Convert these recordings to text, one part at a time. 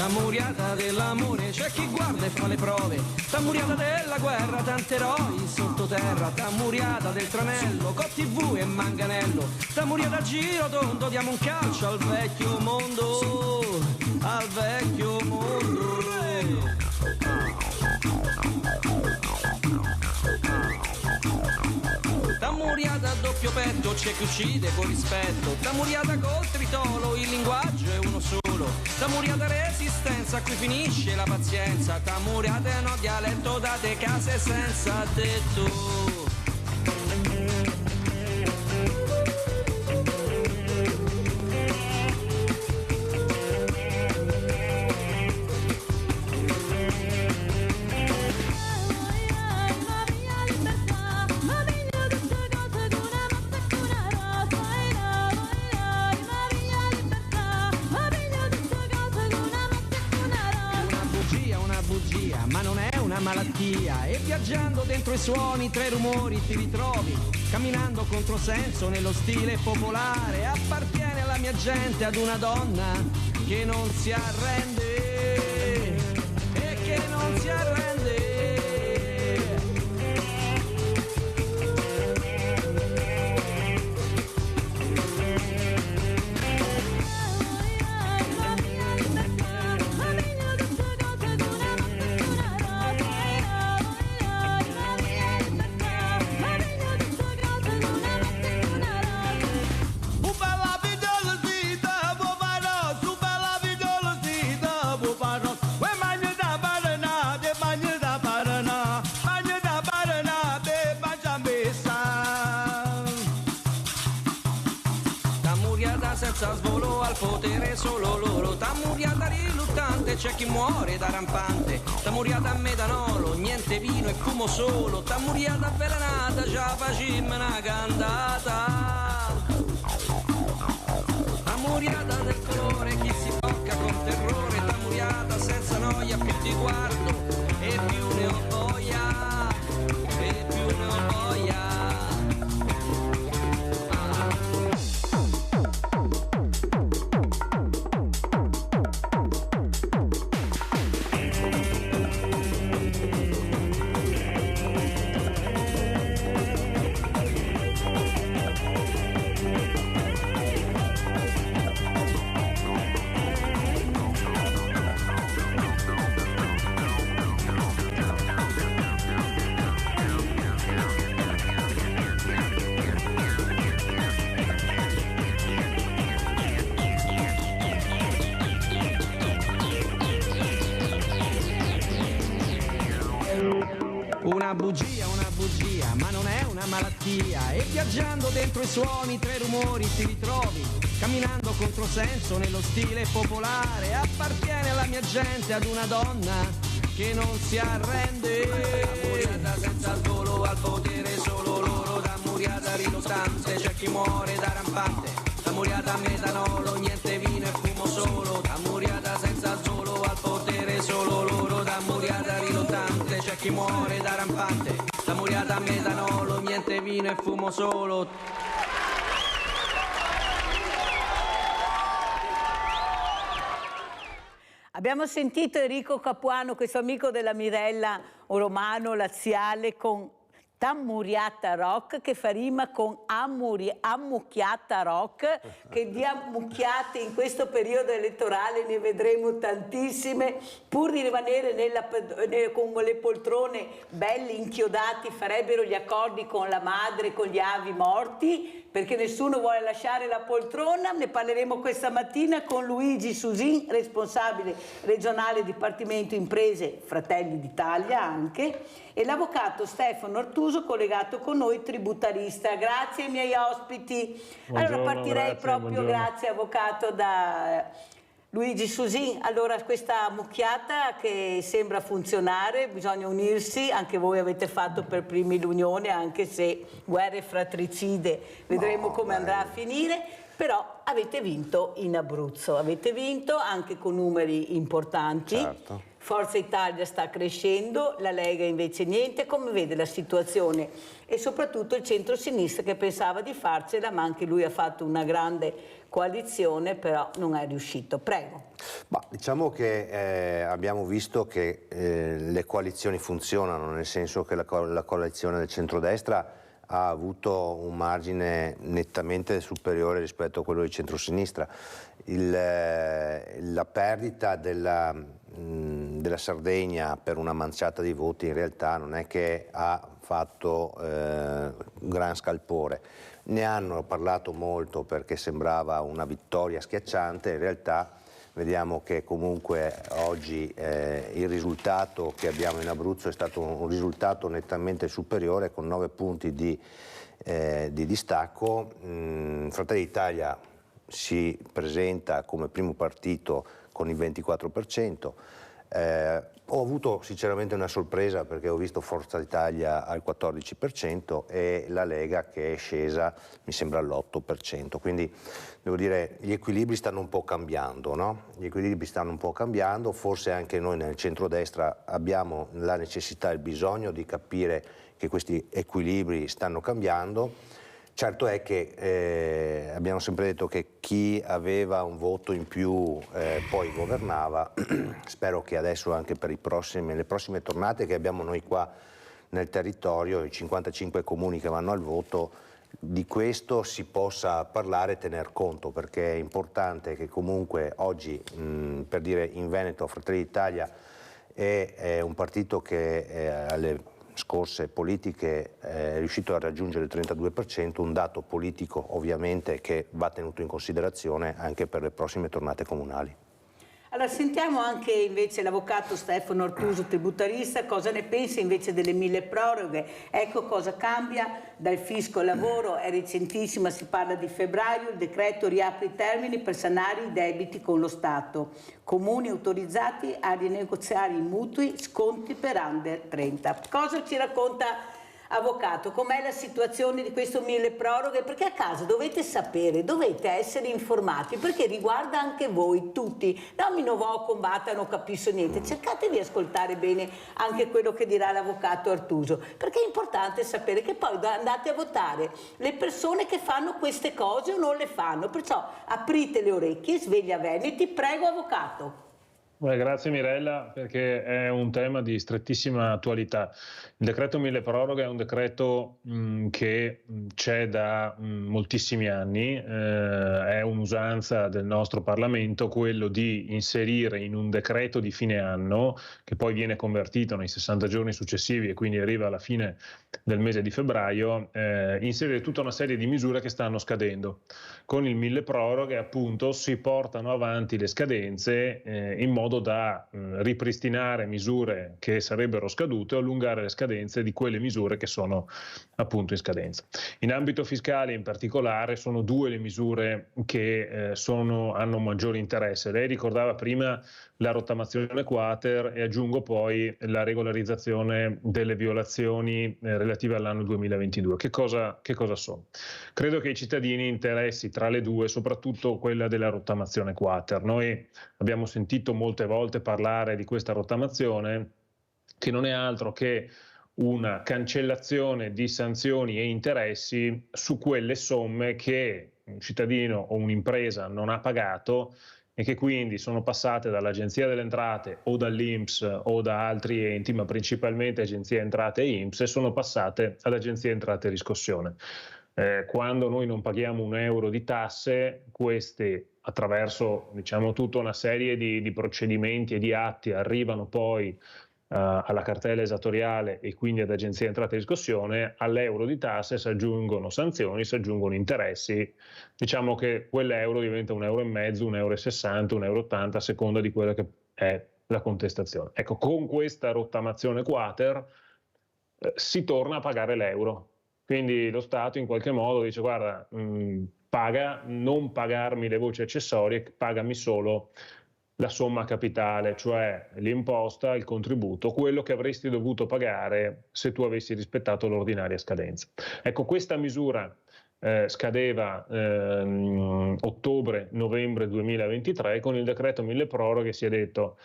T'ammuriata dell'amore, c'è chi guarda e fa le prove. T'ammuriata della guerra, tanti eroi sottoterra. T'ammuriata del tranello, con TV e manganello. T'ammuriata a giro tondo, diamo un calcio al vecchio mondo. Al vecchio mondo. T'ammuriata a doppio petto, c'è chi uccide con rispetto. T'ammuriata col tritolo, il linguaggio è uno solo. T'ammuriata resistenza, qui finisce la pazienza. T'ammuriata no dialetto, date case senza tetto. Ma non è una malattia, e viaggiando dentro i suoni, tre rumori ti ritrovi, camminando controsenso nello stile popolare. Appartiene alla mia gente, ad una donna che non si arrende e che non si arrende. Senza svolo al potere solo loro. T'ammuriata riluttante, c'è chi muore da rampante. T'ammuriata a metanolo, niente vino e fumo solo. T'ammuriata avvelenata, già facimmo una cantata. T'ammuriata del colore, chi si tocca con terrore. T'ammuriata senza noia, più ti guardo e più ne ho voglia, e più ne ho voglia. Una bugia, ma non è una malattia. E viaggiando dentro i suoni, tre rumori ti ritrovi, camminando controsenso nello stile popolare. Appartiene alla mia gente, ad una donna che non si arrende. T'ammuriata senza svolo, al potere solo loro. T'ammuriata riluttante, c'è chi muore da rampante. T'ammuriata a metanolo, niente vino e fumo solo. T'ammuriata senza svolo, al potere solo loro. T'ammuriata riluttante, c'è chi muore da rampante. T'ammuriata a metanolo, niente vino e fumo solo. Abbiamo sentito Enrico Capuano, questo amico della Mirella, un romano laziale, con T'ammuriata rock, che fa rima con ammucchiata rock, che di ammucchiate in questo periodo elettorale ne vedremo tantissime. Pur di rimanere con le poltrone belli inchiodati, farebbero gli accordi con la madre, con gli avi morti, perché nessuno vuole lasciare la poltrona. Ne parleremo questa mattina con Luigi Susin, responsabile regionale Dipartimento Imprese Fratelli d'Italia anche, e l'avvocato Stefano Ortuso, collegato con noi, tributarista. Grazie ai miei ospiti. Buongiorno, allora partirei proprio, grazie avvocato, da Luigi Susin. Allora, questa mucchiata che sembra funzionare, bisogna unirsi, anche voi avete fatto per primi l'unione, anche se guerre fratricide, vedremo come andrà a finire. Però avete vinto in Abruzzo, avete vinto anche con numeri importanti. Certo. Forza Italia sta crescendo, la Lega invece niente. Come vede la situazione? E soprattutto il centro-sinistra che pensava di farcela, ma anche lui ha fatto una grande coalizione, però non è riuscito. Prego. Diciamo che abbiamo visto che le coalizioni funzionano, nel senso che la coalizione del centrodestra ha avuto un margine nettamente superiore rispetto a quello di centrosinistra. La perdita della Sardegna per una manciata di voti in realtà non è che ha fatto un gran scalpore. Ne hanno parlato molto perché sembrava una vittoria schiacciante, in realtà vediamo che comunque oggi il risultato che abbiamo in Abruzzo è stato un risultato nettamente superiore, con 9 punti di distacco. Fratelli d'Italia si presenta come primo partito con il 24%. Ho avuto sinceramente una sorpresa perché ho visto Forza Italia al 14% e la Lega che è scesa mi sembra all'8%, quindi devo dire gli equilibri stanno un po' cambiando, no? Gli equilibri stanno un po' cambiando, forse anche noi nel centrodestra abbiamo la necessità e il bisogno di capire che questi equilibri stanno cambiando. Certo è che abbiamo sempre detto che chi aveva un voto in più poi governava. Spero che adesso anche per le prossime tornate che abbiamo noi qua nel territorio, i 55 comuni che vanno al voto, di questo si possa parlare e tener conto, perché è importante che comunque oggi, per dire, in Veneto Fratelli d'Italia è un partito che alle scorse politiche è riuscito a raggiungere il 32%, un dato politico ovviamente che va tenuto in considerazione anche per le prossime tornate comunali. Allora sentiamo anche invece l'avvocato Stefano Artuso, tributarista, cosa ne pensa invece delle 1000 proroghe. Ecco cosa cambia dal fisco al lavoro, è recentissima, si parla di febbraio, il decreto riapre i termini per sanare i debiti con lo Stato. Comuni autorizzati a rinegoziare i mutui, sconti per under 30. Cosa ci racconta avvocato? Com'è la situazione di questo 1000 proroghe? Perché a casa dovete sapere, dovete essere informati, perché riguarda anche voi tutti. Non mi novo combatta, non capisco niente. Cercate di ascoltare bene anche quello che dirà l'avvocato Artuso, perché è importante sapere che poi andate a votare le persone che fanno queste cose o non le fanno. Perciò aprite le orecchie, sveglia Veneti, prego avvocato. Grazie Mirella, perché è un tema di strettissima attualità. Il decreto 1000 proroghe è un decreto che c'è da moltissimi anni, è un'usanza del nostro Parlamento quello di inserire in un decreto di fine anno, che poi viene convertito nei 60 giorni successivi e quindi arriva alla fine del mese di febbraio, inserire tutta una serie di misure che stanno scadendo. Con il 1000 proroghe appunto si portano avanti le scadenze in modo da ripristinare misure che sarebbero scadute o allungare le scadenze di quelle misure che sono appunto in scadenza. In ambito fiscale in particolare sono due le misure che hanno maggiore interesse. Lei ricordava prima la rottamazione quater e aggiungo poi la regolarizzazione delle violazioni relative all'anno 2022. Che cosa sono? Credo che i cittadini interessi tra le due soprattutto quella della rottamazione quater. Noi abbiamo sentito molte volte parlare di questa rottamazione, che non è altro che una cancellazione di sanzioni e interessi su quelle somme che un cittadino o un'impresa non ha pagato e che quindi sono passate dall'Agenzia delle Entrate o dall'INPS o da altri enti, ma principalmente Agenzia Entrate e INPS, e sono passate all'Agenzia Entrate e Riscossione. Quando noi non paghiamo €1 di tasse, queste attraverso tutta una serie di procedimenti e di atti arrivano poi alla cartella esattoriale e quindi ad Agenzia Entrate e Riscossione. all'euro di tasse si aggiungono sanzioni, si aggiungono interessi. Diciamo che quell'euro diventa €1,50, €1,60, €1,80 a seconda di quella che è la contestazione. Ecco, con questa rottamazione quater si torna a pagare l'euro. Quindi lo Stato in qualche modo dice: guarda, paga, non pagarmi le voci accessorie, pagami solo la somma capitale, cioè l'imposta, il contributo, quello che avresti dovuto pagare se tu avessi rispettato l'ordinaria scadenza. Ecco, questa misura scadeva ottobre-novembre 2023, con il decreto 1000 proroghe si è detto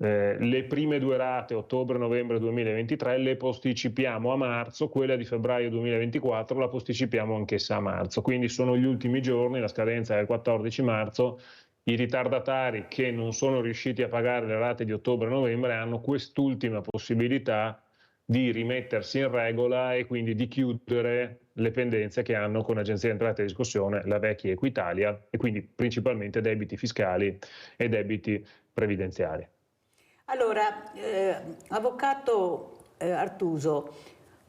le prime due rate, ottobre-novembre 2023, le posticipiamo a marzo, quella di febbraio 2024 la posticipiamo anch'essa a marzo, quindi sono gli ultimi giorni, la scadenza è il 14 marzo, I ritardatari che non sono riusciti a pagare le rate di ottobre e novembre hanno quest'ultima possibilità di rimettersi in regola e quindi di chiudere le pendenze che hanno con l'Agenzia di Entrate e Riscossione, la vecchia Equitalia, e quindi principalmente debiti fiscali e debiti previdenziali. Allora, avvocato Artuso,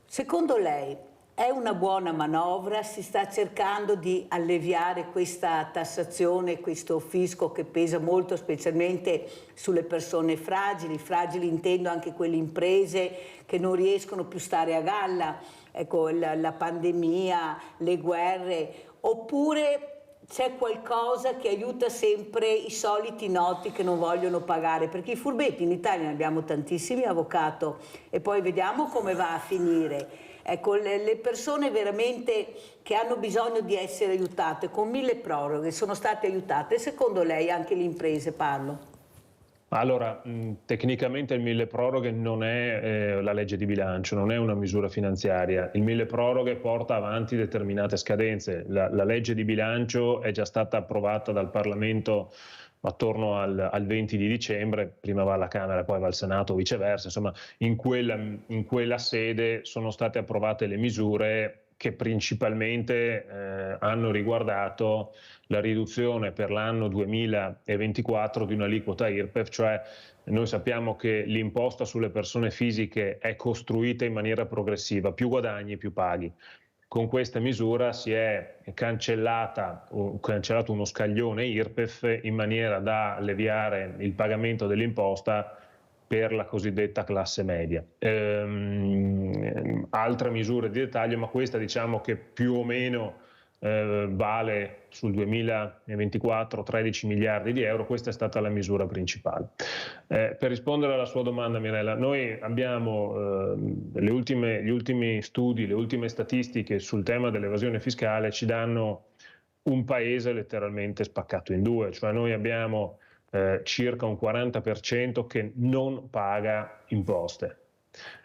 secondo lei è una buona manovra? Si sta cercando di alleviare questa tassazione, questo fisco che pesa molto specialmente sulle persone fragili? Fragili intendo anche quelle imprese che non riescono più a stare a galla, ecco, la pandemia, le guerre, oppure c'è qualcosa che aiuta sempre i soliti noti che non vogliono pagare? Perché i furbetti in Italia ne abbiamo tantissimi, avvocato, e poi vediamo come va a finire. Ecco, le persone veramente che hanno bisogno di essere aiutate con 1000 proroghe sono state aiutate, secondo lei anche le imprese, parlo? Allora, tecnicamente il 1000 proroghe non è la legge di bilancio, non è una misura finanziaria. Il 1000 proroghe porta avanti determinate scadenze. La legge di bilancio è già stata approvata dal Parlamento attorno al 20 di dicembre, prima va alla Camera, poi va al Senato o viceversa. Insomma, in quella sede sono state approvate le misure che principalmente hanno riguardato la riduzione per l'anno 2024 di un'aliquota IRPEF, cioè noi sappiamo che l'imposta sulle persone fisiche è costruita in maniera progressiva, più guadagni più paghi. Con questa misura si è cancellato uno scaglione IRPEF in maniera da alleviare il pagamento dell'imposta per la cosiddetta classe media. Altre misure di dettaglio, ma questa diciamo che più o meno vale sul 2024 13 miliardi di euro, questa è stata la misura principale. Per rispondere alla sua domanda, Mirella, noi abbiamo gli ultimi studi, le ultime statistiche sul tema dell'evasione fiscale ci danno un paese letteralmente spaccato in due, cioè noi abbiamo circa un 40% che non paga imposte.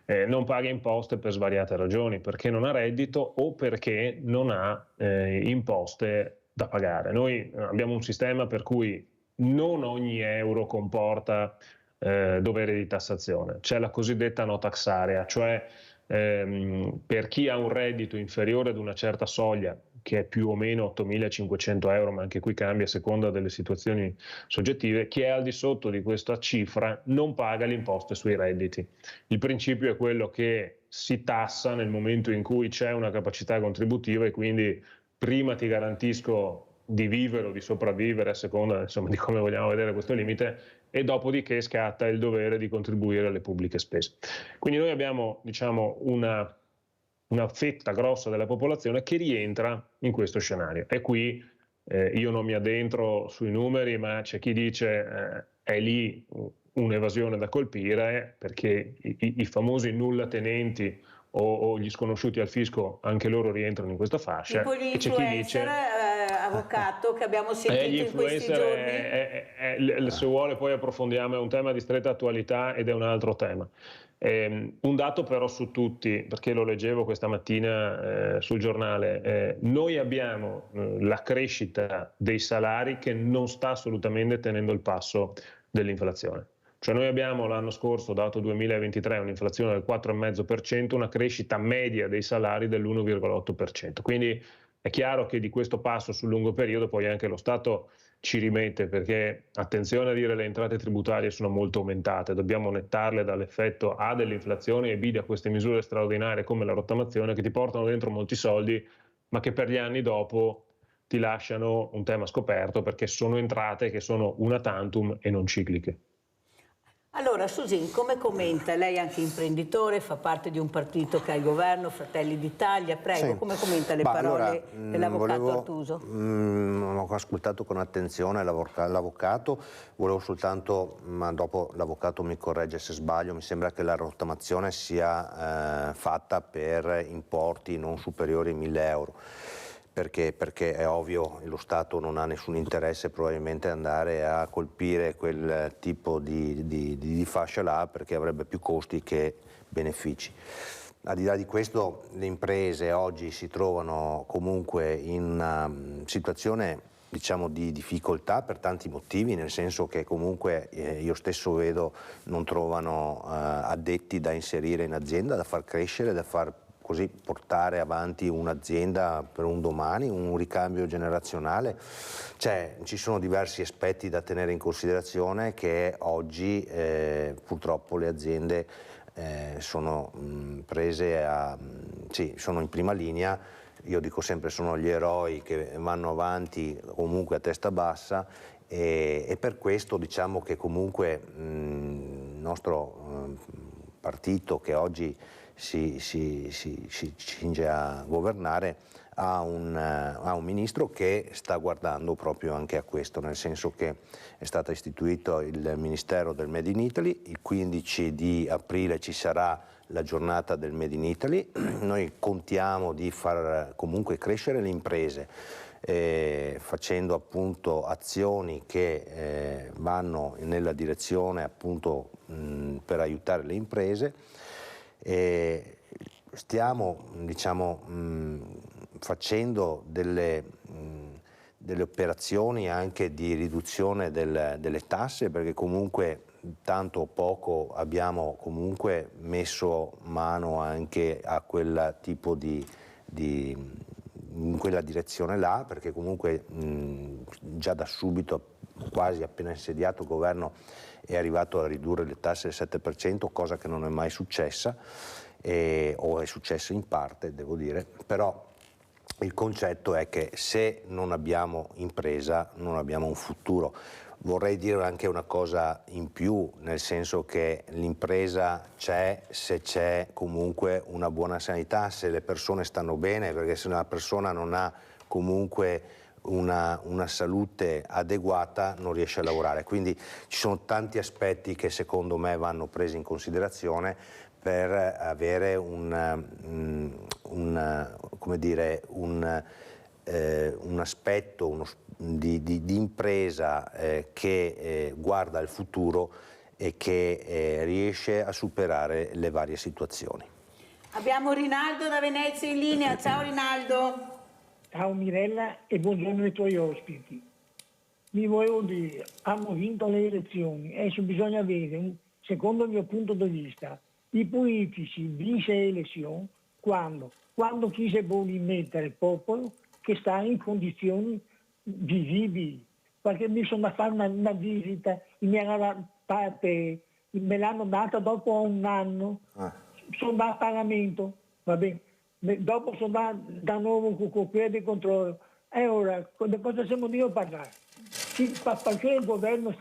Non paga imposte per svariate ragioni, perché non ha reddito o perché non ha imposte da pagare. Noi abbiamo un sistema per cui non ogni euro comporta dovere di tassazione. C'è la cosiddetta no tax area, cioè per chi ha un reddito inferiore ad una certa soglia, che è più o meno 8.500 euro, ma anche qui cambia a seconda delle situazioni soggettive, chi è al di sotto di questa cifra non paga le imposte sui redditi. Il principio è quello che si tassa nel momento in cui c'è una capacità contributiva e quindi prima ti garantisco di vivere o di sopravvivere a seconda, insomma, di come vogliamo vedere questo limite, e dopodiché scatta il dovere di contribuire alle pubbliche spese. Quindi noi abbiamo, diciamo, una fetta grossa della popolazione che rientra in questo scenario. E qui io non mi addentro sui numeri, ma c'è chi dice è lì un'evasione da colpire, perché i famosi nullatenenti o gli sconosciuti al fisco, anche loro rientrano in questa fascia. Tipo gli e c'è chi dice avvocato, che abbiamo sentito in questi giorni. Se vuole poi approfondiamo, è un tema di stretta attualità ed è un altro tema. Un dato però su tutti, perché lo leggevo questa mattina sul giornale, noi abbiamo la crescita dei salari che non sta assolutamente tenendo il passo dell'inflazione. Cioè noi abbiamo l'anno scorso, dato 2023, un'inflazione del 4,5%, una crescita media dei salari dell'1,8%. Quindi è chiaro che di questo passo sul lungo periodo poi anche lo Stato ci rimette, perché attenzione a dire, le entrate tributarie sono molto aumentate, dobbiamo nettarle dall'effetto A dell'inflazione e B da queste misure straordinarie come la rottamazione, che ti portano dentro molti soldi ma che per gli anni dopo ti lasciano un tema scoperto, perché sono entrate che sono una tantum e non cicliche. Allora, Susin, come commenta? Lei è anche imprenditore, fa parte di un partito che ha il governo, Fratelli d'Italia, prego, sì. Come commenta le parole dell'avvocato Artuso? Ho ascoltato con attenzione l'avvocato, volevo soltanto, ma dopo l'avvocato mi corregge se sbaglio, mi sembra che la rottamazione sia fatta per importi non superiori ai 1.000 euro. Perché è ovvio, lo Stato non ha nessun interesse probabilmente ad andare a colpire quel tipo di fascia là, perché avrebbe più costi che benefici. Al di là di questo, le imprese oggi si trovano comunque in una situazione diciamo di difficoltà per tanti motivi, nel senso che comunque io stesso vedo non trovano addetti da inserire in azienda, da far crescere, da far così portare avanti un'azienda per un domani, un ricambio generazionale. Cioè, ci sono diversi aspetti da tenere in considerazione che oggi purtroppo le aziende sono prese sono in prima linea. Io dico sempre sono gli eroi che vanno avanti comunque a testa bassa e per questo diciamo che comunque il nostro partito che oggi si cinge a governare ha un ministro che sta guardando proprio anche a questo, nel senso che è stato istituito il Ministero del Made in Italy, il 15 di aprile ci sarà la giornata del Made in Italy, noi contiamo di far comunque crescere le imprese facendo appunto azioni che vanno nella direzione appunto per aiutare le imprese. Stiamo diciamo facendo delle operazioni anche di riduzione delle tasse, perché comunque tanto o poco abbiamo comunque messo mano anche a quel tipo in quella direzione là, perché comunque già da subito, quasi appena insediato il governo, è arrivato a ridurre le tasse del 7%, cosa che non è mai successa, o è successa in parte, devo dire, però il concetto è che se non abbiamo impresa non abbiamo un futuro. Vorrei dire anche una cosa in più, nel senso che l'impresa c'è se c'è comunque una buona sanità, se le persone stanno bene, perché se una persona non ha comunque una salute adeguata non riesce a lavorare. Quindi ci sono tanti aspetti che secondo me vanno presi in considerazione per avere un aspetto di impresa che guarda al futuro e che riesce a superare le varie situazioni. Abbiamo Rinaldo da Venezia in linea. Ciao Rinaldo. Ciao Mirella e buongiorno ai tuoi ospiti. Mi volevo dire, hanno vinto le elezioni, adesso bisogna vedere, secondo il mio punto di vista, i politici vince le elezioni quando chi si vuole mettere il popolo che sta in condizioni vivibili, perché mi sono da fare una visita in mia parte, me l'hanno data dopo un anno, sono da a pagamento, va bene, dopo sono da nuovo con quello di controllo, e ora di cosa stiamo a parlare? Perché il governo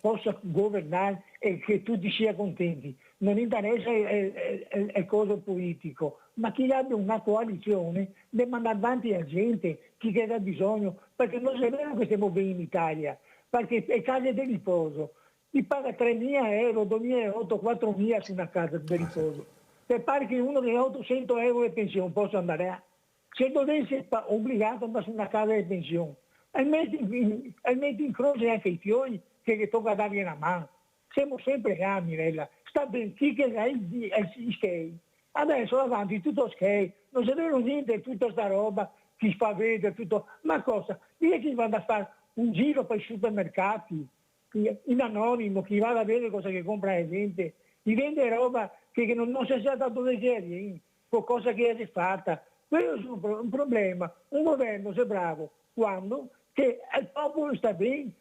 possa governare e che tutti siano contenti, non interessa il coso politico, ma chi abbia una coalizione deve mandare avanti la gente, chi che ha bisogno, perché non è vero che stiamo bene in Italia, perché le case di riposo, ti paga 3.000 euro, 2.000 euro, 4.000 su una casa di riposo, per pare che uno che ha 800 euro di pensione possa andare a, se dovesse essere obbligato ad andare su una casa di pensione, e metti in croce anche i fiori che tocca dargli una mano. Siamo sempre là, Mirella, sta ben chi che è il skate. Adesso avanti tutto skate, non si vede niente, tutta sta roba, chi fa vedere, tutto. Ma cosa? Dire che vanno a fare un giro per i supermercati, in anonimo, chi va a vedere cosa che compra la gente, gli vende roba che non si sa da dove viene, qualcosa che è fatta. Quello è un problema. Un governo è bravo quando che il popolo sta bene,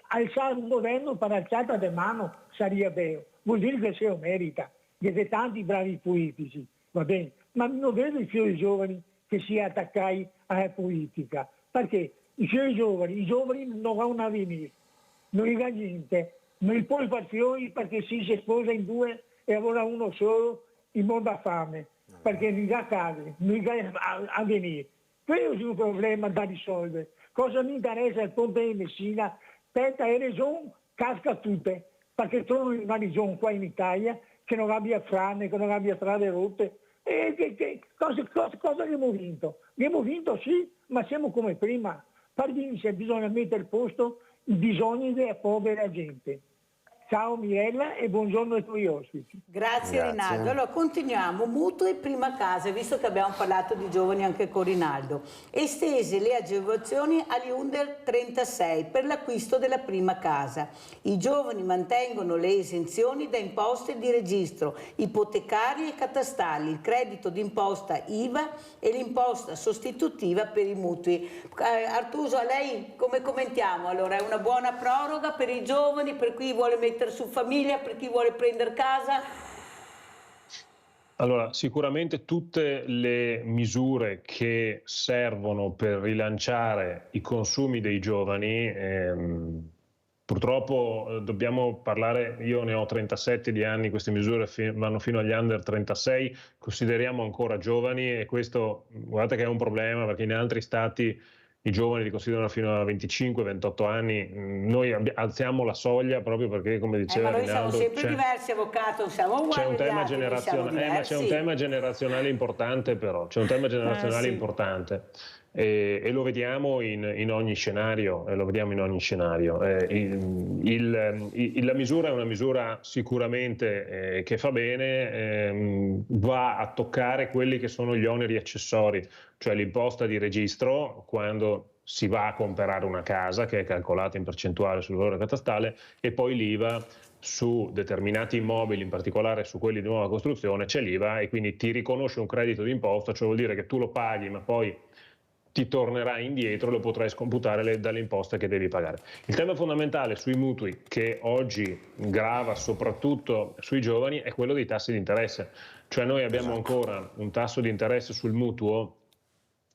alzare un governo per alzata di mano sarebbe vero, vuol dire che se lo merita, che c'è tanti bravi politici, va bene, ma non vedo i fiori giovani che si attaccano alla politica, perché i giovani non hanno un avvenire, non gli dà niente, non gli puoi fare fiori perché si sposa in due e ora uno solo, il mondo ha fame, perché non gli dà case, non gli dà avvenire. Quello è un problema da risolvere. Cosa mi interessa il ponte di Messina? Tenta e regione casca tutte, perché trovo una regione qua in Italia che non abbia frane, che non abbia strade rotte. Cosa abbiamo vinto? Abbiamo vinto sì, ma siamo come prima. Per vincere bisogna mettere al posto i bisogni della povera gente. Ciao Mirella e buongiorno ai tuoi ospiti. Grazie Rinaldo. Allora continuiamo, mutui prima casa, visto che abbiamo parlato di giovani anche con Rinaldo. Estese le agevolazioni agli under 36 per l'acquisto della prima casa. I giovani mantengono le esenzioni da imposte di registro, ipotecarie e catastali, il credito d'imposta IVA e l'imposta sostitutiva per i mutui. Artuso, a lei come commentiamo? Allora, è una buona proroga per i giovani, per chi vuole mettere su famiglia, per chi vuole prendere casa? Allora, sicuramente tutte le misure che servono per rilanciare i consumi dei giovani, purtroppo dobbiamo parlare, io ne ho 37 di anni, queste misure vanno fino agli under 36, consideriamo ancora giovani e questo, guardate che è un problema perché in altri stati i giovani li considerano fino a 25-28 anni, noi alziamo la soglia proprio perché, come diceva ma noi Rinaldo, siamo sempre diversi, avvocato, siamo uguali. C'è un tema generazionale, ma c'è un tema generazionale importante però, c'è un tema generazionale importante e lo vediamo in ogni scenario, la misura è una misura sicuramente che fa bene, va a toccare quelli che sono gli oneri accessori, cioè l'imposta di registro quando si va a comprare una casa che è calcolata in percentuale sul valore catastale e poi l'IVA su determinati immobili, in particolare su quelli di nuova costruzione, c'è l'IVA e quindi ti riconosce un credito d'imposta, cioè vuol dire che tu lo paghi ma poi ti tornerà indietro, lo potrai scomputare dalle imposte che devi pagare. Il tema fondamentale sui mutui che oggi grava soprattutto sui giovani è quello dei tassi di interesse, cioè noi abbiamo ancora un tasso di interesse sul mutuo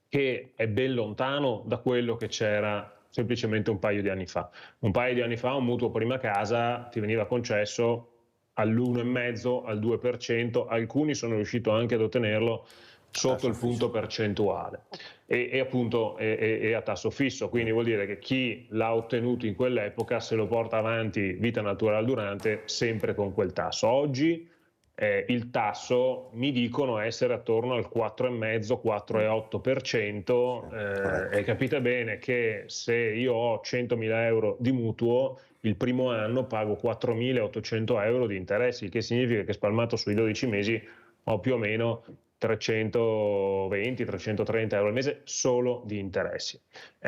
che è ben lontano da quello che c'era semplicemente un paio di anni fa. Un paio di anni fa un mutuo prima casa ti veniva concesso all'1,5, al 2%, alcuni sono riusciti anche ad ottenerlo sotto il punto percentuale e appunto è a tasso fisso, quindi vuol dire che chi l'ha ottenuto in quell'epoca se lo porta avanti vita naturale durante sempre con quel tasso. Oggi il tasso mi dicono essere attorno al 4,5-4,8%, e capite bene che se io ho 100.000 euro di mutuo il primo anno pago 4.800 euro di interessi, il che significa che spalmato sui 12 mesi ho più o meno 320-330 euro al mese solo di interessi.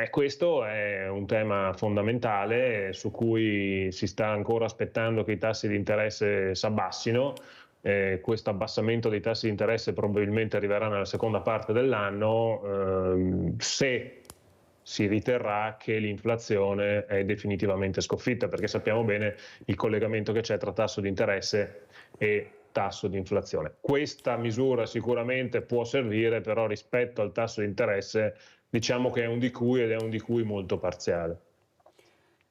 Questo è un tema fondamentale su cui si sta ancora aspettando che i tassi di interesse si abbassino. Questo abbassamento dei tassi di interesse probabilmente arriverà nella seconda parte dell'anno se si riterrà che l'inflazione è definitivamente sconfitta, perché sappiamo bene il collegamento che c'è tra tasso di interesse e tasso di inflazione. Questa misura sicuramente può servire, però rispetto al tasso di interesse diciamo che è un di cui ed è un di cui molto parziale.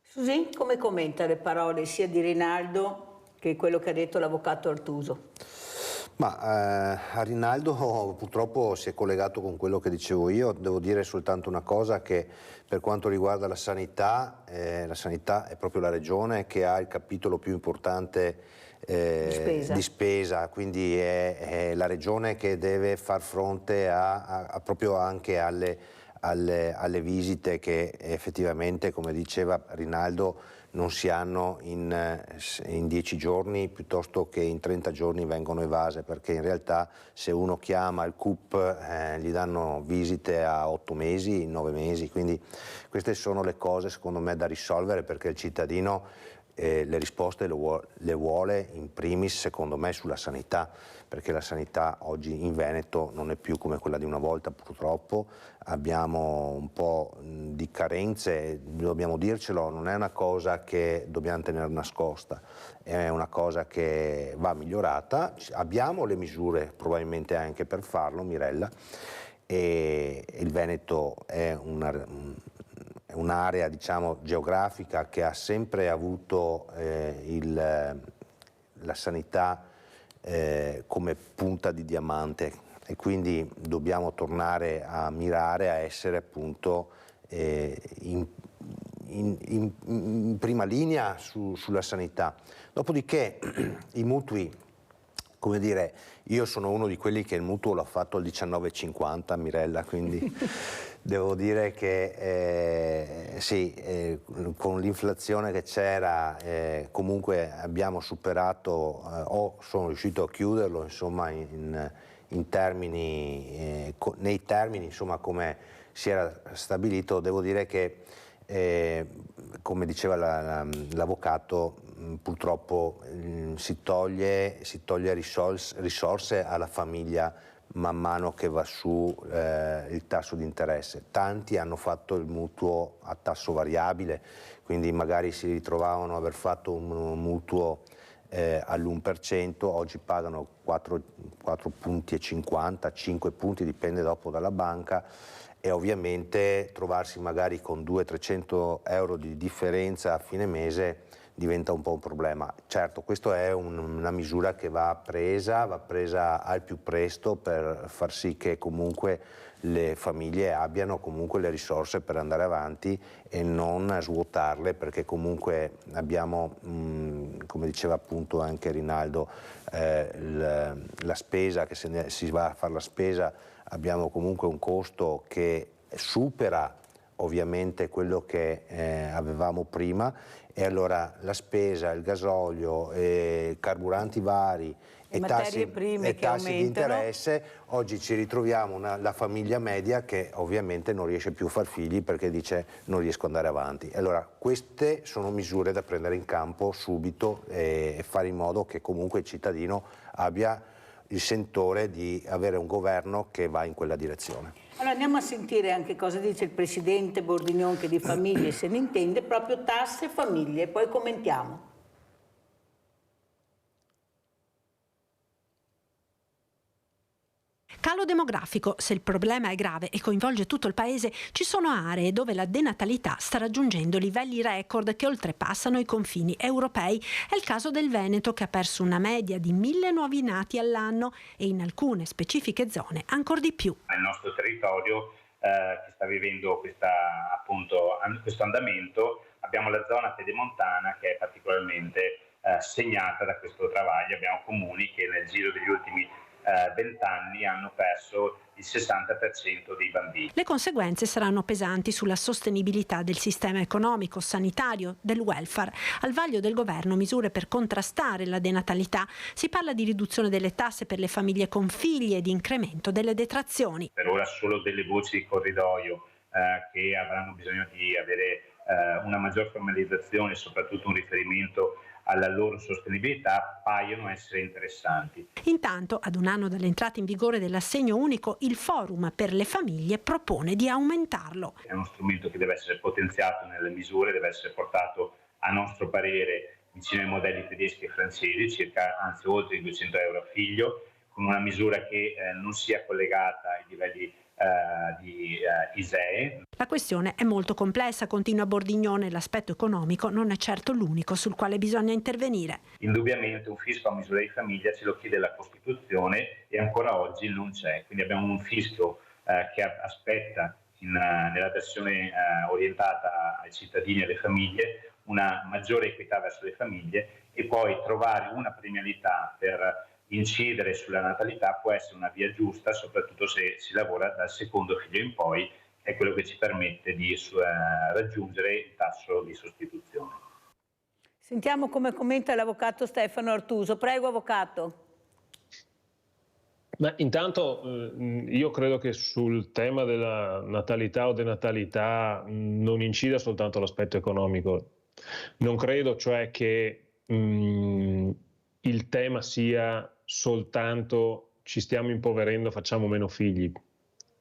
Susi, come commenta le parole sia di Rinaldo che quello che ha detto l'avvocato Artuso? Ma a Rinaldo purtroppo si è collegato con quello che dicevo io. Devo dire soltanto una cosa, che per quanto riguarda la sanità è proprio la regione che ha il capitolo più importante di spesa, quindi è la regione che deve far fronte proprio anche alle visite che effettivamente, come diceva Rinaldo, non si hanno in 10 giorni piuttosto che in 30 giorni vengono evase, perché in realtà se uno chiama il CUP gli danno visite a 8 mesi, 9 mesi, quindi queste sono le cose secondo me da risolvere, perché il cittadino le risposte le vuole in primis secondo me sulla sanità, perché la sanità oggi in Veneto non è più come quella di una volta, purtroppo abbiamo un po' di carenze, dobbiamo dircelo, non è una cosa che dobbiamo tenere nascosta, è una cosa che va migliorata, abbiamo le misure probabilmente anche per farlo, Mirella, e il Veneto è un'area diciamo geografica che ha sempre avuto la sanità come punta di diamante, e quindi dobbiamo tornare a mirare a essere appunto in prima linea sulla sanità. Dopodiché i mutui, come dire, io sono uno di quelli che il mutuo l'ha fatto al 19,50, Mirella, quindi devo dire che Sì, con l'inflazione che c'era comunque abbiamo superato o sono riuscito a chiuderlo insomma in termini, nei termini insomma come si era stabilito. Devo dire che come diceva l'avvocato purtroppo si toglie risorse alla famiglia man mano che va su il tasso di interesse. Tanti hanno fatto il mutuo a tasso variabile, quindi magari si ritrovavano a aver fatto un mutuo all'1%, oggi pagano 4,50 punti, 5 punti, dipende dopo dalla banca, e ovviamente trovarsi magari con 200-300 euro di differenza a fine mese diventa un po' un problema. Certo, questa è una misura che va presa al più presto per far sì che comunque le famiglie abbiano comunque le risorse per andare avanti e non svuotarle, perché comunque abbiamo, come diceva appunto anche Rinaldo, la spesa, che se si va a fare la spesa abbiamo comunque un costo che supera ovviamente quello che avevamo prima, e allora la spesa, il gasolio, carburanti vari e tassi di interesse, oggi ci ritroviamo la famiglia media che ovviamente non riesce più a far figli perché dice non riesco ad andare avanti. Allora queste sono misure da prendere in campo subito e fare in modo che comunque il cittadino abbia il sentore di avere un governo che va in quella direzione. Allora andiamo a sentire anche cosa dice il presidente Bordignon, che di famiglie se ne intende, proprio tasse e famiglie, poi commentiamo. Calo demografico. Se il problema è grave e coinvolge tutto il paese, ci sono aree dove la denatalità sta raggiungendo livelli record che oltrepassano i confini europei. È il caso del Veneto, che ha perso una media di 1.000 nuovi nati all'anno e in alcune specifiche zone ancor di più. Nel nostro territorio che sta vivendo questo andamento, abbiamo la zona pedemontana che è particolarmente segnata da questo travaglio. Abbiamo comuni che nel giro degli ultimi 20 anni hanno perso il 60% dei bambini. Le conseguenze saranno pesanti sulla sostenibilità del sistema economico, sanitario, del welfare. Al vaglio del governo misure per contrastare la denatalità. Si parla di riduzione delle tasse per le famiglie con figli e di incremento delle detrazioni. Per ora solo delle voci di corridoio che avranno bisogno di avere una maggior formalizzazione e soprattutto un riferimento alla loro sostenibilità paiono essere interessanti. Intanto, ad un anno dall'entrata in vigore dell'assegno unico, il Forum per le famiglie propone di aumentarlo. È uno strumento che deve essere potenziato nelle misure, deve essere portato a nostro parere vicino ai modelli tedeschi e francesi, anzi oltre i 200 euro a figlio, con una misura che non sia collegata ai livelli di ISEE. La questione è molto complessa, continua Bordignon, l'aspetto economico non è certo l'unico sul quale bisogna intervenire. Indubbiamente un fisco a misura di famiglia ce lo chiede la Costituzione e ancora oggi non c'è, quindi abbiamo un fisco che aspetta nella versione orientata ai cittadini e alle famiglie una maggiore equità verso le famiglie, e poi trovare una premialità per incidere sulla natalità può essere una via giusta, soprattutto se si lavora dal secondo figlio in poi, che è quello che ci permette di raggiungere il tasso di sostituzione. Sentiamo come commenta l'avvocato Stefano Artuso. Prego, avvocato. Ma intanto io credo che sul tema della natalità o denatalità non incida soltanto l'aspetto economico. Non credo cioè che il tema sia soltanto ci stiamo impoverendo, facciamo meno figli,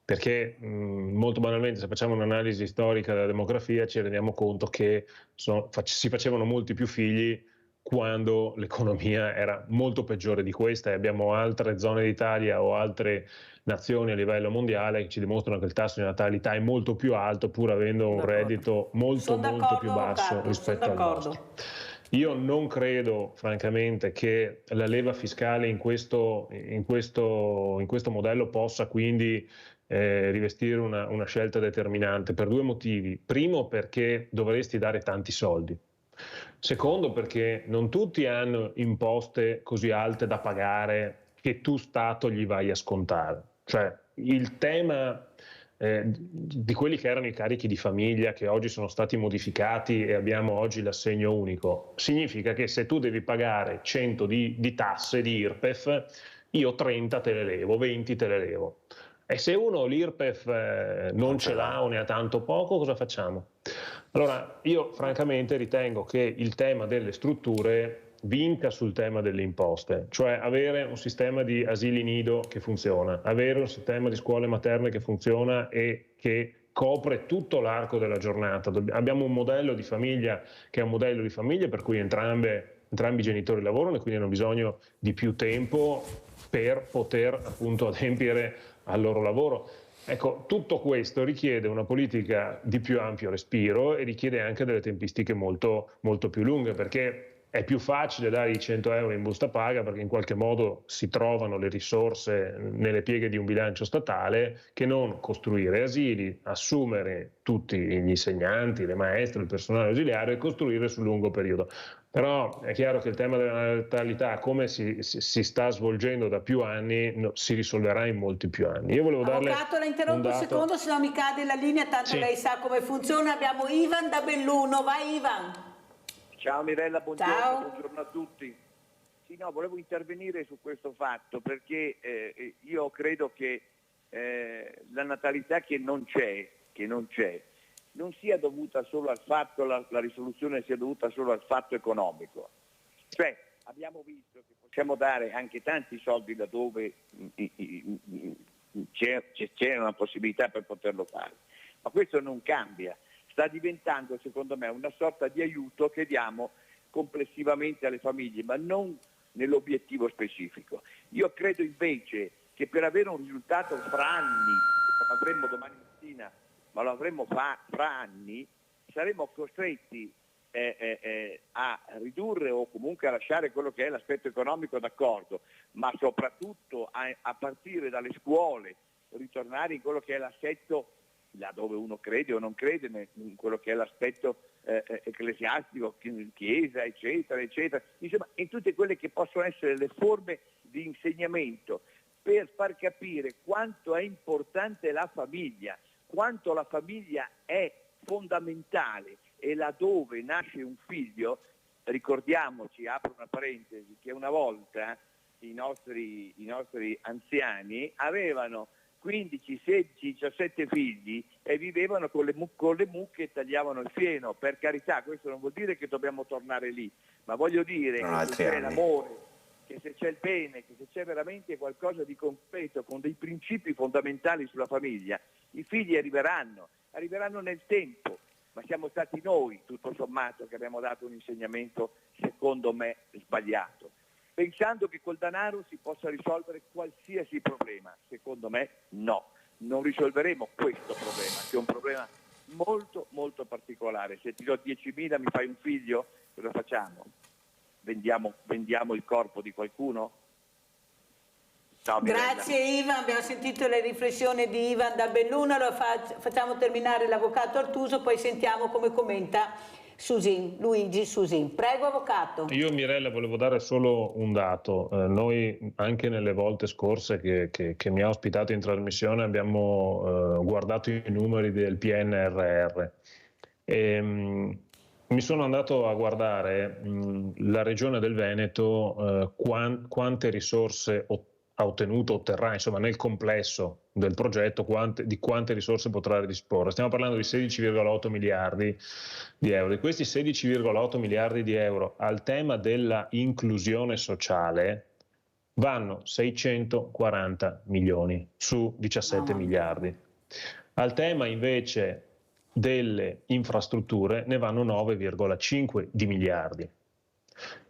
perché molto banalmente se facciamo un'analisi storica della demografia ci rendiamo conto che si facevano molti più figli quando l'economia era molto peggiore di questa, e abbiamo altre zone d'Italia o altre nazioni a livello mondiale che ci dimostrano che il tasso di natalità è molto più alto pur avendo un reddito molto più basso rispetto al nostro. Io non credo francamente che la leva fiscale in questo modello possa quindi rivestire una scelta determinante per due motivi. Primo, perché dovresti dare tanti soldi. Secondo, perché non tutti hanno imposte così alte da pagare che tu Stato gli vai a scontare. Cioè il tema di quelli che erano i carichi di famiglia che oggi sono stati modificati e abbiamo oggi l'assegno unico, significa che se tu devi pagare 100 di tasse di IRPEF, io 30 te le levo, 20 te le levo. E se uno l'IRPEF non ce l'ha o ne ha tanto poco, cosa facciamo? Allora, io francamente ritengo che il tema delle strutture vinca sul tema delle imposte, cioè avere un sistema di asili nido che funziona, avere un sistema di scuole materne che funziona e che copre tutto l'arco della giornata. Abbiamo un modello di famiglia che è un modello di famiglia per cui entrambi i genitori lavorano e quindi hanno bisogno di più tempo per poter appunto adempiere al loro lavoro. Ecco, tutto questo richiede una politica di più ampio respiro e richiede anche delle tempistiche molto, molto più lunghe, perché è più facile dare i 100 euro in busta paga perché in qualche modo si trovano le risorse nelle pieghe di un bilancio statale, che non costruire asili, assumere tutti gli insegnanti, le maestre, il personale ausiliario e costruire sul lungo periodo. Però è chiaro che il tema della natalità, come si sta svolgendo da più anni, si risolverà in molti più anni. Io volevo Avvocato, la interrompo un secondo, se no mi cade la linea, tanto sì. Lei sa come funziona. Abbiamo Ivan da Belluno. Vai Ivan. Ciao Mirella, buongiorno, ciao. Buongiorno a tutti. Sì, no, volevo intervenire su questo fatto perché io credo che la natalità che non c'è, non sia dovuta solo al fatto, la risoluzione sia dovuta solo al fatto economico. Cioè, abbiamo visto che possiamo dare anche tanti soldi laddove c'è una possibilità per poterlo fare, ma questo non cambia. Sta diventando, secondo me, una sorta di aiuto che diamo complessivamente alle famiglie, ma non nell'obiettivo specifico. Io credo invece che per avere un risultato fra anni, che non avremmo domani mattina, ma lo avremmo fra anni, saremmo costretti a ridurre o comunque a lasciare quello che è l'aspetto economico, d'accordo, ma soprattutto a partire dalle scuole, ritornare in quello che è l'assetto, là dove uno crede o non crede, in quello che è l'aspetto ecclesiastico, chiesa, eccetera, eccetera, insomma, in tutte quelle che possono essere le forme di insegnamento, per far capire quanto è importante la famiglia, quanto la famiglia è fondamentale, e laddove nasce un figlio, ricordiamoci, apro una parentesi, che una volta i nostri anziani avevano 15, 16, 17 figli e vivevano con le mucche e tagliavano il fieno. Per carità, questo non vuol dire che dobbiamo tornare lì, ma voglio dire che se c'è l'amore, che se c'è il bene, che se c'è veramente qualcosa di concreto con dei principi fondamentali sulla famiglia, i figli arriveranno nel tempo, ma siamo stati noi, tutto sommato, che abbiamo dato un insegnamento, secondo me, sbagliato, pensando che col denaro si possa risolvere qualsiasi problema. Secondo me no, non risolveremo questo problema, che è un problema molto molto particolare. Se ti do 10.000 mi fai un figlio, cosa facciamo? Vendiamo il corpo di qualcuno? Ciao, grazie Ivan, abbiamo sentito le riflessioni di Ivan da Belluno. Allora facciamo terminare l'avvocato Artuso, poi sentiamo come commenta Luigi Susin. Prego avvocato. Io Mirella volevo dare solo un dato. Noi anche nelle volte scorse che mi ha ospitato in trasmissione abbiamo guardato i numeri del PNRR. Mi sono andato a guardare la regione del Veneto, quante risorse ha otterrà, insomma, nel complesso del progetto, di quante risorse potrà disporre. Stiamo parlando di 16,8 miliardi di euro. Di questi 16,8 miliardi di euro al tema della inclusione sociale vanno 640 milioni su 17 miliardi. Al tema invece delle infrastrutture ne vanno 9,5 di miliardi.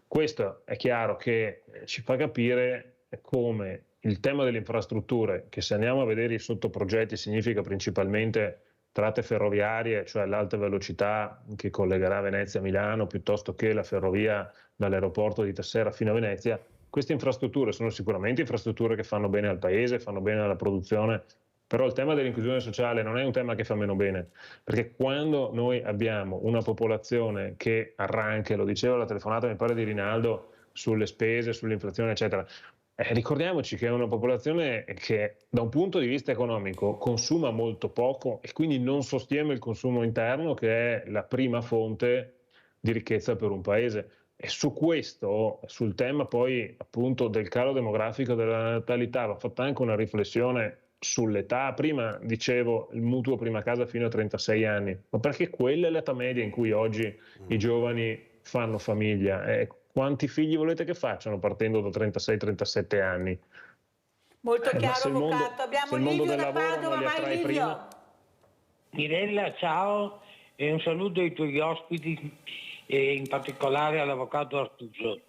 Questo è chiaro che ci fa capire come il tema delle infrastrutture, che se andiamo a vedere i sottoprogetti significa principalmente tratte ferroviarie, cioè l'alta velocità che collegherà Venezia a Milano, piuttosto che la ferrovia dall'aeroporto di Tessera fino a Venezia, queste infrastrutture sono sicuramente infrastrutture che fanno bene al paese, fanno bene alla produzione, però il tema dell'inclusione sociale non è un tema che fa meno bene, perché quando noi abbiamo una popolazione che arranca, lo diceva la telefonata mi pare di Rinaldo, sulle spese, sull'inflazione eccetera, ricordiamoci che è una popolazione che da un punto di vista economico consuma molto poco e quindi non sostiene il consumo interno, che è la prima fonte di ricchezza per un paese. E su questo, sul tema poi appunto del calo demografico della natalità, va fatta anche una riflessione sull'età. Prima dicevo il mutuo prima casa fino a 36 anni, ma perché quella è l'età media in cui oggi i giovani fanno famiglia. Quanti figli volete che facciano partendo da 36-37 anni? Molto Ma chiaro, se il mondo- avvocato. Abbiamo se il mondo Livio del da lavoro Padova, non li vai attrae Livio. prima? Mirella, ciao e un saluto ai tuoi ospiti e in particolare all'avvocato Artuso.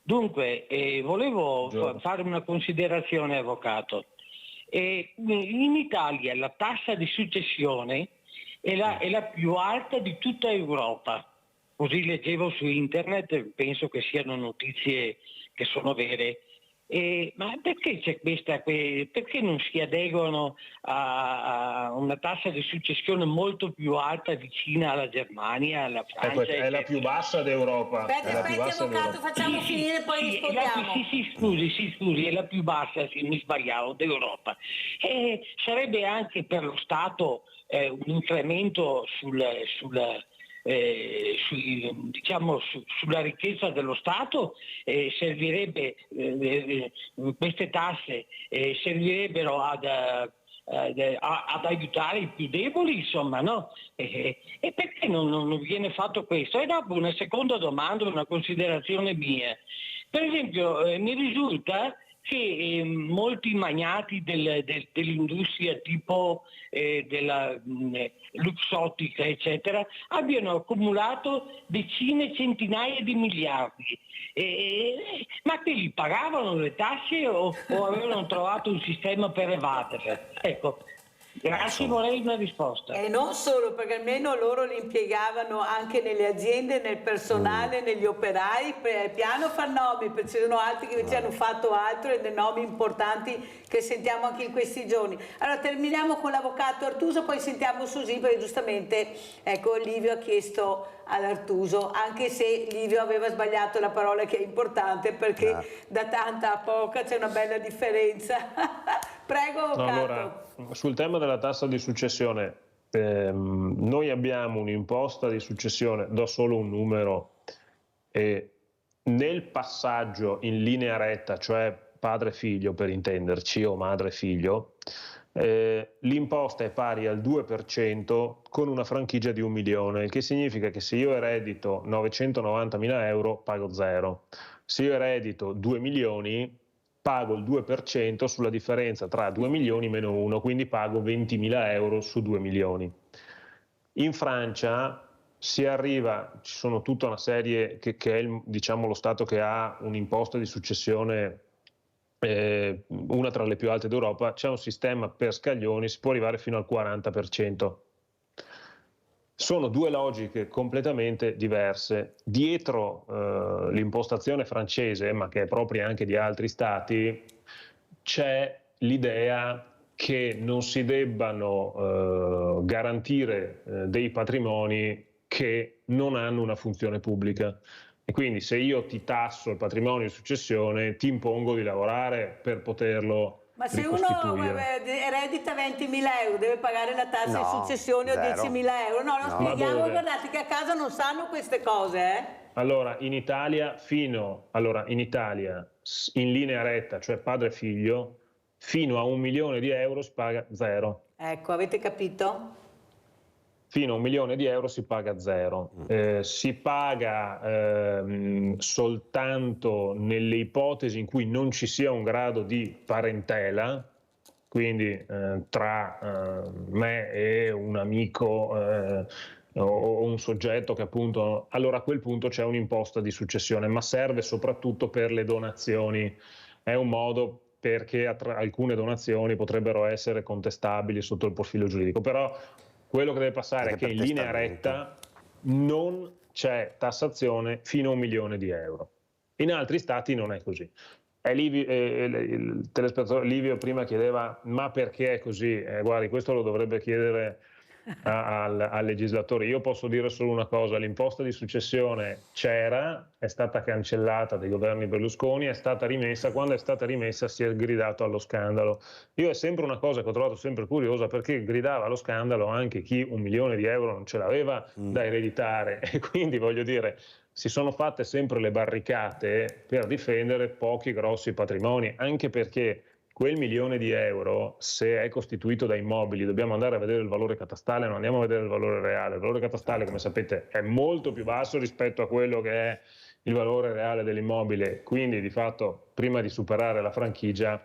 Dunque, volevo fare una considerazione, avvocato. In Italia la tassa di successione è la più alta di tutta Europa. Così leggevo su internet, penso che siano notizie che sono vere. Ma perché c'è perché non si adeguano a una tassa di successione molto più alta vicina alla Germania, alla Francia? Ecco, è la più bassa d'Europa. Aspetti, avvocato, facciamo finire, poi rispondiamo. Scusi, è la più bassa, mi sbagliavo, d'Europa. Sarebbe anche per lo Stato un incremento sulla ricchezza dello Stato. Servirebbe queste tasse servirebbero ad aiutare i più deboli, insomma, no? E perché non viene fatto questo? E dopo una seconda domanda, una considerazione mia. Per esempio, mi risulta che molti magnati dell'industria tipo della luxottica eccetera abbiano accumulato decine, centinaia di miliardi, ma che li pagavano le tasse o avevano trovato un sistema per evaderle? Ecco, grazie, vorrei una risposta. E non solo, perché almeno loro li impiegavano anche nelle aziende, nel personale, negli operai. Piano fa nomi, perché ci sono altri che invece hanno fatto altro e dei nomi importanti che sentiamo anche in questi giorni. Allora terminiamo con l'avvocato Artuso, poi sentiamo Susi, perché giustamente ecco, Livio ha chiesto ad Artuso, anche se Livio aveva sbagliato la parola che è importante, perché da tanta a poca c'è una bella differenza. Prego, avvocato. Allora, sul tema della tassa di successione, noi abbiamo un'imposta di successione, do solo un numero, nel passaggio in linea retta, cioè padre-figlio per intenderci, o madre-figlio, l'imposta è pari al 2% con una franchigia di 1 milione, il che significa che se io eredito 990.000 euro pago 0, se io eredito 2 milioni pago il 2% sulla differenza tra 2 milioni meno 1, quindi pago 20.000 euro su 2 milioni. In Francia si arriva, ci sono tutta una serie che è diciamo lo Stato che ha un'imposta di successione una tra le più alte d'Europa, c'è un sistema per scaglioni, si può arrivare fino al 40%. Sono due logiche completamente diverse. Dietro l'impostazione francese, ma che è propria anche di altri stati, c'è l'idea che non si debbano garantire dei patrimoni che non hanno una funzione pubblica. E quindi se io ti tasso il patrimonio di successione, ti impongo di lavorare per poterlo Ma se ricostituire. uno eredita 20.000 euro deve pagare la tassa di successione o 10.000 euro? No, lo spieghiamo, guardate che a casa non sanno queste cose. Allora, in Italia, in linea retta, cioè padre e figlio, fino a 1 milione di euro si paga 0. Ecco, avete capito? Fino a 1 milione di euro si paga 0. Si paga soltanto nelle ipotesi in cui non ci sia un grado di parentela, quindi tra me e un amico o un soggetto che appunto, allora a quel punto c'è un'imposta di successione, ma serve soprattutto per le donazioni. È un modo perché alcune donazioni potrebbero essere contestabili sotto il profilo giuridico, però quello che deve passare è che in linea retta non c'è tassazione fino a 1 milione di euro. In altri stati non è così. Il telespettatore Livio prima chiedeva ma perché è così? Guardi, questo lo dovrebbe chiedere al legislatore. Io posso dire solo una cosa: l'imposta di successione c'era, è stata cancellata dai governi Berlusconi, è stata rimessa, quando è stata rimessa si è gridato allo scandalo. Io è sempre una cosa che ho trovato sempre curiosa, perché gridava allo scandalo anche chi 1 milione di euro non ce l'aveva da ereditare, e quindi voglio dire, si sono fatte sempre le barricate per difendere pochi grossi patrimoni, anche perché quel 1 milione di euro, se è costituito da immobili, dobbiamo andare a vedere il valore catastale, non andiamo a vedere il valore reale. Il valore catastale, come sapete, è molto più basso rispetto a quello che è il valore reale dell'immobile, quindi di fatto prima di superare la franchigia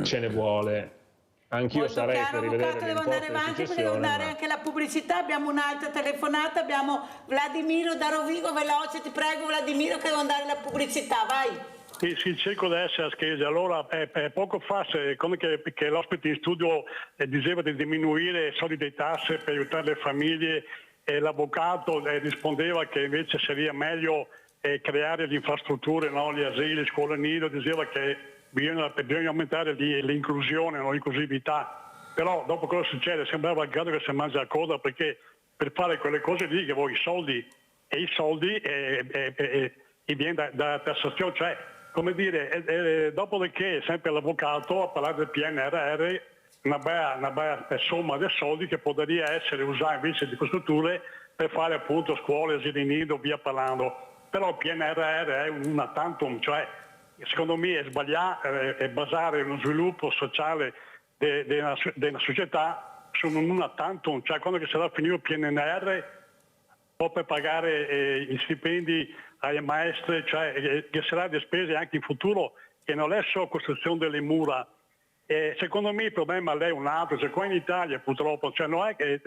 ce ne vuole. Anch'io sarei per rivedere devo andare avanti perché devo dare anche la pubblicità. Abbiamo un'altra telefonata, abbiamo Vladimiro da Rovigo, veloce ti prego Vladimiro, che devo andare alla pubblicità, vai. Sì, cerco di essere a schese. Allora, poco fa, come che l'ospite in studio diceva di diminuire i soldi delle tasse per aiutare le famiglie, e l'avvocato rispondeva che invece sarebbe meglio creare le infrastrutture, no? Gli asili, scuole nido, diceva che bisogna aumentare l'inclusione, no? L'inclusività. Però dopo cosa succede? Sembrava il gatto che si mangia la coda, perché per fare quelle cose lì che vuoi i soldi viene da tassazione, cioè come dire, dopodiché sempre l'avvocato ha parlato del PNRR, una bella somma di soldi che potrebbe essere usata invece di infrastrutture per fare appunto scuole, asili nido, via parlando. Però il PNRR è una tantum, cioè secondo me è sbagliare e basare uno sviluppo sociale della società su una tantum, cioè quando che sarà finito il PNRR può per pagare gli stipendi ai maestri, cioè che sarà di spese anche in futuro, che non è solo costruzione delle mura. Secondo me il problema è un altro, cioè qua in Italia purtroppo, cioè non è che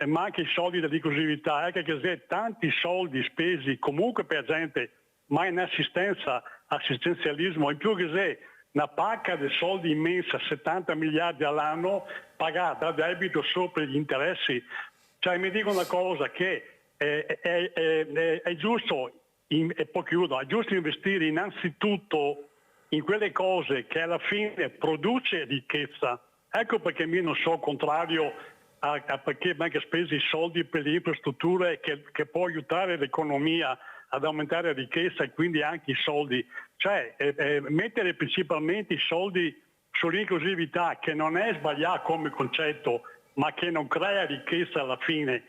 manca i soldi dell'inclusività, è che c'è tanti soldi spesi comunque per gente, ma in assistenzialismo, in più che c'è una pacca di soldi immensa, 70 miliardi all'anno, pagata a debito sopra gli interessi. Cioè mi dico una cosa, che è giusto, e poi chiudo, è giusto investire innanzitutto in quelle cose che alla fine produce ricchezza. Ecco perché io non sono contrario a perché venga spesi i soldi per le infrastrutture che può aiutare l'economia ad aumentare la ricchezza e quindi anche i soldi. Cioè mettere principalmente i soldi sull'inclusività, che non è sbagliato come concetto, ma che non crea ricchezza alla fine,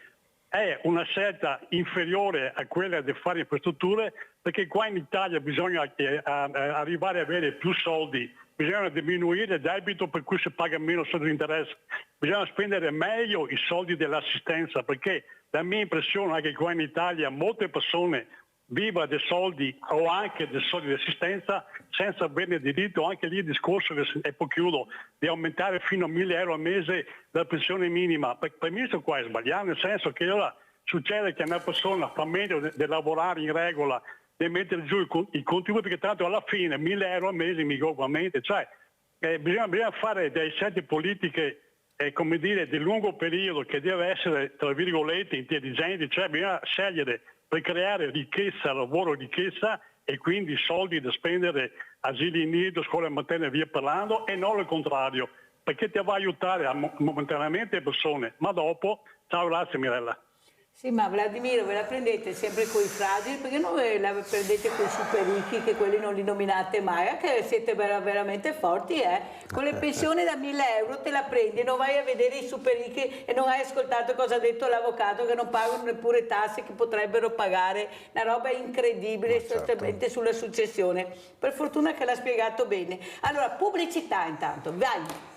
è una scelta inferiore a quella di fare infrastrutture, perché qua in Italia bisogna arrivare a avere più soldi, bisogna diminuire il debito per cui si paga meno soldi di interesse, bisogna spendere meglio i soldi dell'assistenza, perché la mia impressione è che qua in Italia molte persone viva dei soldi o anche dei soldi di assistenza senza averne diritto. Anche lì il discorso, e poi chiudo, di aumentare fino a 1.000 euro al mese la pensione minima. Per me questo qua è sbagliato, nel senso che ora succede che una persona fa meglio di lavorare in regola, di mettere giù i contributi, perché tanto alla fine 1.000 euro al mese mica ugualmente. Cioè bisogna fare delle scelte politiche come dire, di lungo periodo, che deve essere, tra virgolette, intelligenti, cioè bisogna scegliere per creare ricchezza, lavoro, ricchezza, e quindi soldi da spendere, asili nido, scuole materne, via parlando, e non il contrario, perché ti va a aiutare momentaneamente le persone, ma dopo, ciao, grazie Mirella. Sì, ma Vladimiro, ve la prendete sempre con i fragili, perché non ve la prendete con i super ricchi, che quelli non li nominate mai, anche siete veramente forti, con le pensioni da 1.000 euro te la prendi, non vai a vedere i super ricchi e non hai ascoltato cosa ha detto l'avvocato, che non pagano neppure tasse che potrebbero pagare, una roba incredibile, sostanzialmente sulla successione. Per fortuna che l'ha spiegato bene. Allora, pubblicità intanto, vai!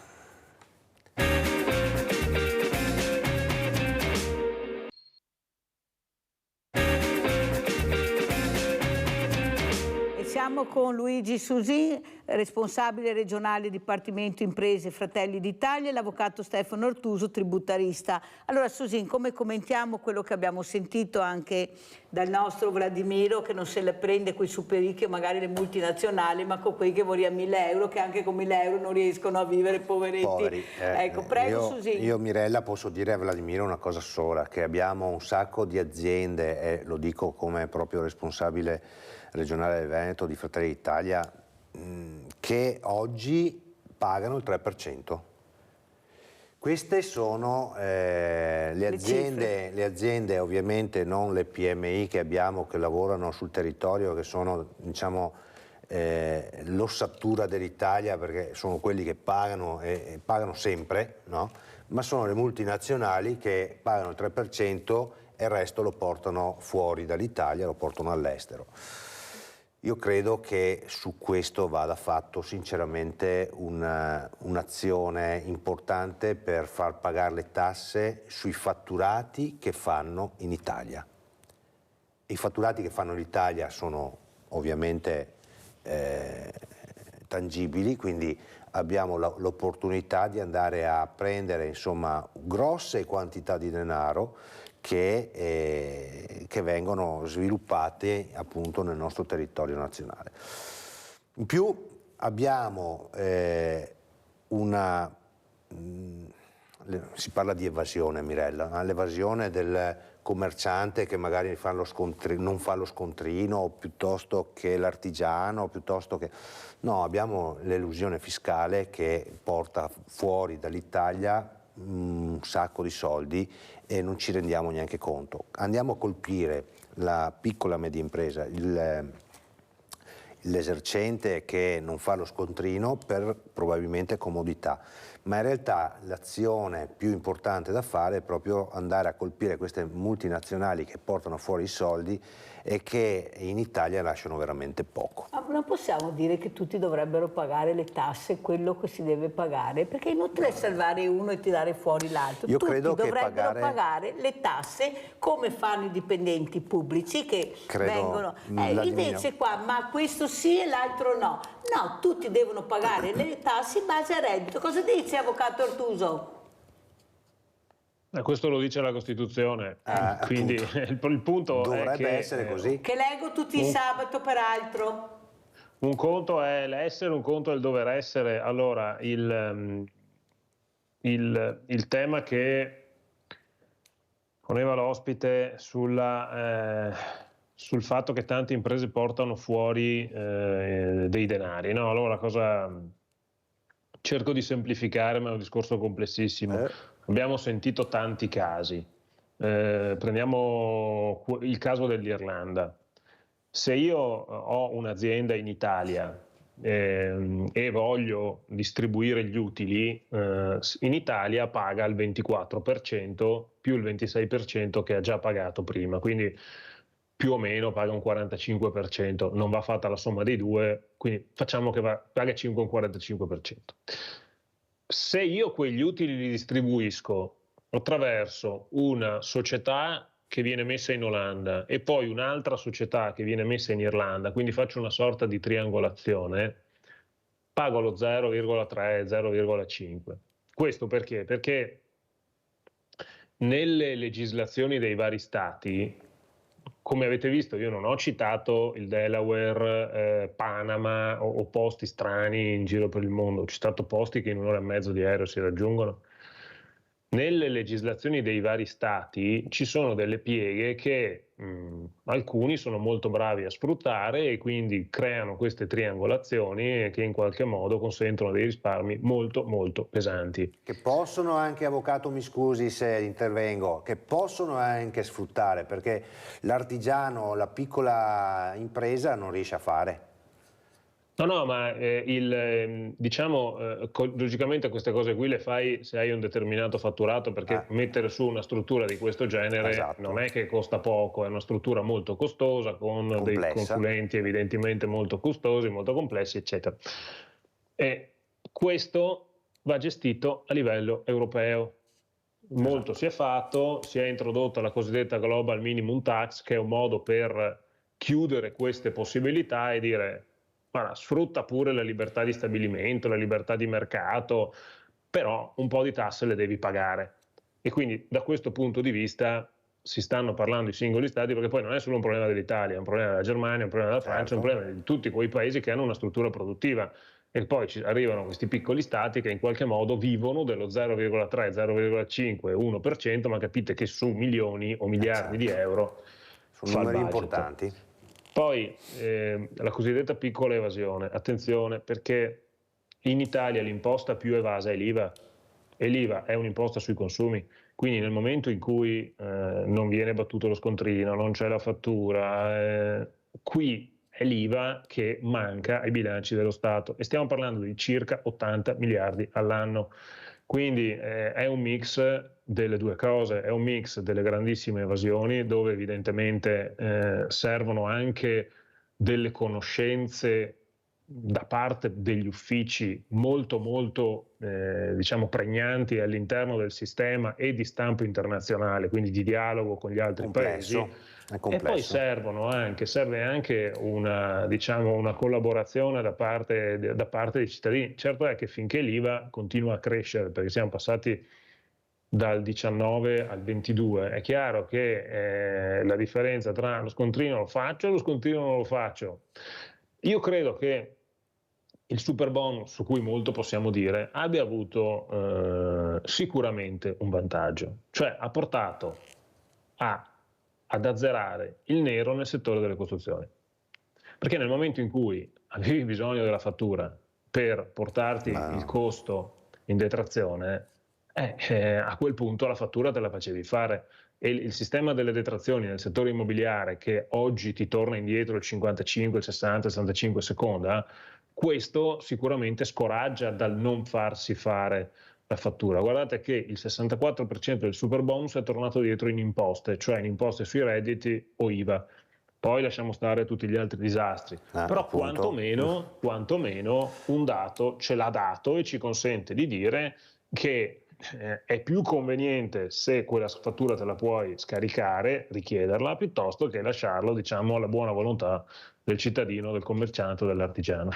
Siamo con Luigi Susin, responsabile regionale Dipartimento Imprese Fratelli d'Italia, e l'avvocato Stefano Ortuso, tributarista. Allora Susin, come commentiamo quello che abbiamo sentito anche dal nostro Vladimiro, che non se la prende con i super ricchi o magari le multinazionali, ma con quei che vogliono 1.000 euro, che anche con 1.000 euro non riescono a vivere, poveretti. Poveri. Ecco, prego Susin. Io Mirella posso dire a Vladimiro una cosa sola, che abbiamo un sacco di aziende, e lo dico come proprio responsabile regionale del Veneto di Fratelli d'Italia, che oggi pagano il 3%. Queste sono le aziende, ovviamente non le PMI che abbiamo, che lavorano sul territorio, che sono, diciamo, l'ossatura dell'Italia, perché sono quelli che pagano e pagano sempre, no? Ma sono le multinazionali che pagano il 3% e il resto lo portano fuori dall'Italia, lo portano all'estero. Io credo che su questo vada fatto sinceramente un'azione importante per far pagare le tasse sui fatturati che fanno in Italia. I fatturati che fanno in Italia sono ovviamente tangibili, quindi abbiamo l'opportunità di andare a prendere, insomma, grosse quantità di denaro che vengono sviluppate appunto nel nostro territorio nazionale. In più abbiamo si parla di evasione, Mirella, l'evasione del commerciante che magari non fa lo scontrino, piuttosto che l'artigiano, piuttosto che... No, abbiamo l'elusione fiscale che porta fuori dall'Italia un sacco di soldi e non ci rendiamo neanche conto. Andiamo a colpire la piccola e media impresa, l'esercente che non fa lo scontrino per probabilmente comodità, ma in realtà l'azione più importante da fare è proprio andare a colpire queste multinazionali che portano fuori i soldi e che in Italia lasciano veramente poco. Ma non possiamo dire che tutti dovrebbero pagare le tasse, quello che si deve pagare, perché è inutile salvare uno e tirare fuori l'altro. Tutti dovrebbero pagare le tasse come fanno i dipendenti pubblici che vengono... invece qua, ma questo sì e l'altro no. No, tutti devono pagare le tasse in base al reddito. Cosa dice, avvocato Artuso? Questo lo dice la Costituzione, quindi il punto dovrebbe è che, essere così. Che leggo tutti il sabato, peraltro. Un conto è l'essere, un conto è il dover essere. Allora, il tema che poneva l'ospite sul fatto che tante imprese portano fuori dei denari, no? Allora, cerco di semplificare, ma è un discorso complessissimo. Abbiamo sentito tanti casi. Prendiamo il caso dell'Irlanda. Se io ho un'azienda in Italia e voglio distribuire gli utili, in Italia paga il 24% più il 26% che ha già pagato prima, quindi più o meno paga un 45%, non va fatta la somma dei due, quindi facciamo che paga 5 un 45%. Se io quegli utili li distribuisco attraverso una società che viene messa in Olanda e poi un'altra società che viene messa in Irlanda, quindi faccio una sorta di triangolazione, pago lo 0,3, 0,5. Questo perché? Perché nelle legislazioni dei vari stati, come avete visto, io non ho citato il Delaware, Panama o posti strani in giro per il mondo, ho citato posti che in un'ora e mezzo di aereo si raggiungono. Nelle legislazioni dei vari stati ci sono delle pieghe che alcuni sono molto bravi a sfruttare e quindi creano queste triangolazioni che in qualche modo consentono dei risparmi molto molto pesanti. Che possono anche, avvocato, mi scusi se intervengo, che possono anche sfruttare, perché l'artigiano, la piccola impresa non riesce a fare. No, ma diciamo, logicamente queste cose qui le fai se hai un determinato fatturato, perché mettere su una struttura di questo genere non è che costa poco, è una struttura molto costosa, con dei consulenti evidentemente molto costosi, molto complessi, eccetera. E questo va gestito a livello europeo. Molto si è fatto, si è introdotta la cosiddetta Global Minimum Tax, che è un modo per chiudere queste possibilità e dire: guarda, sfrutta pure la libertà di stabilimento, la libertà di mercato, però un po' di tasse le devi pagare. E quindi da questo punto di vista si stanno parlando i singoli stati, perché poi non è solo un problema dell'Italia, è un problema della Germania, è un problema della Francia, è un problema di tutti quei paesi che hanno una struttura produttiva. E poi arrivano questi piccoli stati che in qualche modo vivono dello 0,3, 0,5, 1%, ma capite che su milioni o miliardi di euro sono numeri importanti. Poi la cosiddetta piccola evasione, attenzione, perché in Italia l'imposta più evasa è l'IVA. e l'IVA è un'imposta sui consumi, quindi nel momento in cui non viene battuto lo scontrino, non c'è la fattura, qui è l'IVA che manca ai bilanci dello Stato e stiamo parlando di circa 80 miliardi all'anno. Quindi è un mix delle due cose, è un mix delle grandissime evasioni dove evidentemente servono anche delle conoscenze da parte degli uffici molto diciamo pregnanti all'interno del sistema e di stampo internazionale, quindi di dialogo con gli altri paesi. E poi serve anche una, diciamo, una collaborazione da parte dei cittadini. Certo è che finché l'IVA continua a crescere, perché siamo passati dal 19 al 22, è chiaro che la differenza tra lo scontrino lo faccio e lo scontrino non lo faccio. Io credo che il superbonus, su cui molto possiamo dire, abbia avuto sicuramente un vantaggio, cioè ha portato ad azzerare il nero nel settore delle costruzioni. Perché nel momento in cui avevi bisogno della fattura per portarti il costo in detrazione, a quel punto la fattura te la facevi fare. E il sistema delle detrazioni nel settore immobiliare, che oggi ti torna indietro il 55, il 60, il 65 seconda, questo sicuramente scoraggia dal non farsi fare la fattura. Guardate che il 64% del superbonus è tornato dietro in imposte, cioè in imposte sui redditi o IVA. Poi lasciamo stare tutti gli altri disastri, però quantomeno un dato ce l'ha dato e ci consente di dire che è più conveniente, se quella fattura te la puoi scaricare, richiederla, piuttosto che lasciarlo, diciamo, alla buona volontà del cittadino, del commerciante o dell'artigiano.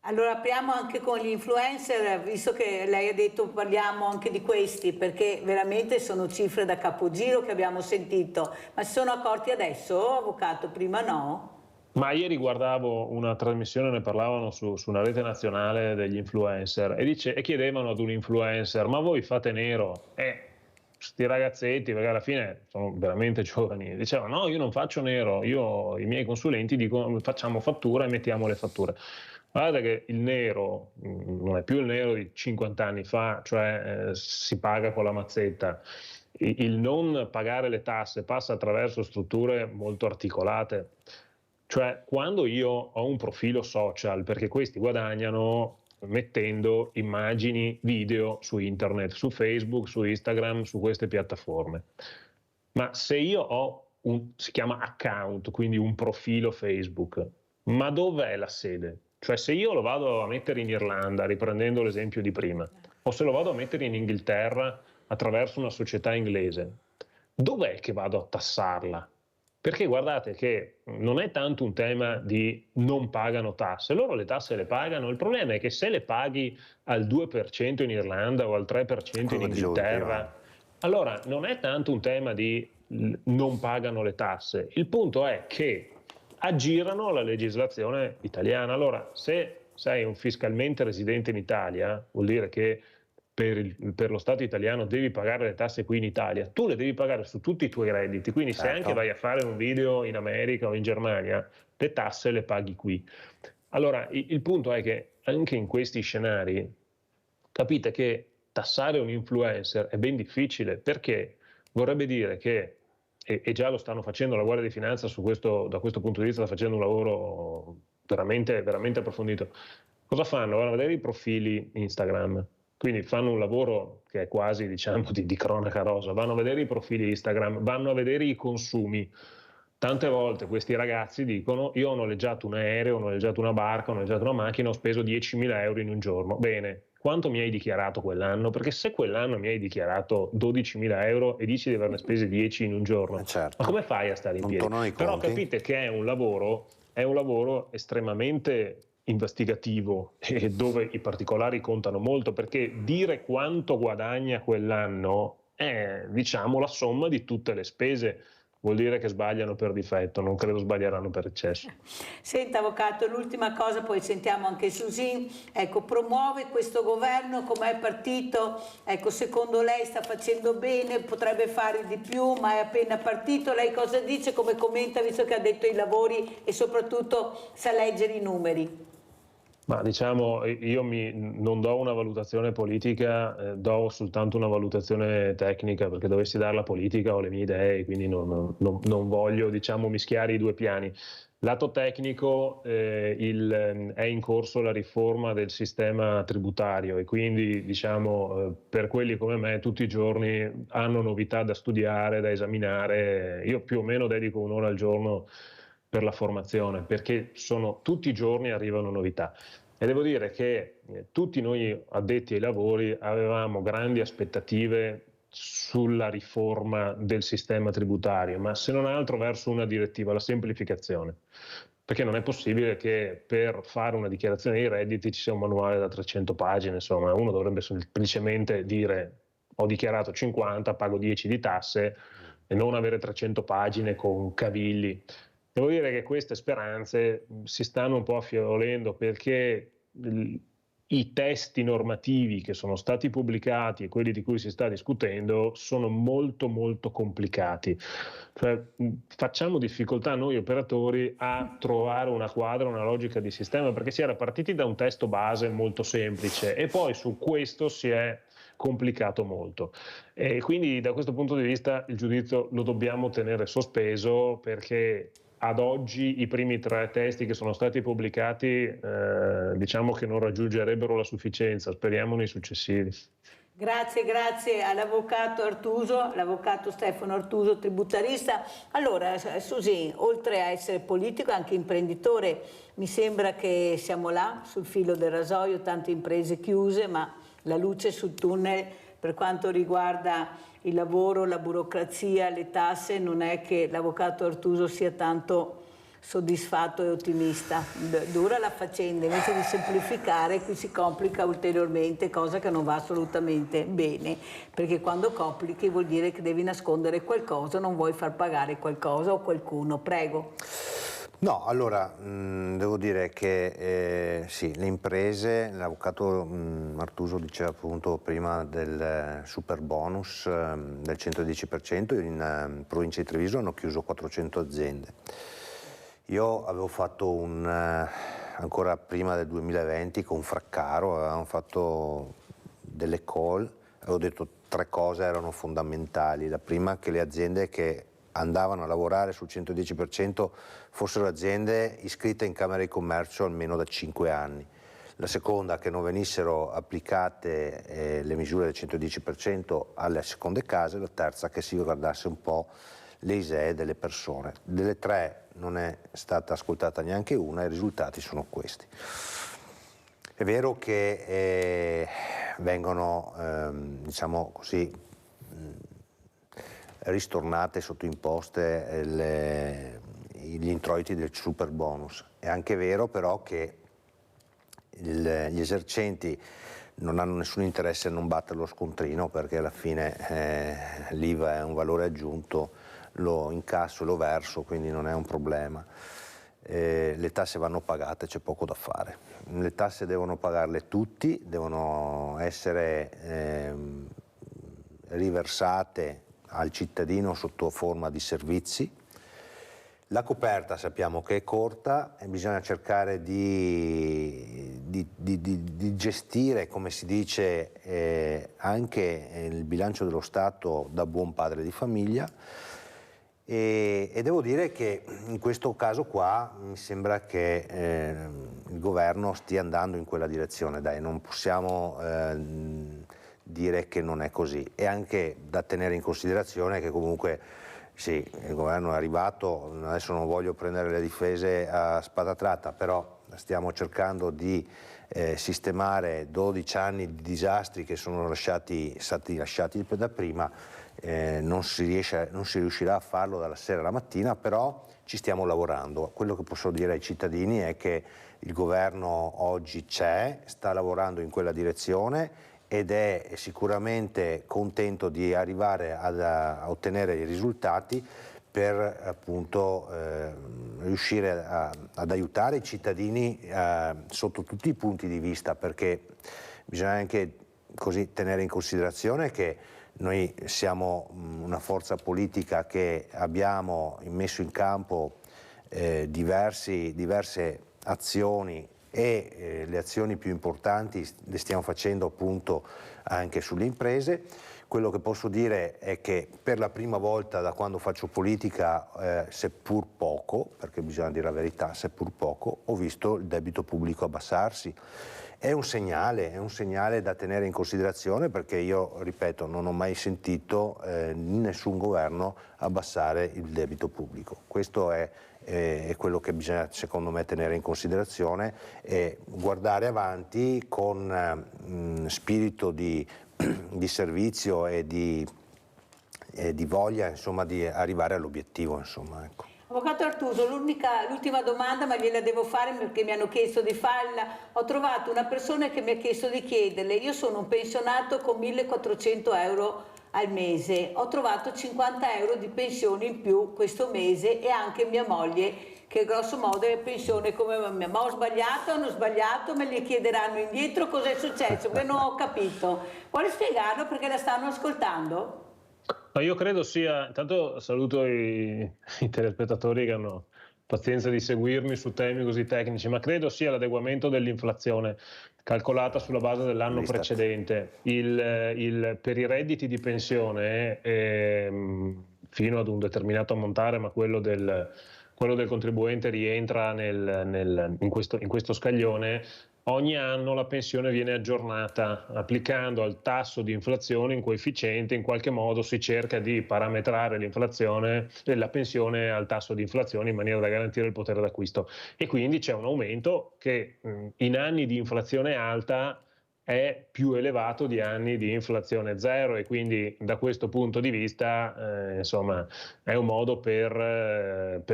Allora apriamo anche con gli influencer, visto che lei ha detto parliamo anche di questi, perché veramente sono cifre da capogiro che abbiamo sentito. Ma si sono accorti adesso, avvocato, prima no? Ma ieri guardavo una trasmissione, ne parlavano su una rete nazionale degli influencer e chiedevano ad un influencer: ma voi fate nero? Sti ragazzetti, perché alla fine sono veramente giovani, dicevano: no, io non faccio nero, i miei consulenti dicono facciamo fattura e mettiamo le fatture. Guardate che il nero non è più il nero di 50 anni fa, cioè si paga con la mazzetta. Il non pagare le tasse passa attraverso strutture molto articolate. Cioè, quando io ho un profilo social, perché questi guadagnano mettendo immagini, video su internet, su Facebook, su Instagram, su queste piattaforme. Ma se io ho si chiama account, quindi un profilo Facebook, ma dov'è la sede? Cioè, se io lo vado a mettere in Irlanda, riprendendo l'esempio di prima, o se lo vado a mettere in Inghilterra attraverso una società inglese, dov'è che vado a tassarla? Perché guardate che non è tanto un tema di non pagano tasse, loro le tasse le pagano, il problema è che se le paghi al 2% in Irlanda o al 3% in Inghilterra, allora non è tanto un tema di non pagano le tasse, il punto è che aggirano la legislazione italiana. Allora, se sei un fiscalmente residente in Italia, vuol dire che per lo Stato italiano devi pagare le tasse qui in Italia, tu le devi pagare su tutti i tuoi redditi, quindi se anche vai a fare un video in America o in Germania, le tasse le paghi qui. Allora, il punto è che anche in questi scenari capite che tassare un influencer è ben difficile, perché vorrebbe dire che, e già lo stanno facendo, la Guardia di Finanza da questo punto di vista sta facendo un lavoro veramente, veramente approfondito. Cosa fanno? Vanno a vedere i profili Instagram, quindi fanno un lavoro che è quasi, diciamo, di cronaca rosa, vanno a vedere i profili Instagram, vanno a vedere i consumi. Tante volte questi ragazzi dicono: io ho noleggiato un aereo, ho noleggiato una barca, ho noleggiato una macchina, ho speso 10.000 euro in un giorno. Bene, quanto mi hai dichiarato quell'anno? Perché se quell'anno mi hai dichiarato 12.000 euro e dici di averne spese 10 in un giorno, ma come fai a stare in piedi? Però capite che è un lavoro estremamente investigativo e dove i particolari contano molto, perché dire quanto guadagna quell'anno è, diciamo, la somma di tutte le spese. Vuol dire che sbagliano per difetto, non credo sbaglieranno per eccesso. Senta, avvocato, l'ultima cosa, poi sentiamo anche Susin. Ecco, promuove questo governo come partito, ecco, secondo lei sta facendo bene, potrebbe fare di più, ma è appena partito. Lei cosa dice, come commenta, visto che ha detto i lavori e soprattutto sa leggere i numeri? Ma diciamo, io non do una valutazione politica, do soltanto una valutazione tecnica, perché dovessi dare la politica ho le mie idee, quindi non voglio, diciamo, mischiare i due piani. Lato tecnico, è in corso la riforma del sistema tributario e quindi, diciamo, per quelli come me tutti i giorni hanno novità da studiare, da esaminare. Io più o meno dedico un'ora al giorno per la formazione, perché tutti i giorni arrivano novità. E devo dire che tutti noi addetti ai lavori avevamo grandi aspettative sulla riforma del sistema tributario, ma se non altro verso una direttiva, la semplificazione. Perché non è possibile che per fare una dichiarazione dei redditi ci sia un manuale da 300 pagine, insomma, uno dovrebbe semplicemente dire ho dichiarato 50, pago 10 di tasse e non avere 300 pagine con cavilli. Devo dire che queste speranze si stanno un po' affievolendo, perché i testi normativi che sono stati pubblicati e quelli di cui si sta discutendo sono molto molto complicati. Cioè, facciamo difficoltà noi operatori a trovare una quadra, una logica di sistema, perché si era partiti da un testo base molto semplice e poi su questo si è complicato molto, e quindi da questo punto di vista il giudizio lo dobbiamo tenere sospeso, perché ad oggi i primi 3 testi che sono stati pubblicati diciamo che non raggiungerebbero la sufficienza, speriamo nei successivi. Grazie all'avvocato Artuso, l'avvocato Stefano Artuso, tributarista. Allora, Susi, oltre a essere politico è anche imprenditore, mi sembra che siamo là, sul filo del rasoio, tante imprese chiuse, ma la luce sul tunnel per quanto riguarda il lavoro, la burocrazia, le tasse, non è che l'avvocato Artuso sia tanto soddisfatto e ottimista. Dura la faccenda, invece di semplificare qui si complica ulteriormente, cosa che non va assolutamente bene, perché quando complichi vuol dire che devi nascondere qualcosa, non vuoi far pagare qualcosa o qualcuno. Prego. No, allora, devo dire che sì, le imprese, l'avvocato Artuso diceva appunto prima del super bonus del 110%, in provincia di Treviso hanno chiuso 400 aziende. Io avevo fatto ancora prima del 2020 con Fraccaro, avevamo fatto delle call, avevo detto 3 cose erano fondamentali. La prima, che le aziende che andavano a lavorare sul 110% fossero aziende iscritte in Camera di Commercio almeno da 5 anni. La seconda, che non venissero applicate le misure del 110% alle seconde case. La terza, che si guardasse un po' le ISEE delle persone. Delle 3 non è stata ascoltata neanche una e i risultati sono questi. È vero che vengono, diciamo così, ristornate, sottoimposte gli introiti del super bonus. È anche vero però che gli esercenti non hanno nessun interesse a non battere lo scontrino, perché alla fine l'IVA è un valore aggiunto, lo incasso e lo verso, quindi non è un problema. Le tasse vanno pagate, c'è poco da fare. Le tasse devono pagarle tutti, devono essere riversate al cittadino sotto forma di servizi. La coperta sappiamo che è corta e bisogna cercare di gestire, come si dice, anche il bilancio dello Stato da buon padre di famiglia, e devo dire che in questo caso qua mi sembra che il governo stia andando in quella direzione. Dai, non possiamo dire che non è così. E anche da tenere in considerazione che comunque sì, il governo è arrivato, adesso non voglio prendere le difese a spada tratta, però stiamo cercando di sistemare 12 anni di disastri che sono stati lasciati da prima. Non si riuscirà a farlo dalla sera alla mattina, però ci stiamo lavorando. Quello che posso dire ai cittadini è che il governo oggi c'è, sta lavorando in quella direzione ed è sicuramente contento di arrivare a ottenere i risultati per appunto riuscire ad aiutare i cittadini sotto tutti i punti di vista, perché bisogna anche così tenere in considerazione che noi siamo una forza politica che abbiamo messo in campo diverse azioni e le azioni più importanti le stiamo facendo appunto anche sulle imprese. Quello che posso dire è che per la prima volta da quando faccio politica, seppur poco, perché bisogna dire la verità, seppur poco, ho visto il debito pubblico abbassarsi. È un segnale da tenere in considerazione, perché io, ripeto, non ho mai sentito nessun governo abbassare il debito pubblico. Questo è quello che bisogna, secondo me, tenere in considerazione e guardare avanti con spirito di servizio e di voglia, insomma, di arrivare all'obiettivo, insomma, ecco. Avvocato Artuso, l'ultima domanda, ma gliela devo fare perché mi hanno chiesto di farla. Ho trovato una persona che mi ha chiesto di chiederle. Io sono un pensionato con 1.400 euro al mese. Ho trovato 50 euro di pensione in più questo mese e anche mia moglie, che grosso modo è pensione come mia. Ma ho sbagliato, hanno sbagliato, me li chiederanno indietro, cosa è successo? Perché non ho capito. Vuole spiegarlo perché la stanno ascoltando? Ma io credo sia, intanto saluto i telespettatori che hanno pazienza di seguirmi su temi così tecnici, ma credo sia l'adeguamento dell'inflazione calcolata sulla base dell'anno precedente. Per i redditi di pensione fino ad un determinato ammontare, ma quello del contribuente rientra in questo scaglione. Ogni anno la pensione viene aggiornata applicando al tasso di inflazione un coefficiente, in qualche modo si cerca di parametrare l'inflazione e la pensione al tasso di inflazione in maniera da garantire il potere d'acquisto, e quindi c'è un aumento che in anni di inflazione alta è più elevato di anni di inflazione zero, e quindi da questo punto di vista insomma è un modo per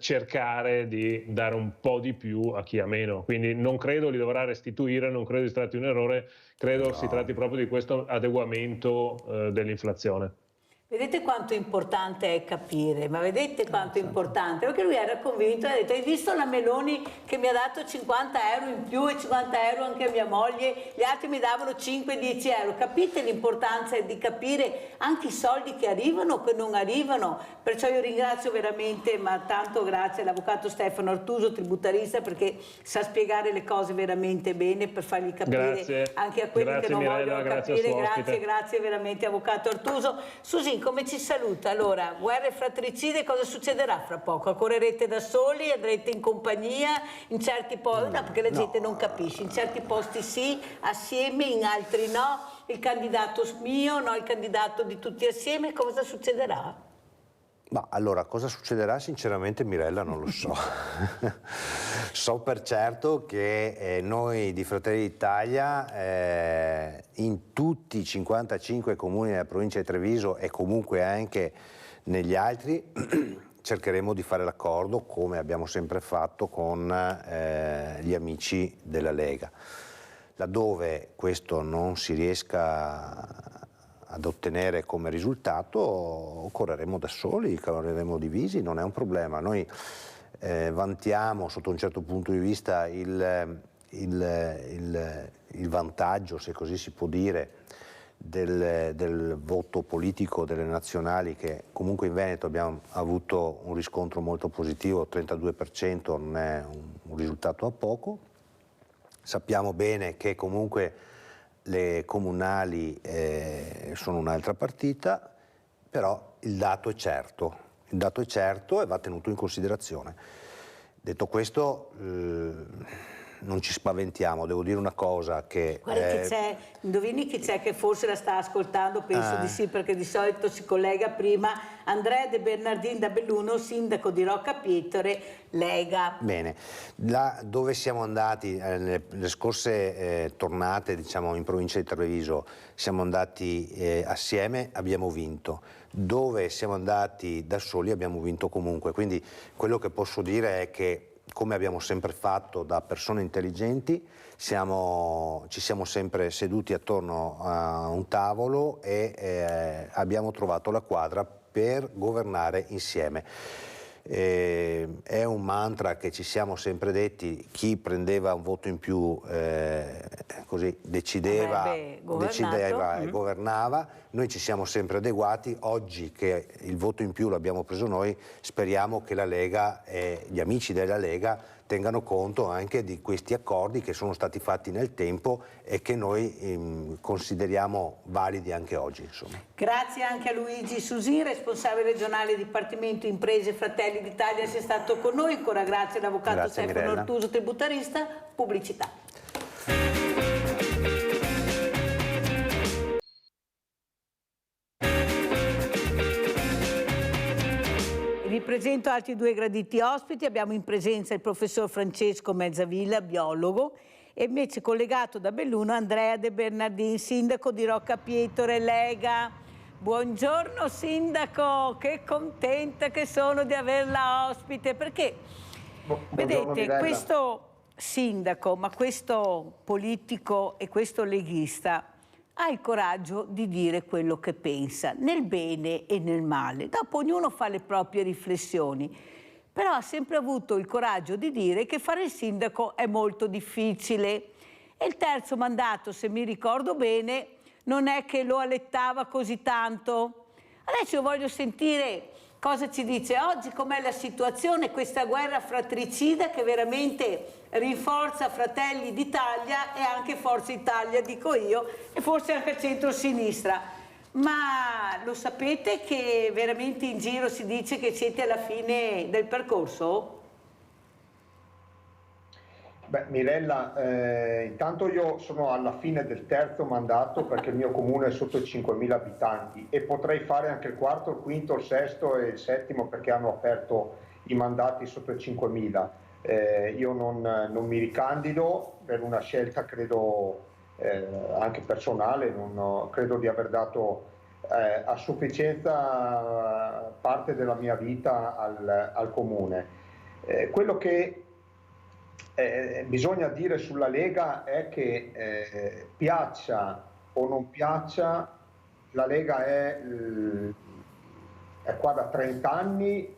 cercare di dare un po' di più a chi ha meno. Quindi non credo li dovrà restituire, non credo si tratti di un errore, credo si tratti proprio di questo adeguamento dell'inflazione. Vedete quanto importante è capire, ma vedete quanto è importante? Perché lui era convinto, ha detto: hai visto la Meloni che mi ha dato 50 euro in più e 50 euro anche a mia moglie, gli altri mi davano 5-10 euro. Capite l'importanza di capire anche i soldi che arrivano o che non arrivano? Perciò io ringrazio veramente, ma tanto grazie all'avvocato Stefano Artuso, tributarista, perché sa spiegare le cose veramente bene per fargli capire anche a quelli che non vogliono capire. Grazie veramente avvocato Artuso. Susi, come ci saluta? Allora, guerre fratricide, cosa succederà fra poco? Accorrerete da soli, andrete in compagnia, in certi posti, no, perché la gente non capisce, in certi posti sì, assieme, in altri no, il candidato mio, no, il candidato di tutti assieme, cosa succederà? Ma allora, cosa succederà? Sinceramente, Mirella, non lo so. So per certo che noi di Fratelli d'Italia in tutti i 55 comuni della provincia di Treviso e comunque anche negli altri cercheremo di fare l'accordo, come abbiamo sempre fatto con gli amici della Lega. Laddove questo non si riesca ad ottenere come risultato, correremo da soli, correremo divisi, non è un problema. Noi vantiamo sotto un certo punto di vista il vantaggio, se così si può dire, del voto politico delle nazionali, che comunque in Veneto abbiamo avuto un riscontro molto positivo, 32% non è un risultato a poco. Sappiamo bene che comunque le comunali sono un'altra partita, però il dato è certo e va tenuto in considerazione. Detto questo, non ci spaventiamo, devo dire una cosa che... Guarda che c'è, indovini chi c'è che forse la sta ascoltando, penso di sì, perché di solito si collega prima, Andrea De Bernardin da Belluno, sindaco di Rocca Pietre, Lega. Bene, là dove siamo andati, le scorse tornate, diciamo, in provincia di Treviso, siamo andati assieme, abbiamo vinto. Dove siamo andati da soli abbiamo vinto comunque, quindi quello che posso dire è che, come abbiamo sempre fatto da persone intelligenti, ci siamo sempre seduti attorno a un tavolo e abbiamo trovato la quadra per governare insieme. È un mantra che ci siamo sempre detti: chi prendeva un voto in più così decideva e governava. Noi ci siamo sempre adeguati. Oggi che il voto in più l'abbiamo preso noi, speriamo che la Lega e gli amici della Lega tengano conto anche di questi accordi che sono stati fatti nel tempo e che noi consideriamo validi anche oggi. Insomma. Grazie anche a Luigi Susin, responsabile regionale Dipartimento Imprese Fratelli d'Italia, sia stato con noi. Ancora grazie all'avvocato Stefano Ortuso, tributarista. Pubblicità. Vi presento altri due graditi ospiti. Abbiamo in presenza il professor Francesco Mezzavilla, biologo, e invece collegato da Belluno Andrea De Bernardin, sindaco di Roccapietore, Lega. Buongiorno sindaco, che contenta che sono di averla ospite, perché vedete Mirella, questo sindaco, ma questo politico e questo leghista ha il coraggio di dire quello che pensa, nel bene e nel male. Dopo ognuno fa le proprie riflessioni, però ha sempre avuto il coraggio di dire che fare il sindaco è molto difficile. E il terzo mandato, se mi ricordo bene, non è che lo allettava così tanto. Adesso io voglio sentire cosa ci dice oggi, com'è la situazione, questa guerra fratricida che veramente rinforza Fratelli d'Italia e anche Forza Italia, dico io, e forse anche il centro-sinistra. Ma lo sapete che veramente in giro si dice che siete alla fine del percorso? Beh, Mirella, intanto io sono alla fine del terzo mandato perché il mio comune è sotto i 5.000 abitanti e potrei fare anche il quarto, il quinto, il sesto e il settimo perché hanno aperto i mandati sotto i 5.000. Io non mi ricandido per una scelta credo anche personale, credo di aver dato a sufficienza parte della mia vita al comune. Quello che bisogna dire sulla Lega è che piaccia o non piaccia, la Lega è qua da 30 anni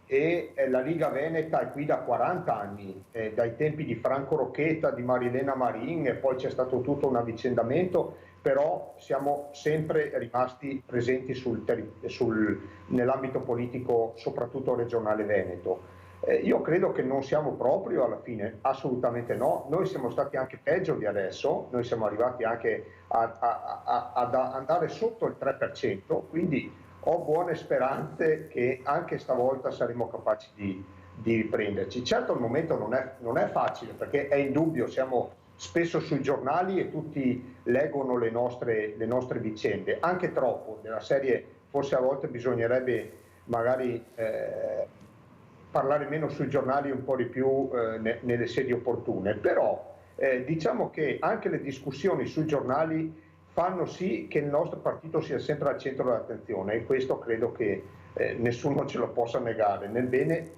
e la Liga Veneta è qui da 40 anni, dai tempi di Franco Rocchetta, di Marilena Marin, e poi c'è stato tutto un avvicendamento, però siamo sempre rimasti presenti nell'ambito politico, soprattutto regionale veneto. Io credo che non siamo proprio alla fine, assolutamente no, noi siamo stati anche peggio di adesso, noi siamo arrivati anche ad andare sotto il 3%, quindi ho buone speranze che anche stavolta saremo capaci di riprenderci. Certo il momento non è facile perché è indubbio, siamo spesso sui giornali e tutti leggono le nostre vicende, anche troppo, della serie forse a volte bisognerebbe magari parlare meno sui giornali e un po' di più nelle sedi opportune, però diciamo che anche le discussioni sui giornali fanno sì che il nostro partito sia sempre al centro dell'attenzione e questo credo che nessuno ce lo possa negare, nel bene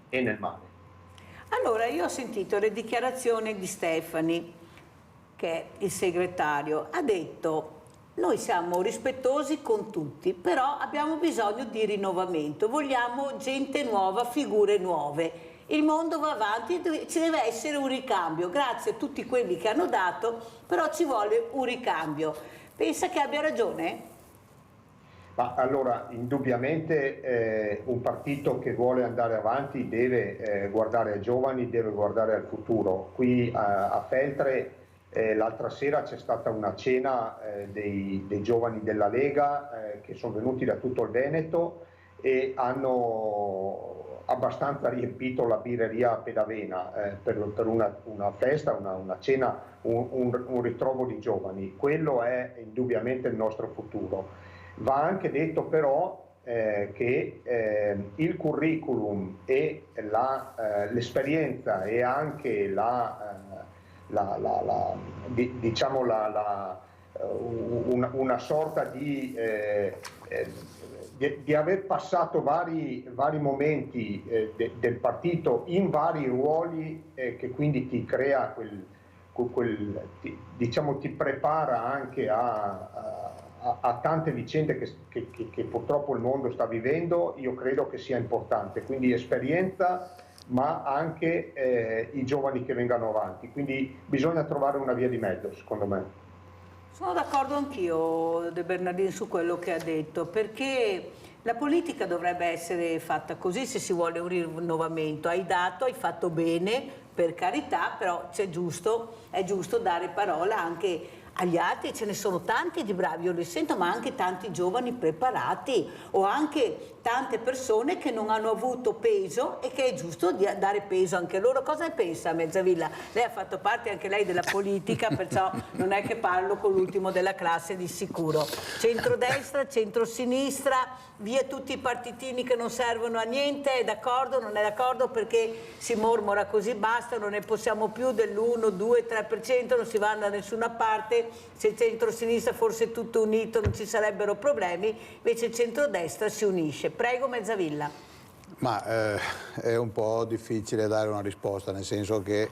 e nel male. Allora, io ho sentito le dichiarazioni di Stefani, che è il segretario, ha detto: noi siamo rispettosi con tutti, però abbiamo bisogno di rinnovamento, vogliamo gente nuova, figure nuove. Il mondo va avanti, ci deve essere un ricambio, grazie a tutti quelli che hanno dato, però ci vuole un ricambio. Pensa che abbia ragione? Ma allora, indubbiamente un partito che vuole andare avanti deve guardare ai giovani, deve guardare al futuro. Qui a Feltre l'altra sera c'è stata una cena dei giovani della Lega che sono venuti da tutto il Veneto e hanno abbastanza riempito la birreria a Pedavena per una festa, una cena, un ritrovo di giovani. Quello è indubbiamente il nostro futuro. Va anche detto però che il curriculum e l'esperienza e anche diciamo una sorta di aver passato vari momenti del partito in vari ruoli che quindi ti crea diciamo ti prepara anche a tante vicende che purtroppo il mondo sta vivendo. Io credo che sia importante, quindi esperienza ma anche i giovani che vengano avanti, quindi bisogna trovare una via di mezzo secondo me. Sono d'accordo anch'io De Bernardin su quello che ha detto, perché La politica dovrebbe essere fatta così se si vuole un rinnovamento. Hai dato, hai fatto bene, per carità, però è giusto dare parola anche agli altri. Ce ne sono tanti di bravi, io li sento, ma anche tanti giovani preparati o anche tante persone che non hanno avuto peso e che è giusto dare peso anche loro. Cosa ne pensa Mezzavilla? Lei ha fatto parte anche lei della politica, perciò non è che parlo con l'ultimo della classe di sicuro. Centrodestra, centrosinistra, via tutti i partitini che non servono a niente, è d'accordo, non è d'accordo, perché si mormora così basta, non ne possiamo più dell'1, 2, 3%, non si va da nessuna parte. Se il centro-sinistra fosse tutto unito non ci sarebbero problemi, invece il centrodestra si unisce. Prego Mezzavilla. Ma è un po' difficile dare una risposta, nel senso che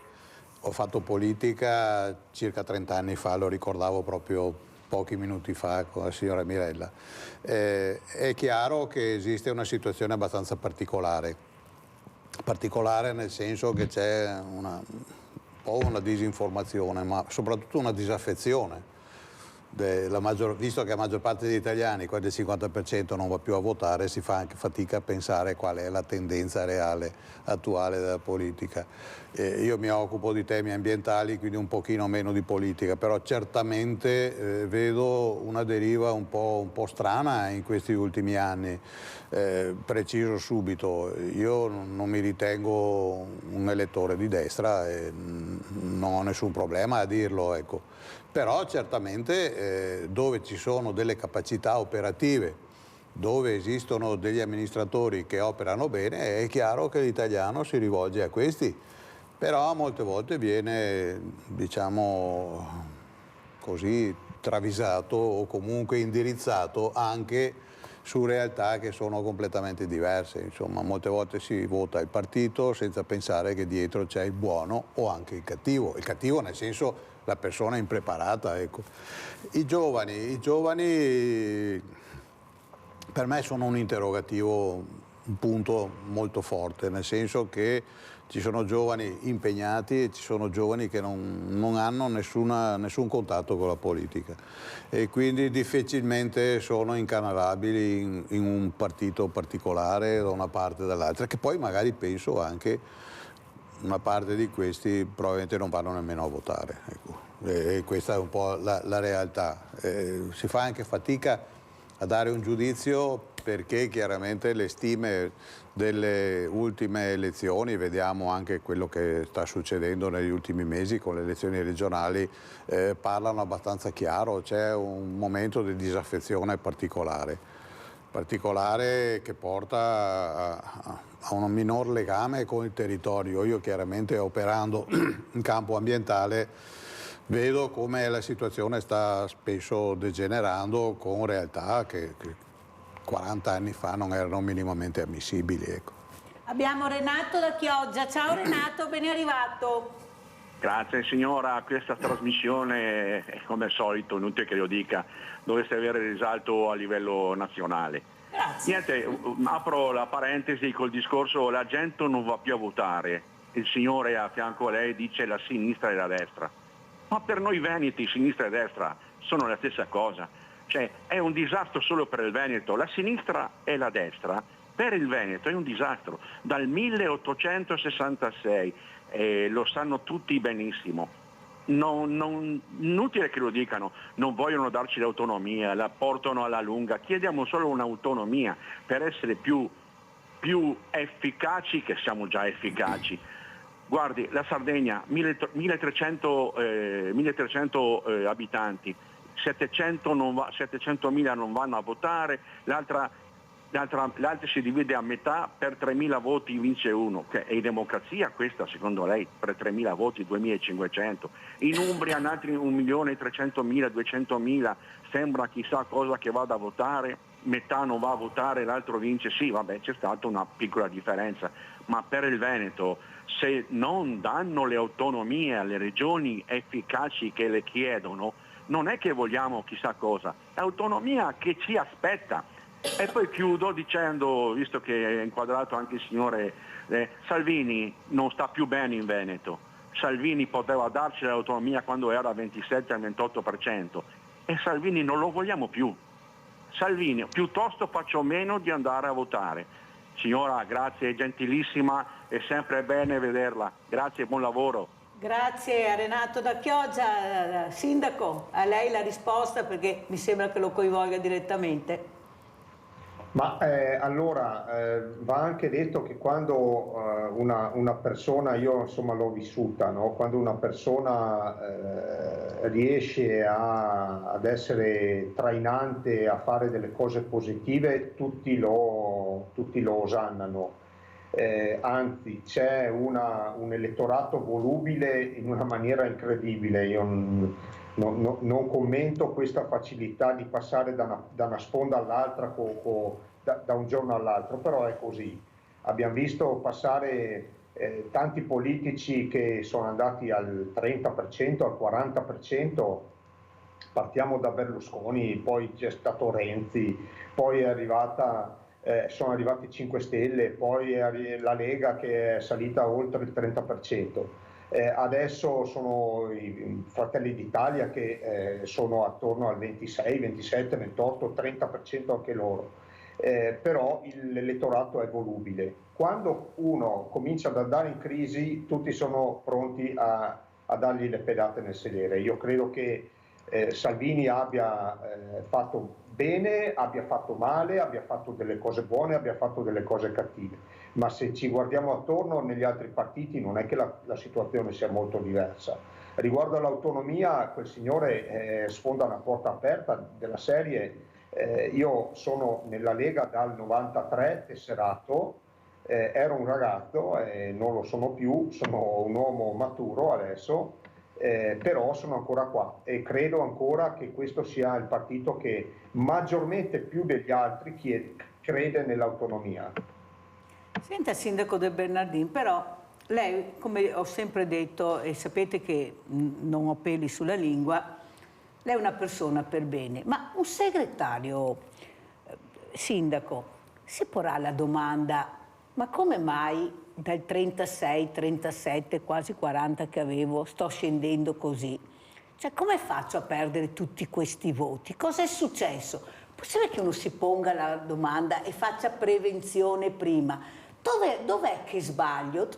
ho fatto politica circa 30 anni fa, lo ricordavo proprio pochi minuti fa con la signora Mirella. È chiaro che esiste una situazione abbastanza particolare nel senso che c'è un po' una disinformazione, ma soprattutto una disaffezione. Visto che la maggior parte degli italiani, quel del 50%, non va più a votare, si fa anche fatica a pensare qual è la tendenza reale attuale della politica. Io mi occupo di temi ambientali, quindi un pochino meno di politica, però certamente vedo una deriva un po' strana in questi ultimi anni. Preciso subito, io non mi ritengo un elettore di destra e non ho nessun problema a dirlo, ecco. Però certamente dove ci sono delle capacità operative, dove esistono degli amministratori che operano bene, è chiaro che l'italiano si rivolge a questi, però molte volte viene, diciamo così, travisato o comunque indirizzato anche su realtà che sono completamente diverse. Insomma, molte volte si vota il partito senza pensare che dietro c'è il buono o anche il cattivo nel senso la persona impreparata, ecco. I giovani per me sono un interrogativo, un punto molto forte, nel senso che ci sono giovani impegnati e ci sono giovani che non hanno nessun contatto con la politica e quindi difficilmente sono incanalabili in un partito particolare da una parte o dall'altra, che poi magari penso anche una parte di questi probabilmente non vanno nemmeno a votare, ecco. E questa è un po' la realtà. Si fa anche fatica a dare un giudizio perché chiaramente le stime delle ultime elezioni, vediamo anche quello che sta succedendo negli ultimi mesi con le elezioni regionali, parlano abbastanza chiaro, c'è un momento di disaffezione particolare che porta a un minor legame con il territorio. Io chiaramente operando in campo ambientale vedo come la situazione sta spesso degenerando con realtà che 40 anni fa non erano minimamente ammissibili, ecco. Abbiamo Renato da Chioggia. Ciao Renato, ben arrivato. Grazie signora, questa trasmissione è come al solito, inutile che lo dica, dovreste avere risalto a livello nazionale. Grazie. Niente, apro la parentesi col discorso la gente non va più a votare, il signore a fianco a lei dice la sinistra e la destra, ma per noi veneti sinistra e destra sono la stessa cosa, cioè è un disastro solo per il Veneto, la sinistra e la destra per il Veneto è un disastro dal 1866, lo sanno tutti benissimo. Inutile che lo dicano, non vogliono darci l'autonomia, la portano alla lunga, chiediamo solo un'autonomia per essere più efficaci, che siamo già efficaci. Guardi, la Sardegna, 1300 abitanti, 700.000 non vanno a votare, l'altra si divide a metà, per 3.000 voti vince uno, che è democrazia questa secondo lei? Per 3.000 voti 2.500, in Umbria altri 1.300.000, 200.000, sembra chissà cosa che vada a votare, metà non va a votare, l'altro vince, sì vabbè c'è stata una piccola differenza, ma per il Veneto se non danno le autonomie alle regioni efficaci che le chiedono, non è che vogliamo chissà cosa, è autonomia che ci aspetta. E poi chiudo dicendo, visto che è inquadrato anche il signore Salvini non sta più bene in Veneto, Salvini poteva darci l'autonomia quando era al 27 al 28% e Salvini non lo vogliamo più. Salvini, piuttosto faccio meno di andare a votare. Signora, grazie, gentilissima, è sempre bene vederla. Grazie, buon lavoro. Grazie a Renato da Chioggia. Sindaco, a lei la risposta perché mi sembra che lo coinvolga direttamente. Ma allora va anche detto che quando una persona, io insomma l'ho vissuta, no? Quando una persona riesce ad essere trainante, a fare delle cose positive, tutti lo osannano. Anzi, c'è un elettorato volubile in una maniera incredibile. Io non commento questa facilità di passare da una sponda all'altra da un giorno all'altro, però è così. Abbiamo visto passare tanti politici che sono andati al 30%, al 40%, partiamo da Berlusconi, poi c'è stato Renzi, poi sono arrivati 5 Stelle, poi la Lega che è salita oltre il 30%. Adesso sono i Fratelli d'Italia che sono attorno al 26, 27, 28, 30% anche loro. Però l'elettorato è volubile. Quando uno comincia ad andare in crisi, tutti sono pronti a dargli le pedate nel sedere. Io credo che Salvini abbia fatto bene, abbia fatto male, abbia fatto delle cose buone, abbia fatto delle cose cattive, ma se ci guardiamo attorno negli altri partiti non è che la situazione sia molto diversa. Riguardo all'autonomia, quel signore sfonda una porta aperta della serie. Io sono nella Lega dal 93, tesserato, ero un ragazzo, non lo sono più, sono un uomo maturo adesso, però sono ancora qua e credo ancora che questo sia il partito che maggiormente più degli altri crede nell'autonomia. Senta, Sindaco De Bernardin, però lei, come ho sempre detto, e sapete che non ho peli sulla lingua, lei è una persona per bene, ma un segretario sindaco si porrà la domanda: ma come mai dal 36, 37, quasi 40 che avevo, sto scendendo così? Cioè, come faccio a perdere tutti questi voti? Cosa è successo? Possibile che uno si ponga la domanda e faccia prevenzione prima? Dov'è che sbaglio?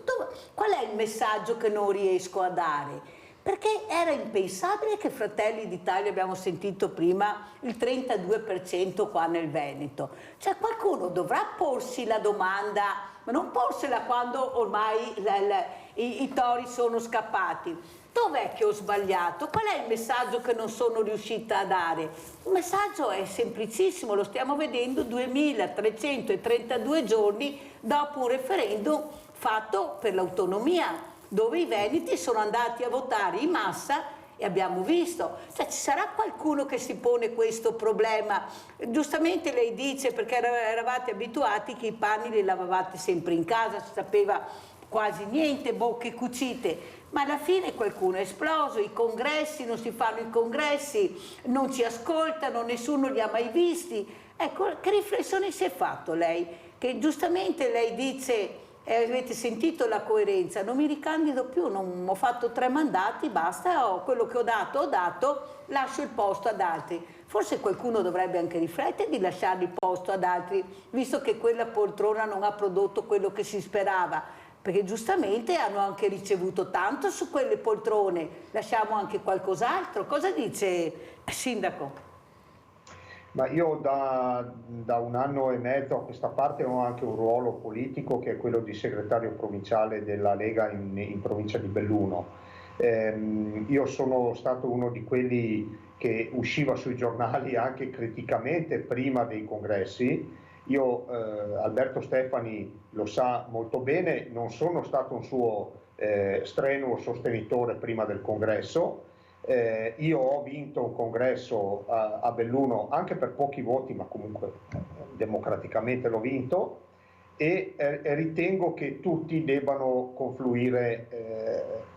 Qual è il messaggio che non riesco a dare? Perché era impensabile che Fratelli d'Italia, abbiamo sentito prima, il 32% qua nel Veneto. Cioè qualcuno dovrà porsi la domanda, ma non porsela quando ormai i tori sono scappati. Dov'è che ho sbagliato? Qual è il messaggio che non sono riuscita a dare? Il messaggio è semplicissimo, lo stiamo vedendo 2332 giorni dopo un referendum fatto per l'autonomia, dove i veneti sono andati a votare in massa e abbiamo visto. Cioè, ci sarà qualcuno che si pone questo problema? Giustamente lei dice, perché eravate abituati che i panni li lavavate sempre in casa, si sapeva quasi niente, bocche cucite, ma alla fine qualcuno è esploso, i congressi, non si fanno i congressi, non ci ascoltano, nessuno li ha mai visti. Ecco, che riflessione si è fatto lei? Che giustamente lei dice... avete sentito la coerenza, non mi ricandido più, non ho fatto 3 mandati, basta, quello che ho dato, lascio il posto ad altri. Forse qualcuno dovrebbe anche riflettere di lasciare il posto ad altri, visto che quella poltrona non ha prodotto quello che si sperava, perché giustamente hanno anche ricevuto tanto su quelle poltrone, lasciamo anche qualcos'altro. Cosa dice Sindaco? Ma io da un anno e mezzo a questa parte ho anche un ruolo politico che è quello di segretario provinciale della Lega in provincia di Belluno. Io sono stato uno di quelli che usciva sui giornali anche criticamente prima dei congressi. Io, Alberto Stefani lo sa molto bene, non sono stato un suo strenuo sostenitore prima del congresso. Io ho vinto un congresso a Belluno anche per pochi voti, ma comunque democraticamente l'ho vinto e ritengo che tutti debbano confluire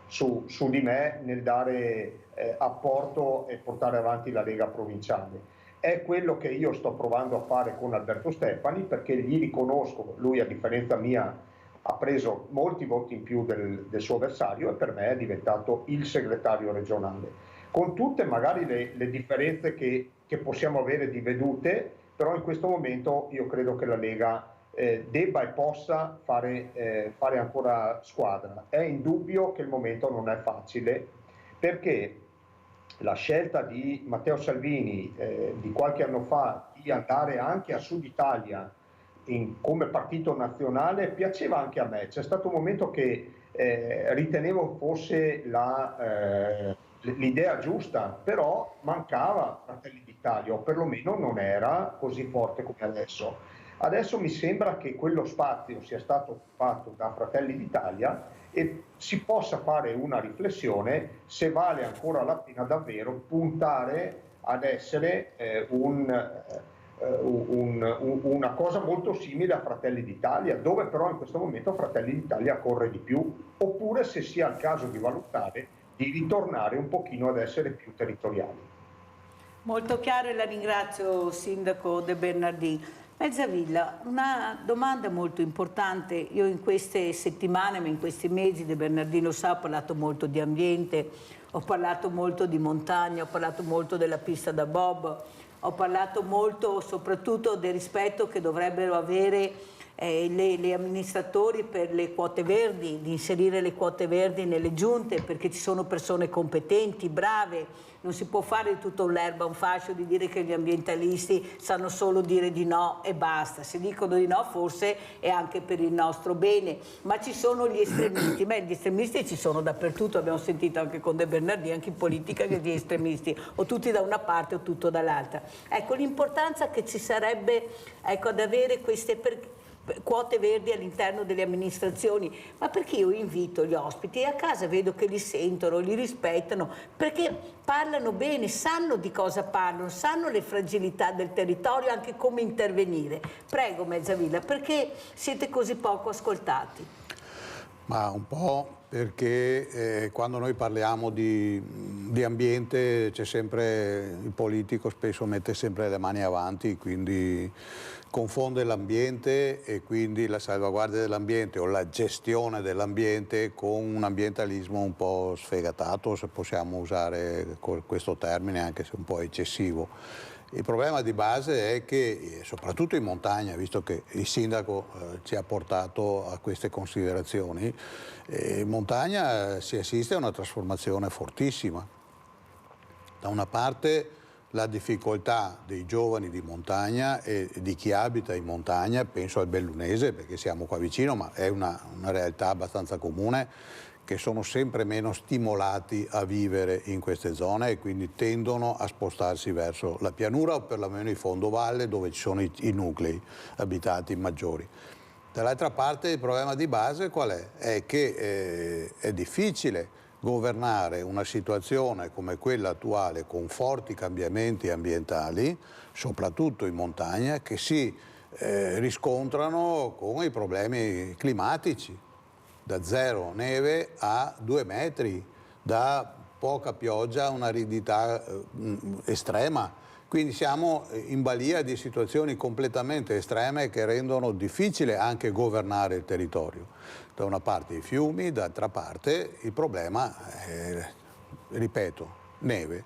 su di me nel dare apporto e portare avanti la Lega provinciale. È quello che io sto provando a fare con Alberto Stefani, perché gli riconosco, lui a differenza mia ha preso molti voti in più del suo avversario e per me è diventato il segretario regionale, con tutte magari le differenze che possiamo avere di vedute, però in questo momento io credo che la Lega debba e possa fare ancora squadra. È indubbio che il momento non è facile, perché la scelta di Matteo Salvini di qualche anno fa di andare anche a Sud Italia come partito nazionale piaceva anche a me. C'è stato un momento che ritenevo fosse l'idea giusta, però mancava Fratelli d'Italia, o perlomeno non era così forte come adesso. Adesso mi sembra che quello spazio sia stato occupato da Fratelli d'Italia e si possa fare una riflessione se vale ancora la pena davvero puntare ad essere una cosa molto simile a Fratelli d'Italia, dove però in questo momento Fratelli d'Italia corre di più, oppure se sia il caso di valutare di ritornare un pochino ad essere più territoriali. Molto chiaro e la ringrazio, Sindaco De Bernardini. Mezzavilla, una domanda molto importante. Io in queste settimane, ma in questi mesi, De Bernardino sa, ho parlato molto di ambiente, ho parlato molto di montagna, ho parlato molto della pista da bob, ho parlato molto soprattutto del rispetto che dovrebbero avere gli amministratori per le quote verdi, di inserire le quote verdi nelle giunte, perché ci sono persone competenti, brave. Non si può fare tutto l'erba un fascio di dire che gli ambientalisti sanno solo dire di no e basta. Se dicono di no forse è anche per il nostro bene, ma ci sono gli estremisti. Beh, gli estremisti ci sono dappertutto, abbiamo sentito anche con De Bernardini, anche in politica, che gli estremisti o tutti da una parte o tutto dall'altra. Ecco, l'importanza che ci sarebbe ad avere queste quote verdi all'interno delle amministrazioni, ma perché io invito gli ospiti e a casa vedo che li sentono, li rispettano, perché parlano bene, sanno di cosa parlano, sanno le fragilità del territorio, anche come intervenire. Prego Mezzavilla, perché siete così poco ascoltati? Ma un po' perché quando noi parliamo di ambiente c'è sempre il politico, spesso mette sempre le mani avanti, quindi confonde l'ambiente e quindi la salvaguardia dell'ambiente o la gestione dell'ambiente con un ambientalismo un po' sfegatato, se possiamo usare questo termine, anche se un po' eccessivo. Il problema di base è che, soprattutto in montagna, visto che il sindaco ci ha portato a queste considerazioni, in montagna si assiste a una trasformazione fortissima. Da una parte la difficoltà dei giovani di montagna e di chi abita in montagna, penso al bellunese perché siamo qua vicino, ma è una realtà abbastanza comune, che sono sempre meno stimolati a vivere in queste zone e quindi tendono a spostarsi verso la pianura o perlomeno il fondovalle, dove ci sono i nuclei abitati maggiori. Dall'altra parte il problema di base qual è? È che è difficile governare una situazione come quella attuale con forti cambiamenti ambientali, soprattutto in montagna, che si riscontrano con i problemi climatici, da 0 neve a 2 metri, da poca pioggia a un'aridità estrema. Quindi siamo in balia di situazioni completamente estreme che rendono difficile anche governare il territorio. Da una parte i fiumi, dall'altra parte il problema è, ripeto, neve.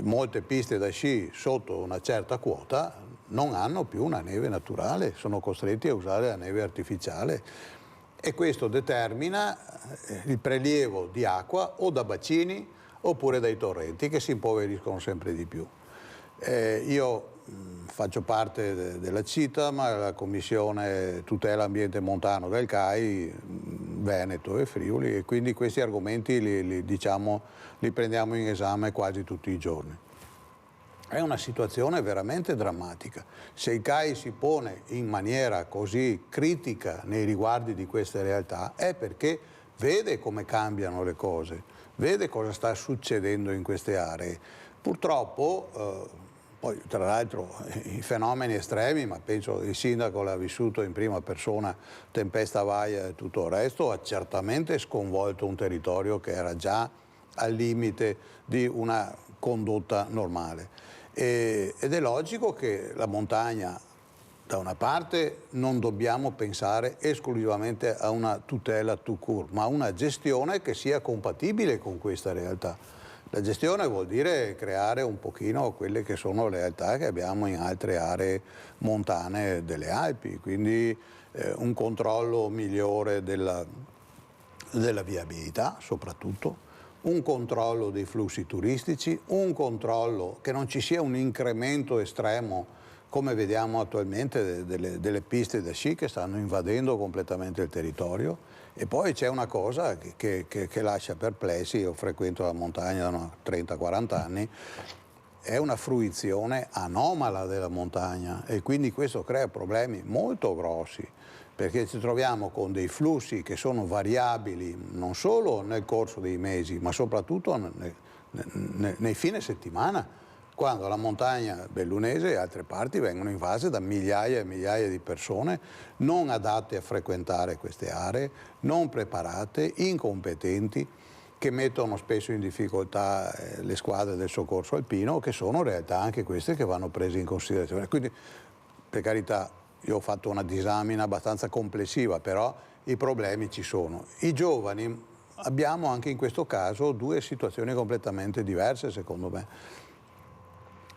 Molte piste da sci sotto una certa quota non hanno più una neve naturale, sono costretti a usare la neve artificiale e questo determina il prelievo di acqua o da bacini oppure dai torrenti che si impoveriscono sempre di più. Io faccio parte della CITAM, la Commissione Tutela Ambiente Montano del CAI, Veneto e Friuli, e quindi questi argomenti li prendiamo in esame quasi tutti i giorni. È una situazione veramente drammatica. Se il CAI si pone in maniera così critica nei riguardi di queste realtà è perché vede come cambiano le cose, vede cosa sta succedendo in queste aree. Purtroppo, poi tra l'altro i fenomeni estremi, ma penso il sindaco l'ha vissuto in prima persona, tempesta Vaia e tutto il resto, ha certamente sconvolto un territorio che era già al limite di una condotta normale. Ed è logico che la montagna, da una parte, non dobbiamo pensare esclusivamente a una tutela tout court, ma a una gestione che sia compatibile con questa realtà. La gestione vuol dire creare un pochino quelle che sono le realtà che abbiamo in altre aree montane delle Alpi, quindi un controllo migliore della viabilità soprattutto, un controllo dei flussi turistici, un controllo che non ci sia un incremento estremo come vediamo attualmente delle piste da sci che stanno invadendo completamente il territorio. E poi c'è una cosa che lascia perplessi, io frequento la montagna da 30-40 anni, è una fruizione anomala della montagna e quindi questo crea problemi molto grossi, perché ci troviamo con dei flussi che sono variabili non solo nel corso dei mesi, ma soprattutto nei fine settimana, quando la montagna bellunese e altre parti vengono invase da migliaia e migliaia di persone non adatte a frequentare queste aree, non preparate, incompetenti, che mettono spesso in difficoltà le squadre del soccorso alpino, che sono realtà anche queste che vanno prese in considerazione. Quindi, per carità, io ho fatto una disamina abbastanza complessiva, però i problemi ci sono. I giovani, abbiamo anche in questo caso due situazioni completamente diverse, secondo me.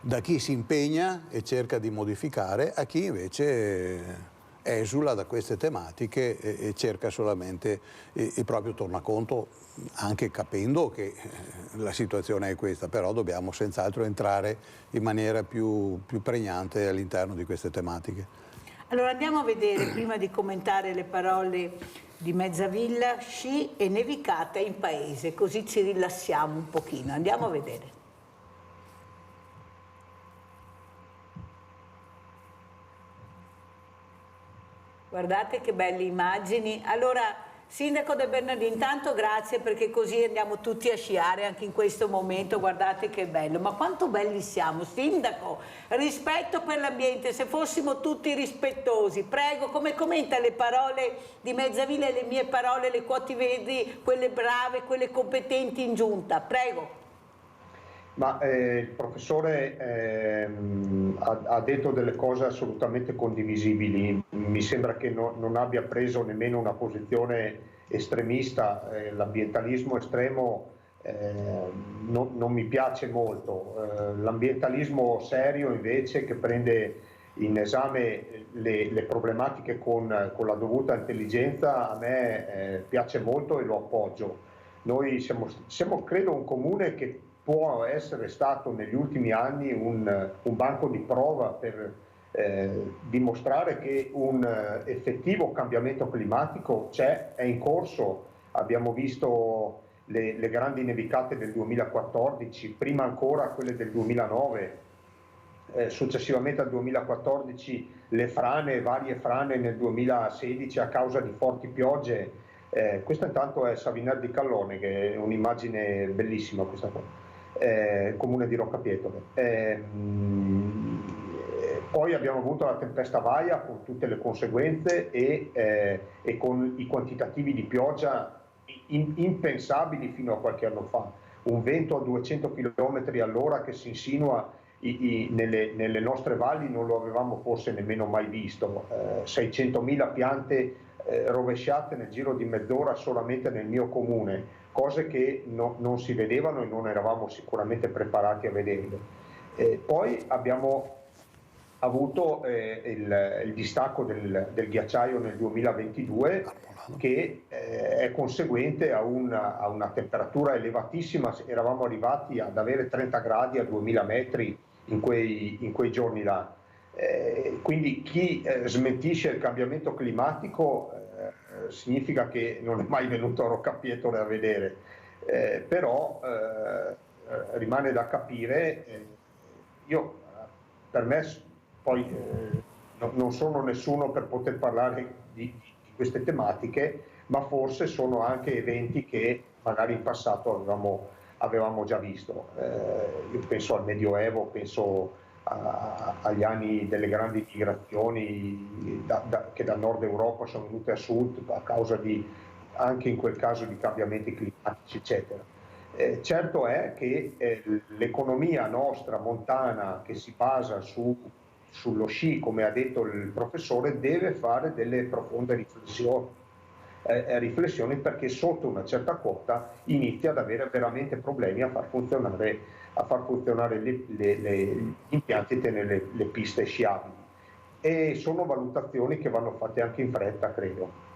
Da chi si impegna e cerca di modificare a chi invece esula da queste tematiche e cerca solamente il proprio tornaconto, anche capendo che la situazione è questa, però dobbiamo senz'altro entrare in maniera più pregnante all'interno di queste tematiche. Allora andiamo a vedere, prima di commentare le parole di Mezzavilla, sci e nevicata in paese, così ci rilassiamo un pochino. Andiamo a vedere. Guardate che belle immagini. Allora, Sindaco De Bernardini, intanto grazie, perché così andiamo tutti a sciare anche in questo momento. Guardate che bello, ma quanto belli siamo. Sindaco, rispetto per l'ambiente, se fossimo tutti rispettosi, prego, come commenta le parole di Mezzavilla e le mie parole, le quote verdi, quelle brave, quelle competenti in giunta, prego. Ma il professore ha detto delle cose assolutamente condivisibili. Mi sembra che non abbia preso nemmeno una posizione estremista. L'ambientalismo estremo non mi piace molto. L'ambientalismo serio invece, che prende in esame le problematiche con la dovuta intelligenza, a me piace molto e lo appoggio. Noi siamo credo un comune che può essere stato negli ultimi anni un banco di prova per dimostrare che un effettivo cambiamento climatico c'è, è in corso. Abbiamo visto le grandi nevicate del 2014, prima ancora quelle del 2009, successivamente al 2014 le frane, varie frane nel 2016 a causa di forti piogge. Questa intanto è Savinar di Callone, che è un'immagine bellissima questa qua. Comune di Roccapietone. Poi abbiamo avuto la tempesta Vaia con tutte le conseguenze e con i quantitativi di pioggia impensabili fino a qualche anno fa. Un vento a 200 km all'ora che si insinua nelle nostre valli non lo avevamo forse nemmeno mai visto. 600.000 piante rovesciate nel giro di mezz'ora solamente nel mio comune, cose che non si vedevano e non eravamo sicuramente preparati a vederle. Poi abbiamo avuto il distacco del ghiacciaio nel 2022, che è conseguente a una temperatura elevatissima. Eravamo arrivati ad avere 30 gradi a 2000 metri in quei giorni là. Quindi chi smentisce il cambiamento climatico significa che non è mai venuto a Roccapietone a vedere, però rimane da capire. Per me poi non sono nessuno per poter parlare di queste tematiche, ma forse sono anche eventi che magari in passato avevamo già visto. Io penso al Medioevo, penso agli anni delle grandi migrazioni che dal nord Europa sono venute a sud a causa anche in quel caso di cambiamenti climatici, eccetera. Certo è che l'economia nostra montana, che si basa sullo sci, come ha detto il professore, deve fare delle profonde riflessioni. riflessioni, perché sotto una certa quota inizia ad avere veramente problemi a far funzionare gli impianti e tenere le piste sciabili. E sono valutazioni che vanno fatte anche in fretta, credo.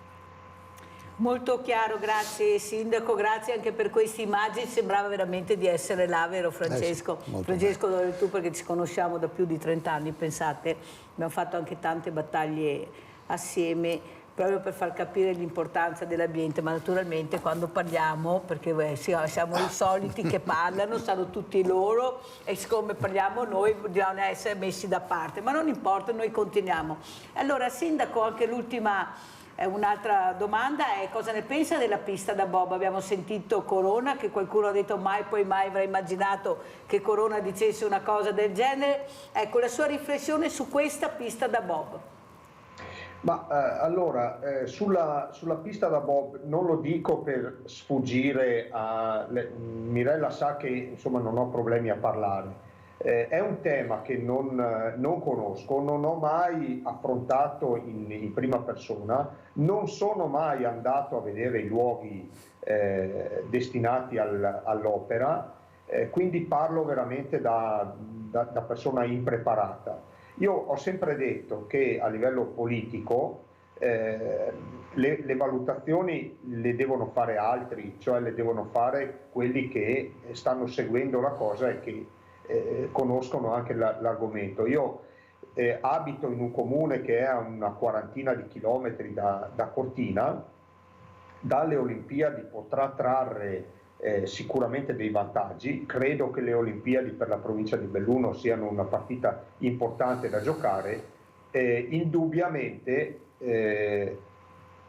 Molto chiaro, grazie Sindaco, grazie anche per queste immagini, sembrava veramente di essere là, vero Francesco? Sì, Francesco, dove tu, perché ci conosciamo da più di 30 anni, pensate, abbiamo fatto anche tante battaglie assieme proprio per far capire l'importanza dell'ambiente, ma naturalmente quando parliamo, perché siamo i soliti che parlano, sanno tutti loro, e siccome parliamo noi dobbiamo essere messi da parte, ma non importa, noi continuiamo. Allora Sindaco, anche l'ultima... Un'altra domanda è: cosa ne pensa della pista da bob? Abbiamo sentito Corona, che qualcuno ha detto mai poi mai avrei immaginato che Corona dicesse una cosa del genere. Ecco, la sua riflessione su questa pista da bob. Ma allora, sulla pista da bob non lo dico per sfuggire a... Mirella sa che insomma non ho problemi a parlare. È un tema che non conosco, non ho mai affrontato in prima persona, non sono mai andato a vedere i luoghi destinati all'opera, quindi parlo veramente da persona impreparata. Io ho sempre detto che a livello politico le valutazioni le devono fare altri, cioè le devono fare quelli che stanno seguendo la cosa e che conoscono anche l'argomento. Io abito in un comune che è a una quarantina di chilometri da Cortina. Dalle Olimpiadi potrà trarre sicuramente dei vantaggi. Credo che le Olimpiadi per la provincia di Belluno siano una partita importante da giocare. Indubbiamente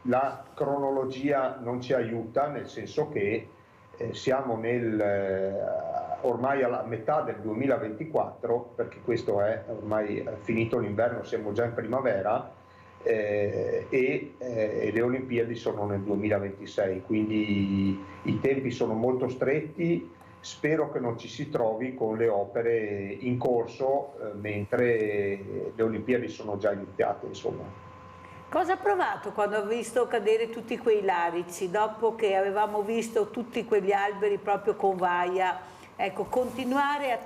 la cronologia non ci aiuta, nel senso che siamo ormai alla metà del 2024, perché questo è ormai finito l'inverno, siamo già in primavera, e le Olimpiadi sono nel 2026, quindi i tempi sono molto stretti. Spero che non ci si trovi con le opere in corso mentre le Olimpiadi sono già iniziate, insomma. Cosa ha provato quando ha visto cadere tutti quei larici, dopo che avevamo visto tutti quegli alberi proprio con vaia? Ecco, continuare a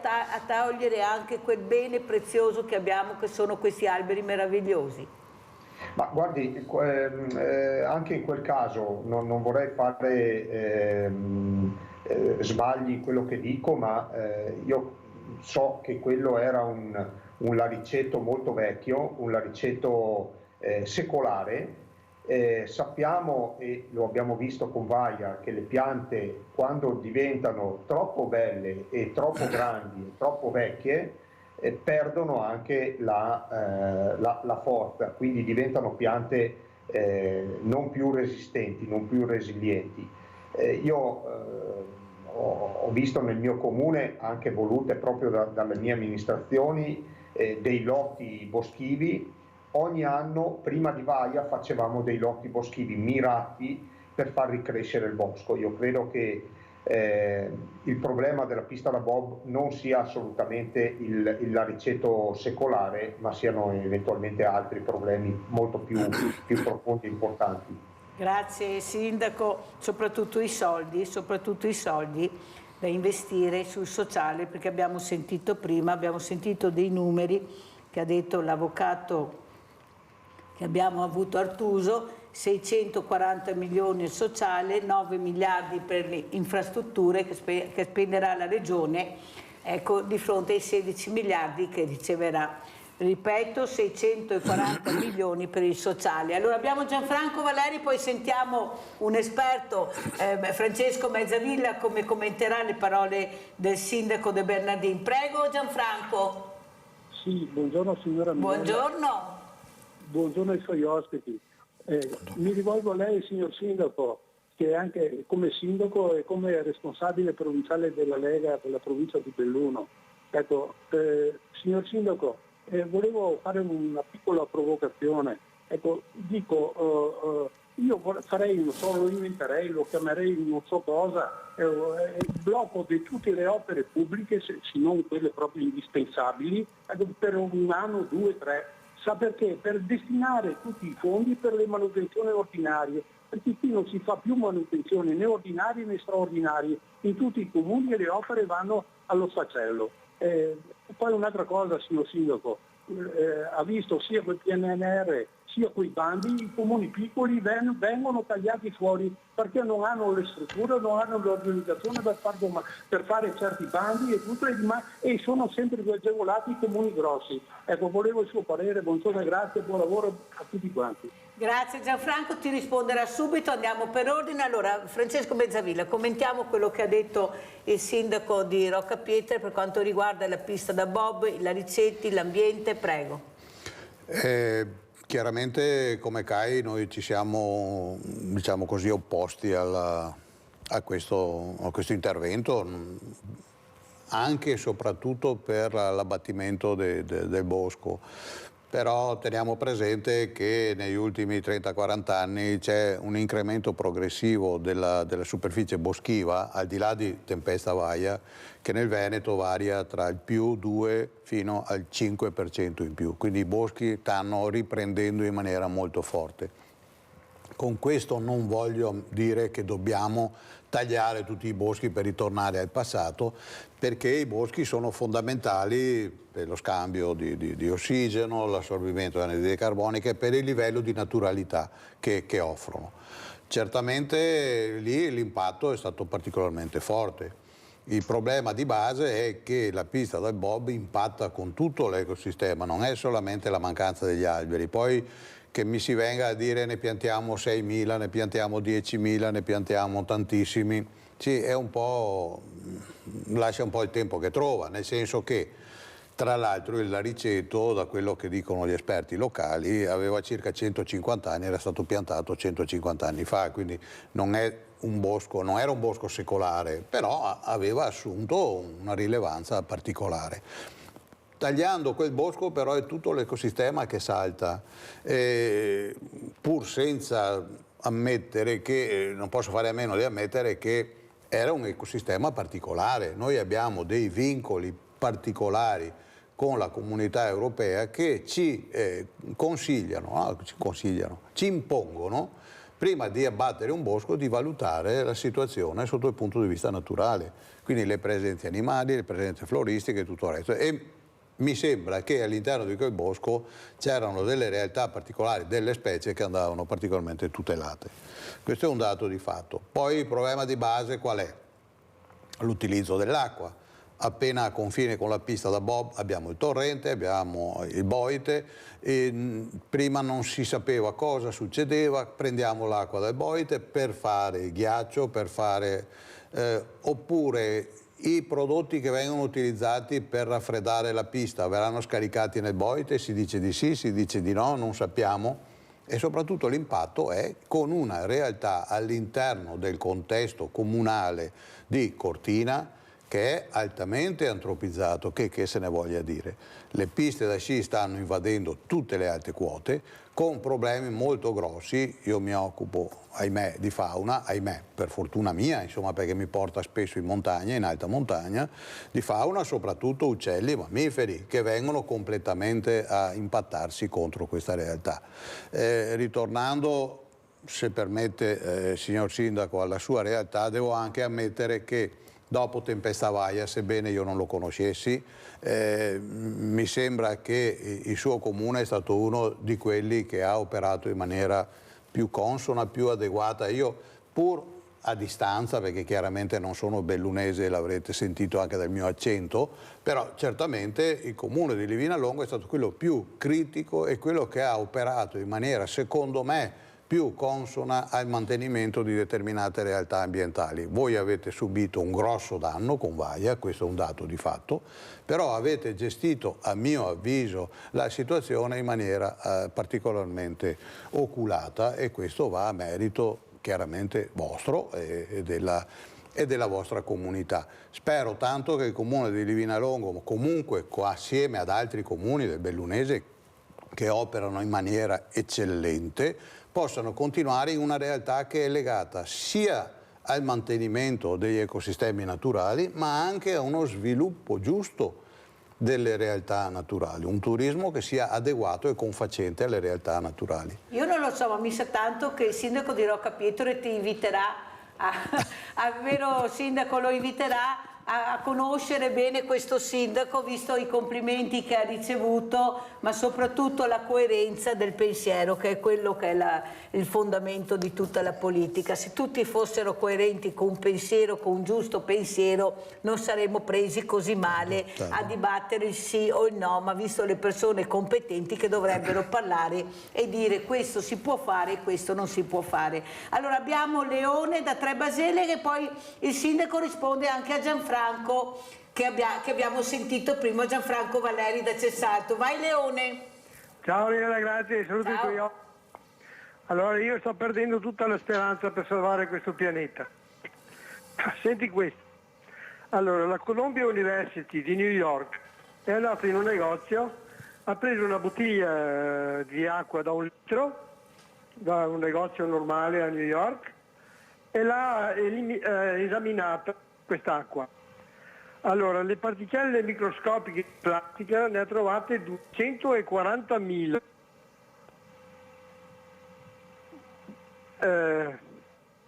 togliere anche quel bene prezioso che abbiamo, che sono questi alberi meravigliosi. Ma guardi, anche in quel caso non vorrei fare sbagli quello che dico, ma io so che quello era un laricetto molto vecchio, un laricetto secolare. Sappiamo, e lo abbiamo visto con Vaia, che le piante, quando diventano troppo belle e troppo grandi e troppo vecchie, perdono anche la forza, quindi diventano piante non più resistenti, non più resilienti. Io ho visto nel mio comune, anche volute proprio dalle mie amministrazioni, dei lotti boschivi. Ogni anno, prima di Vaia, facevamo dei lotti boschivi mirati per far ricrescere il bosco. Io credo che il problema della pista da bob non sia assolutamente il lariceto secolare, ma siano eventualmente altri problemi molto più profondi e importanti. Grazie Sindaco, soprattutto i soldi da investire sul sociale, perché abbiamo sentito prima, abbiamo sentito dei numeri che ha detto l'avvocato che abbiamo avuto Artuso: 640 milioni al sociale, 9 miliardi per le infrastrutture che spenderà la Regione, ecco, di fronte ai 16 miliardi che riceverà. Ripeto, 640 milioni per il sociale. Allora abbiamo Gianfranco Valeri, poi sentiamo un esperto, Francesco Mezzavilla, come commenterà le parole del sindaco De Bernardin. Prego Gianfranco. Sì, buongiorno signora Mirella. Buongiorno. Buongiorno ai suoi ospiti. Mi rivolgo a lei, signor Sindaco, che anche come sindaco e come responsabile provinciale della Lega per la provincia di Belluno. Ecco, signor Sindaco, volevo fare una piccola provocazione. Ecco, dico, io farei, non so, lo inventerei, lo chiamerei non so cosa, il blocco di tutte le opere pubbliche, se non quelle proprio indispensabili, per un anno, 2, 3. Sa perché? Per destinare tutti i fondi per le manutenzioni ordinarie, perché qui non si fa più manutenzione né ordinarie né straordinarie, in tutti i comuni e le opere vanno allo sfacelo. Poi un'altra cosa, signor Sindaco, ha visto sia col PNRR sia con i bandi, i comuni piccoli vengono tagliati fuori perché non hanno le strutture, non hanno l'organizzazione per fare certi bandi e tutto, e sono sempre più agevolati i comuni grossi. Ecco, volevo il suo parere, buongiorno e grazie, buon lavoro a tutti quanti. Grazie Gianfranco, ti risponderà subito, andiamo per ordine. Allora, Francesco Bezzavilla, commentiamo quello che ha detto il sindaco di Roccapietre per quanto riguarda la pista da bob, i Laricetti, l'ambiente, prego. Chiaramente come CAI noi ci siamo, diciamo così, opposti a questo intervento, anche e soprattutto per l'abbattimento del bosco. Però teniamo presente che negli ultimi 30-40 anni c'è un incremento progressivo della superficie boschiva, al di là di tempesta Vaia, che nel Veneto varia tra il +2 fino al 5% in più. Quindi i boschi stanno riprendendo in maniera molto forte. Con questo non voglio dire che dobbiamo tagliare tutti i boschi per ritornare al passato, perché i boschi sono fondamentali per lo scambio di ossigeno, l'assorbimento delle anidride carbonica e per il livello di naturalità che offrono. Certamente lì l'impatto è stato particolarmente forte. Il problema di base è che la pista del bob impatta con tutto l'ecosistema, non è solamente la mancanza degli alberi. Poi che mi si venga a dire ne piantiamo 6.000, ne piantiamo 10.000, ne piantiamo tantissimi, sì, è un po', lascia un po' il tempo che trova, nel senso che tra l'altro il Lariceto, da quello che dicono gli esperti locali, aveva circa 150 anni, era stato piantato 150 anni fa, quindi non era un bosco secolare, però aveva assunto una rilevanza particolare. Tagliando quel bosco però è tutto l'ecosistema che salta, pur senza ammettere che, non posso fare a meno di ammettere che era un ecosistema particolare. Noi abbiamo dei vincoli particolari con la comunità europea che ci ci impongono, prima di abbattere un bosco, di valutare la situazione sotto il punto di vista naturale, quindi le presenze animali, le presenze floristiche e tutto il resto. E mi sembra che all'interno di quel bosco c'erano delle realtà particolari, delle specie che andavano particolarmente tutelate. Questo è un dato di fatto. Poi il problema di base qual è? L'utilizzo dell'acqua. Appena a confine con la pista da bob abbiamo il torrente, abbiamo il Boite, e prima non si sapeva cosa succedeva, prendiamo l'acqua dal Boite per fare il ghiaccio, per fare oppure i prodotti che vengono utilizzati per raffreddare la pista verranno scaricati nel Boite, si dice di sì, si dice di no, non sappiamo, e soprattutto l'impatto è con una realtà all'interno del contesto comunale di Cortina che è altamente antropizzato, che se ne voglia dire. Le piste da sci stanno invadendo tutte le alte quote con problemi molto grossi. Io mi occupo, ahimè, di fauna, ahimè, per fortuna mia, insomma, perché mi porta spesso in montagna, in alta montagna, di fauna, soprattutto uccelli e mammiferi che vengono completamente a impattarsi contro questa realtà. Ritornando, se permette, signor Sindaco, alla sua realtà, devo anche ammettere che dopo tempesta Vaia, sebbene io non lo conoscessi, mi sembra che il suo comune è stato uno di quelli che ha operato in maniera più consona, più adeguata. Io, pur a distanza, perché chiaramente non sono bellunese, l'avrete sentito anche dal mio accento, però certamente il comune di Livinallongo è stato quello più critico e quello che ha operato in maniera, secondo me, più consona al mantenimento di determinate realtà ambientali. Voi avete subito un grosso danno con Vaia, questo è un dato di fatto, però avete gestito, a mio avviso, la situazione in maniera particolarmente oculata, e questo va a merito chiaramente vostro e della vostra comunità. Spero tanto che il comune di Livinallongo, comunque assieme ad altri comuni del Bellunese che operano in maniera eccellente, possano continuare in una realtà che è legata sia al mantenimento degli ecosistemi naturali, ma anche a uno sviluppo giusto delle realtà naturali, un turismo che sia adeguato e confacente alle realtà naturali. Io non lo so, ma mi sa tanto che il sindaco di Rocca Pietore ti inviterà, vero sindaco, lo inviterà a conoscere bene questo sindaco, visto i complimenti che ha ricevuto, ma soprattutto la coerenza del pensiero, che è quello che è il fondamento di tutta la politica. Se tutti fossero coerenti con un pensiero, con un giusto pensiero, non saremmo presi così male a dibattere il sì o il no, ma visto le persone competenti che dovrebbero parlare e dire questo si può fare e questo non si può fare. Allora abbiamo Leone da Trebasele, che poi il sindaco risponde anche a Gianfranco che abbiamo sentito prima, Gianfranco Valeri da Cessalto. Vai Leone! Ciao Lena, grazie, saluto i tuoi occhi. Allora io sto perdendo tutta la speranza per salvare questo pianeta. Senti questo. Allora, la Columbia University di New York è andata in un negozio, ha preso una bottiglia di acqua da 1 litro, da un negozio normale a New York, e l'ha esaminata quest'acqua. Allora, le particelle microscopiche di plastica ne ha trovate 240.000.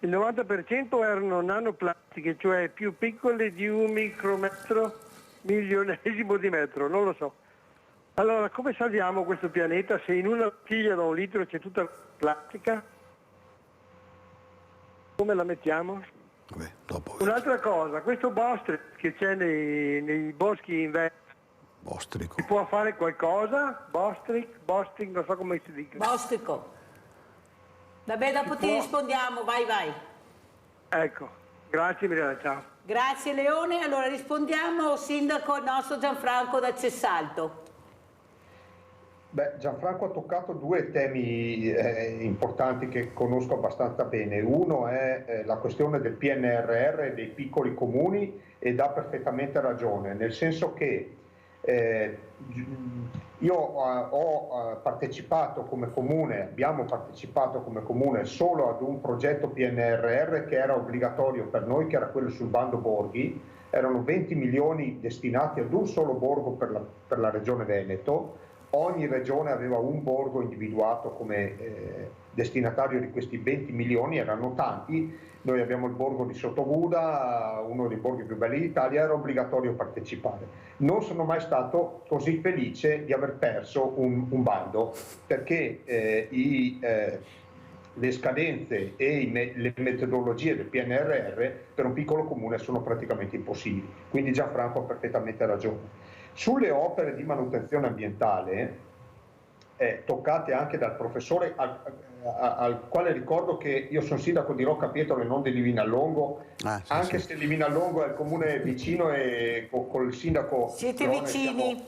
Il 90% erano nanoplastiche, cioè più piccole di 1 micrometro milionesimo di metro, non lo so. Allora, come salviamo questo pianeta se in una bottiglia da 1 litro c'è tutta la plastica? Come la mettiamo? Vabbè, dopo. Un'altra cosa, questo bostric che c'è nei boschi in Veneto, si può fare qualcosa? Bostric, non so come si dica. Bostrico. Vabbè, dopo ti rispondiamo, vai. Ecco, grazie Mirella, ciao. Grazie Leone, allora rispondiamo sindaco al nostro Gianfranco da Cessalto. Beh, Gianfranco ha toccato 2 temi importanti che conosco abbastanza bene. Uno è la questione del PNRR e dei piccoli comuni, ed ha perfettamente ragione, nel senso che io ho partecipato come comune, abbiamo partecipato come comune solo ad un progetto PNRR che era obbligatorio per noi, che era quello sul bando borghi. Erano 20 milioni destinati ad un solo borgo per la regione Veneto. Ogni regione aveva un borgo individuato come destinatario di questi 20 milioni, erano tanti. Noi abbiamo il borgo di Sottoguda, uno dei borghi più belli d'Italia, era obbligatorio partecipare. Non sono mai stato così felice di aver perso un bando, perché le scadenze e le metodologie del PNRR per un piccolo comune sono praticamente impossibili. Quindi Gianfranco ha perfettamente ragione. Sulle opere di manutenzione ambientale, toccate anche dal professore, al quale ricordo che io sono sindaco di Rocca Pietore e non di Livinallongo, anche se Livinallongo è il comune vicino e col sindaco siete vicini,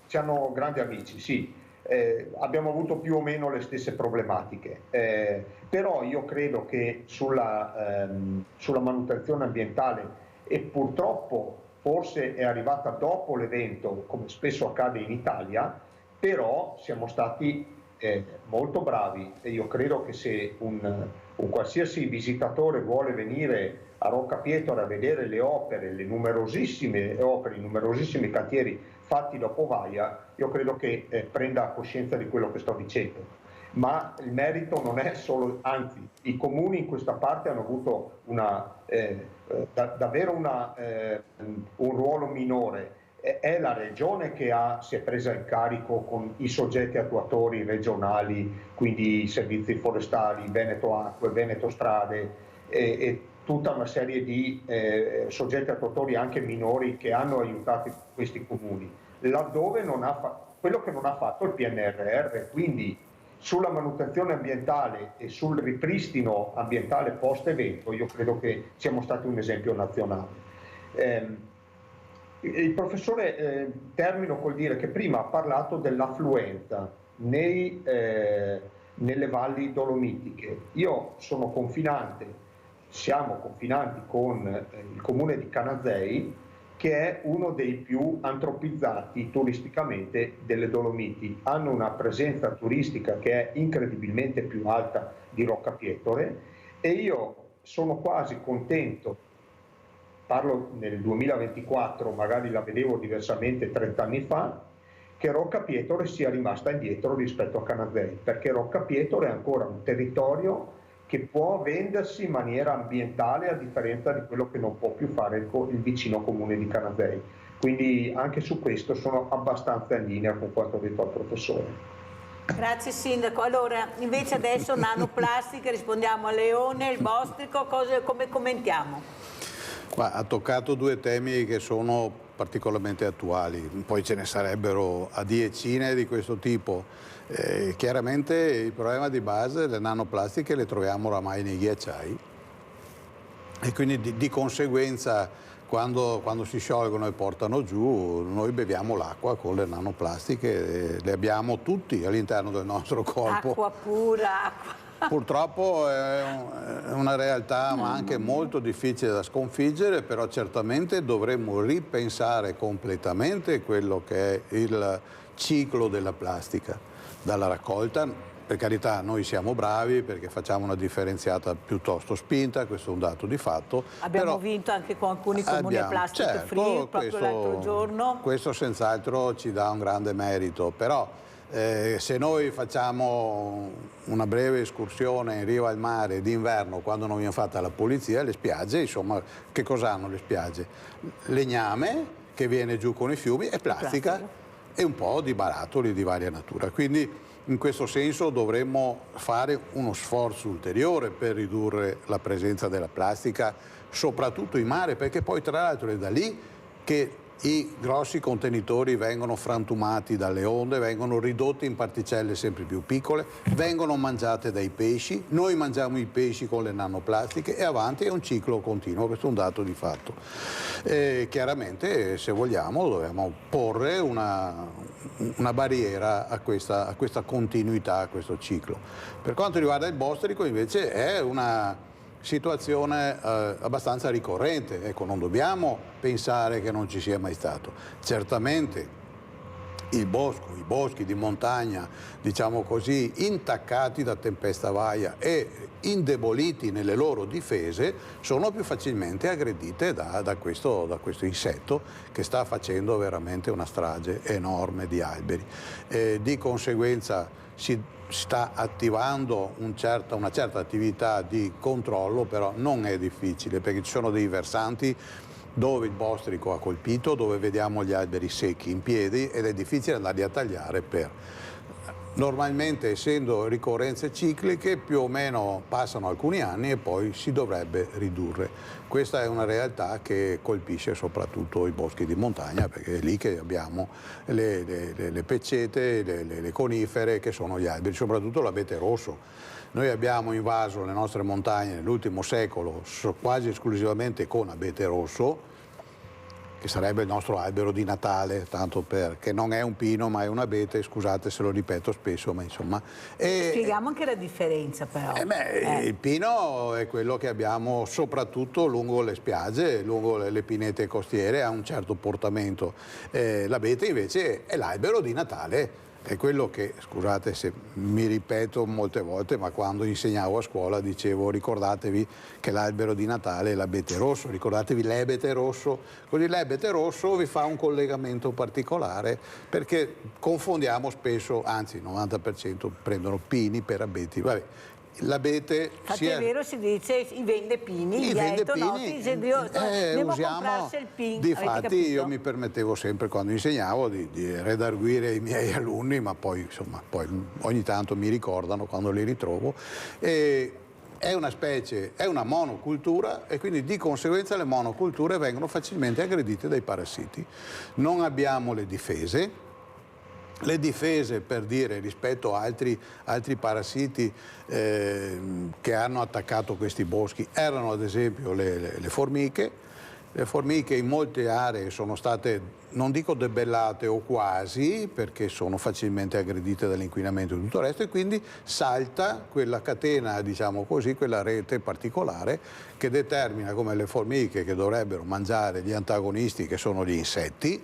siamo grandi amici, sì. Abbiamo avuto più o meno le stesse problematiche, però io credo che sulla manutenzione ambientale, e purtroppo forse è arrivata dopo l'evento, come spesso accade in Italia, però siamo stati molto bravi, e io credo che se un qualsiasi visitatore vuole venire a Rocca Pietore a vedere le opere, le numerosissime opere, i numerosissimi cantieri fatti da Povaia, io credo che prenda coscienza di quello che sto dicendo. Ma il merito non è solo, anzi, i comuni in questa parte hanno avuto davvero un ruolo minore. È la regione che si è presa in carico con i soggetti attuatori regionali, quindi i servizi forestali, Veneto Acque, Veneto Strade e tutta una serie di soggetti attuatori anche minori che hanno aiutato questi comuni, laddove quello che non ha fatto il PNRR. Quindi sulla manutenzione ambientale e sul ripristino ambientale post-evento io credo che siamo stati un esempio nazionale. Il professore, termino col dire che prima ha parlato dell'affluenza nelle valli dolomitiche. Io sono confinante, siamo confinanti con il comune di Canazei, che è uno dei più antropizzati turisticamente delle Dolomiti. Hanno una presenza turistica che è incredibilmente più alta di Rocca Pietore, e io sono quasi contento parlo nel 2024, magari la vedevo diversamente 30 anni fa, che Roccapietore sia rimasta indietro rispetto a Canazei, perché Roccapietore è ancora un territorio che può vendersi in maniera ambientale, a differenza di quello che non può più fare il vicino comune di Canazei. Quindi anche su questo sono abbastanza in linea con quanto ha detto il professore. Grazie Sindaco. Allora, invece adesso nanoplastiche, rispondiamo a Leone, il Bostrico, come commentiamo? Ha toccato due temi che sono particolarmente attuali, poi ce ne sarebbero a diecine di questo tipo. Chiaramente il problema di base, le nanoplastiche le troviamo oramai nei ghiacciai e quindi di conseguenza quando si sciolgono e portano giù, noi beviamo l'acqua con le nanoplastiche, le abbiamo tutti all'interno del nostro corpo. Acqua pura, acqua. Purtroppo è una realtà ma anche molto difficile da sconfiggere, però certamente dovremmo ripensare completamente quello che è il ciclo della plastica, dalla raccolta. Per carità, noi siamo bravi perché facciamo una differenziata piuttosto spinta, questo è un dato di fatto. Abbiamo vinto anche con alcuni comuni a plastic free proprio l'altro giorno. Questo senz'altro ci dà un grande merito, però se noi facciamo una breve escursione in riva al mare d'inverno quando non viene fatta la pulizia, le spiagge, insomma, che cosa hanno le spiagge? Legname che viene giù con i fiumi e plastica e un po' di barattoli di varia natura. Quindi in questo senso dovremmo fare uno sforzo ulteriore per ridurre la presenza della plastica, soprattutto in mare, perché poi tra l'altro è da lì che i grossi contenitori vengono frantumati dalle onde, vengono ridotti in particelle sempre più piccole, vengono mangiate dai pesci, noi mangiamo i pesci con le nanoplastiche e avanti è un ciclo continuo, questo è un dato di fatto. Chiaramente se vogliamo dobbiamo porre una barriera a questa continuità, a questo ciclo. Per quanto riguarda il Bostrico invece è una situazione abbastanza ricorrente, ecco, non dobbiamo pensare che non ci sia mai stato. Certamente i boschi di montagna, diciamo così, intaccati da tempesta vaia e indeboliti nelle loro difese, sono più facilmente aggredite da questo insetto che sta facendo veramente una strage enorme di alberi. Di conseguenza si sta attivando una certa attività di controllo, però non è difficile perché ci sono dei versanti dove il bostrico ha colpito, dove vediamo gli alberi secchi in piedi ed è difficile andarli a tagliare normalmente, essendo ricorrenze cicliche, più o meno passano alcuni anni e poi si dovrebbe ridurre. Questa è una realtà che colpisce soprattutto i boschi di montagna, perché è lì che abbiamo le peccete, le conifere, che sono gli alberi, soprattutto l'abete rosso. Noi abbiamo invaso le nostre montagne nell'ultimo secolo quasi esclusivamente con abete rosso, che sarebbe il nostro albero di Natale, tanto che non è un pino ma è un abete, scusate se lo ripeto spesso, ma insomma... Spieghiamo anche la differenza però. Il pino è quello che abbiamo soprattutto lungo le spiagge, lungo le pinete costiere, ha un certo portamento. L'abete invece è l'albero di Natale. È quello che, scusate se mi ripeto molte volte, ma quando insegnavo a scuola dicevo ricordatevi che l'albero di Natale è l'abete rosso, ricordatevi l'ebete rosso, così l'ebete rosso vi fa un collegamento particolare perché confondiamo spesso, anzi il 90% prendono pini per abeti. Vabbè. L'abete è vero, si dice i vende pini, usiamo difatti io mi permettevo sempre quando insegnavo di redarguire i miei alunni, ma poi insomma ogni tanto mi ricordano quando li ritrovo. È una specie, è una monocultura e quindi di conseguenza le monoculture vengono facilmente aggredite dai parassiti. Non abbiamo le difese. Le difese, per dire, rispetto a altri parassiti che hanno attaccato questi boschi erano ad esempio le formiche. Le formiche in molte aree sono state, non dico debellate o quasi, perché sono facilmente aggredite dall'inquinamento e tutto il resto, e quindi salta quella catena, diciamo così, quella rete particolare che determina come le formiche che dovrebbero mangiare gli antagonisti, che sono gli insetti,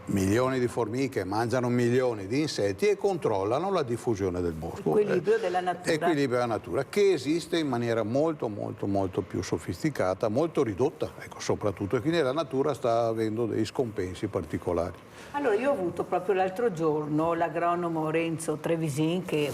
milioni di formiche, mangiano milioni di insetti e controllano la diffusione del bosco. Equilibrio della natura. Equilibrio della natura, che esiste in maniera molto più sofisticata, molto ridotta, ecco, soprattutto, e quindi la natura sta avendo dei scompensi particolari. Allora, io ho avuto proprio l'altro giorno l'agronomo Renzo Trevisin, che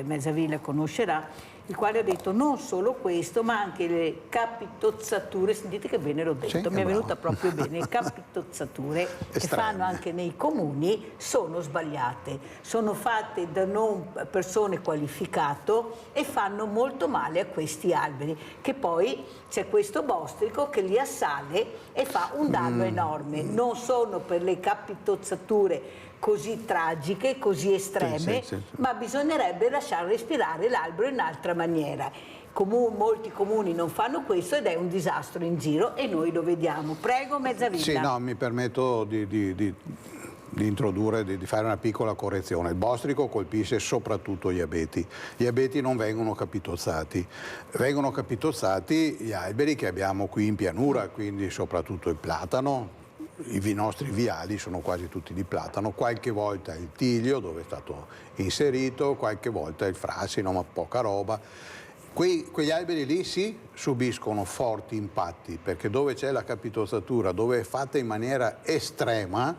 Mezzavilla conoscerà, il quale ha detto non solo questo, ma anche le capitozzature, sentite che bene l'ho detto, mi è venuta proprio bene, le capitozzature che fanno anche nei comuni sono sbagliate, sono fatte da non persone qualificate e fanno molto male a questi alberi, che poi c'è questo bostrico che li assale e fa un danno enorme. Non sono per le capitozzature così tragiche, così estreme, ma bisognerebbe lasciare respirare l'albero in un'altra maniera. Molti comuni non fanno questo ed è un disastro in giro e noi lo vediamo. Prego, Mezzavilla. Sì, no, mi permetto di introdurre, di fare una piccola correzione. Il bostrico colpisce soprattutto gli abeti. Gli abeti non vengono capitozzati. Vengono capitozzati gli alberi che abbiamo qui in pianura, quindi soprattutto il platano. I nostri viali sono quasi tutti di platano, qualche volta il tiglio dove è stato inserito, qualche volta il frassino, ma poca roba. Quegli alberi lì sì subiscono forti impatti, perché dove c'è la capitozzatura, dove è fatta in maniera estrema,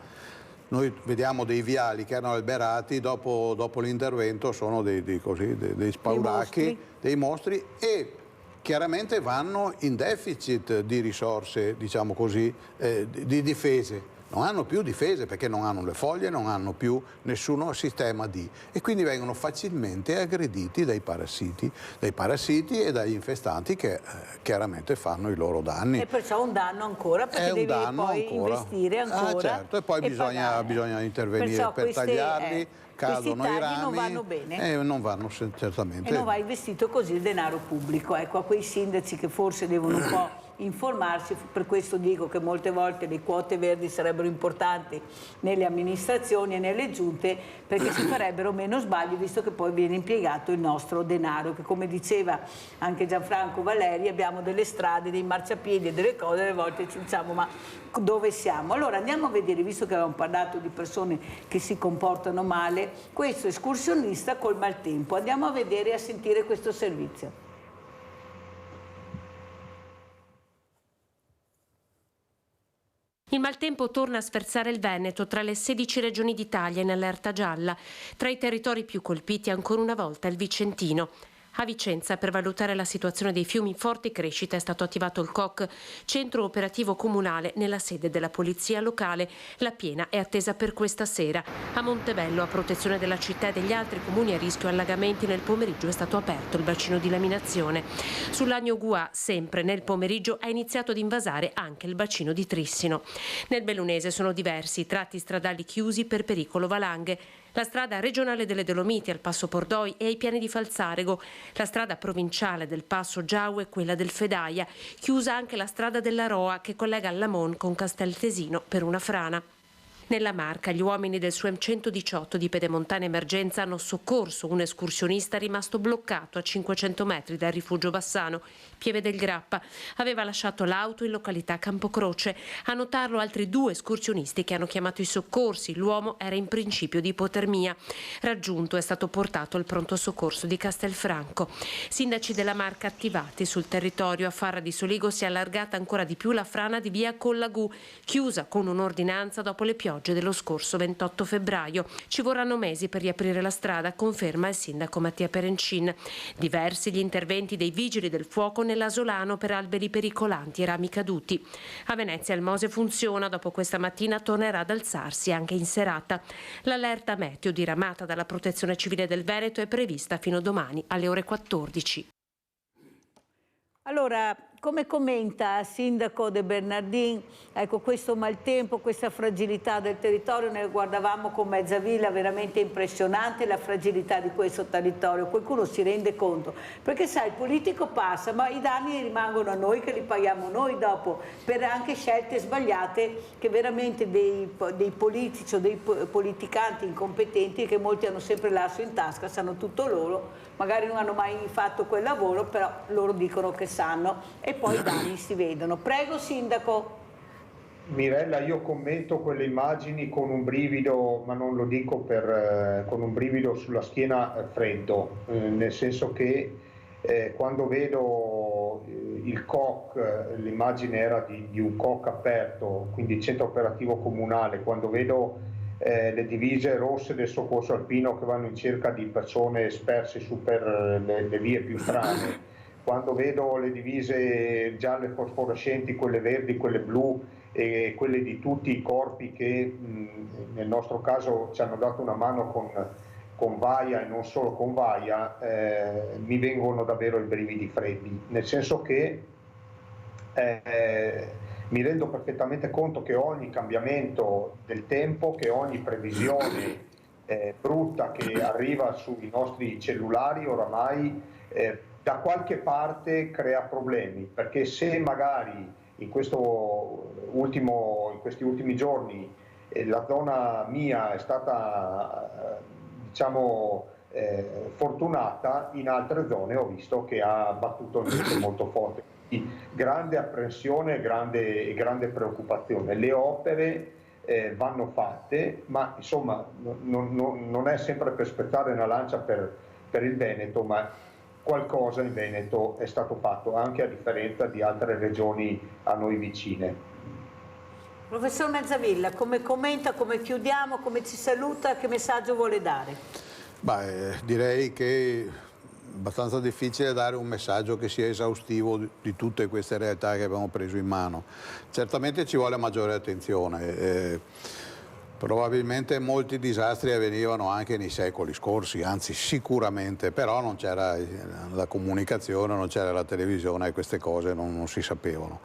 noi vediamo dei viali che erano alberati, dopo l'intervento sono dei spauracchi, dei mostri, e chiaramente vanno in deficit di risorse, diciamo così, di difese. Non hanno più difese perché non hanno le foglie, non hanno più nessuno sistema e quindi vengono facilmente aggrediti dai parassiti e dagli infestanti che chiaramente fanno i loro danni. E perciò un danno ancora, perché devi poi investire ancora. Certo, e poi bisogna intervenire per tagliarli. Cadono i rami, non vanno bene. Non vanno certamente. E non va investito così il denaro pubblico. Ecco, a quei sindaci che forse devono un po' informarsi, per questo dico che molte volte le quote verdi sarebbero importanti nelle amministrazioni e nelle giunte, perché si farebbero meno sbagli, visto che poi viene impiegato il nostro denaro, che come diceva anche Gianfranco Valeri, abbiamo delle strade, dei marciapiedi e delle cose, alle volte ci diciamo ma dove siamo? Allora andiamo a vedere, visto che avevamo parlato di persone che si comportano male, questo escursionista col maltempo. Andiamo a vedere e a sentire questo servizio. Il maltempo torna a sferzare il Veneto tra le 16 regioni d'Italia in allerta gialla. Tra i territori più colpiti ancora una volta il Vicentino. A Vicenza, per valutare la situazione dei fiumi in forte crescita, è stato attivato il COC, centro operativo comunale, nella sede della polizia locale. La piena è attesa per questa sera. A Montebello, a protezione della città e degli altri comuni a rischio allagamenti, nel pomeriggio è stato aperto il bacino di laminazione. Sull'Agno Gua, sempre nel pomeriggio, ha iniziato ad invasare anche il bacino di Trissino. Nel Bellunese sono diversi i tratti stradali chiusi per pericolo valanghe. La strada regionale delle Dolomiti al Passo Pordoi e ai piani di Falzarego, la strada provinciale del Passo Giaue e quella del Fedaia, chiusa anche la strada della Roa che collega Lamon con Casteltesino per una frana. Nella Marca gli uomini del SUEM 118 di Pedemontana Emergenza hanno soccorso un escursionista rimasto bloccato a 500 metri dal rifugio Bassano, Pieve del Grappa. Aveva lasciato l'auto in località Campocroce. A notarlo altri 2 escursionisti che hanno chiamato i soccorsi. L'uomo era in principio di ipotermia. Raggiunto è stato portato al pronto soccorso di Castelfranco. Sindaci della Marca attivati sul territorio. A Farra di Soligo si è allargata ancora di più la frana di via Collagù, chiusa con un'ordinanza dopo le piogge dello scorso 28 febbraio. Ci vorranno mesi per riaprire la strada, conferma il sindaco Mattia Perencin. Diversi gli interventi dei vigili del fuoco nell'Asolano per alberi pericolanti e rami caduti. A Venezia il Mose funziona, dopo questa mattina tornerà ad alzarsi anche in serata. L'allerta meteo diramata dalla Protezione Civile del Veneto è prevista fino a domani alle ore 14. Allora, come commenta il sindaco De Bernardin, ecco, questo maltempo, questa fragilità del territorio? Ne guardavamo con Mezzavilla, veramente impressionante la fragilità di questo territorio. Qualcuno si rende conto, perché sai, il politico passa, ma i danni rimangono a noi, che li paghiamo noi dopo, per anche scelte sbagliate che veramente dei politici o dei politicanti incompetenti, che molti hanno sempre l'asso in tasca, sanno tutto loro, magari non hanno mai fatto quel lavoro, però loro dicono che sanno, e poi i danni si vedono. Prego, sindaco. Mirella, io commento quelle immagini con un brivido, ma non lo dico con un brivido sulla schiena freddo, nel senso che quando vedo il COC, l'immagine era di un COC aperto, quindi centro operativo comunale, quando vedo le divise rosse del soccorso alpino che vanno in cerca di persone sperse su per le vie più strane, quando vedo le divise gialle fosforescenti, quelle verdi, quelle blu e quelle di tutti i corpi che nel nostro caso ci hanno dato una mano con Vaia e non solo con Vaia, mi vengono davvero i brividi freddi, nel senso che mi rendo perfettamente conto che ogni cambiamento del tempo, che ogni previsione brutta che arriva sui nostri cellulari oramai da qualche parte crea problemi, perché se magari in questi ultimi giorni la zona mia è stata fortunata, in altre zone ho visto che ha battuto invece molto forte. Quindi, grande apprensione e grande preoccupazione. Le opere vanno fatte, ma insomma non è sempre per spezzare una lancia per il Veneto, ma qualcosa in Veneto è stato fatto, anche a differenza di altre regioni a noi vicine. Professor Mezzavilla, come commenta, come chiudiamo, come ci saluta, che messaggio vuole dare? Direi che è abbastanza difficile dare un messaggio che sia esaustivo di tutte queste realtà che abbiamo preso in mano. Certamente ci vuole maggiore attenzione. Probabilmente molti disastri avvenivano anche nei secoli scorsi, anzi sicuramente, però non c'era la comunicazione, non c'era la televisione e queste cose non si sapevano.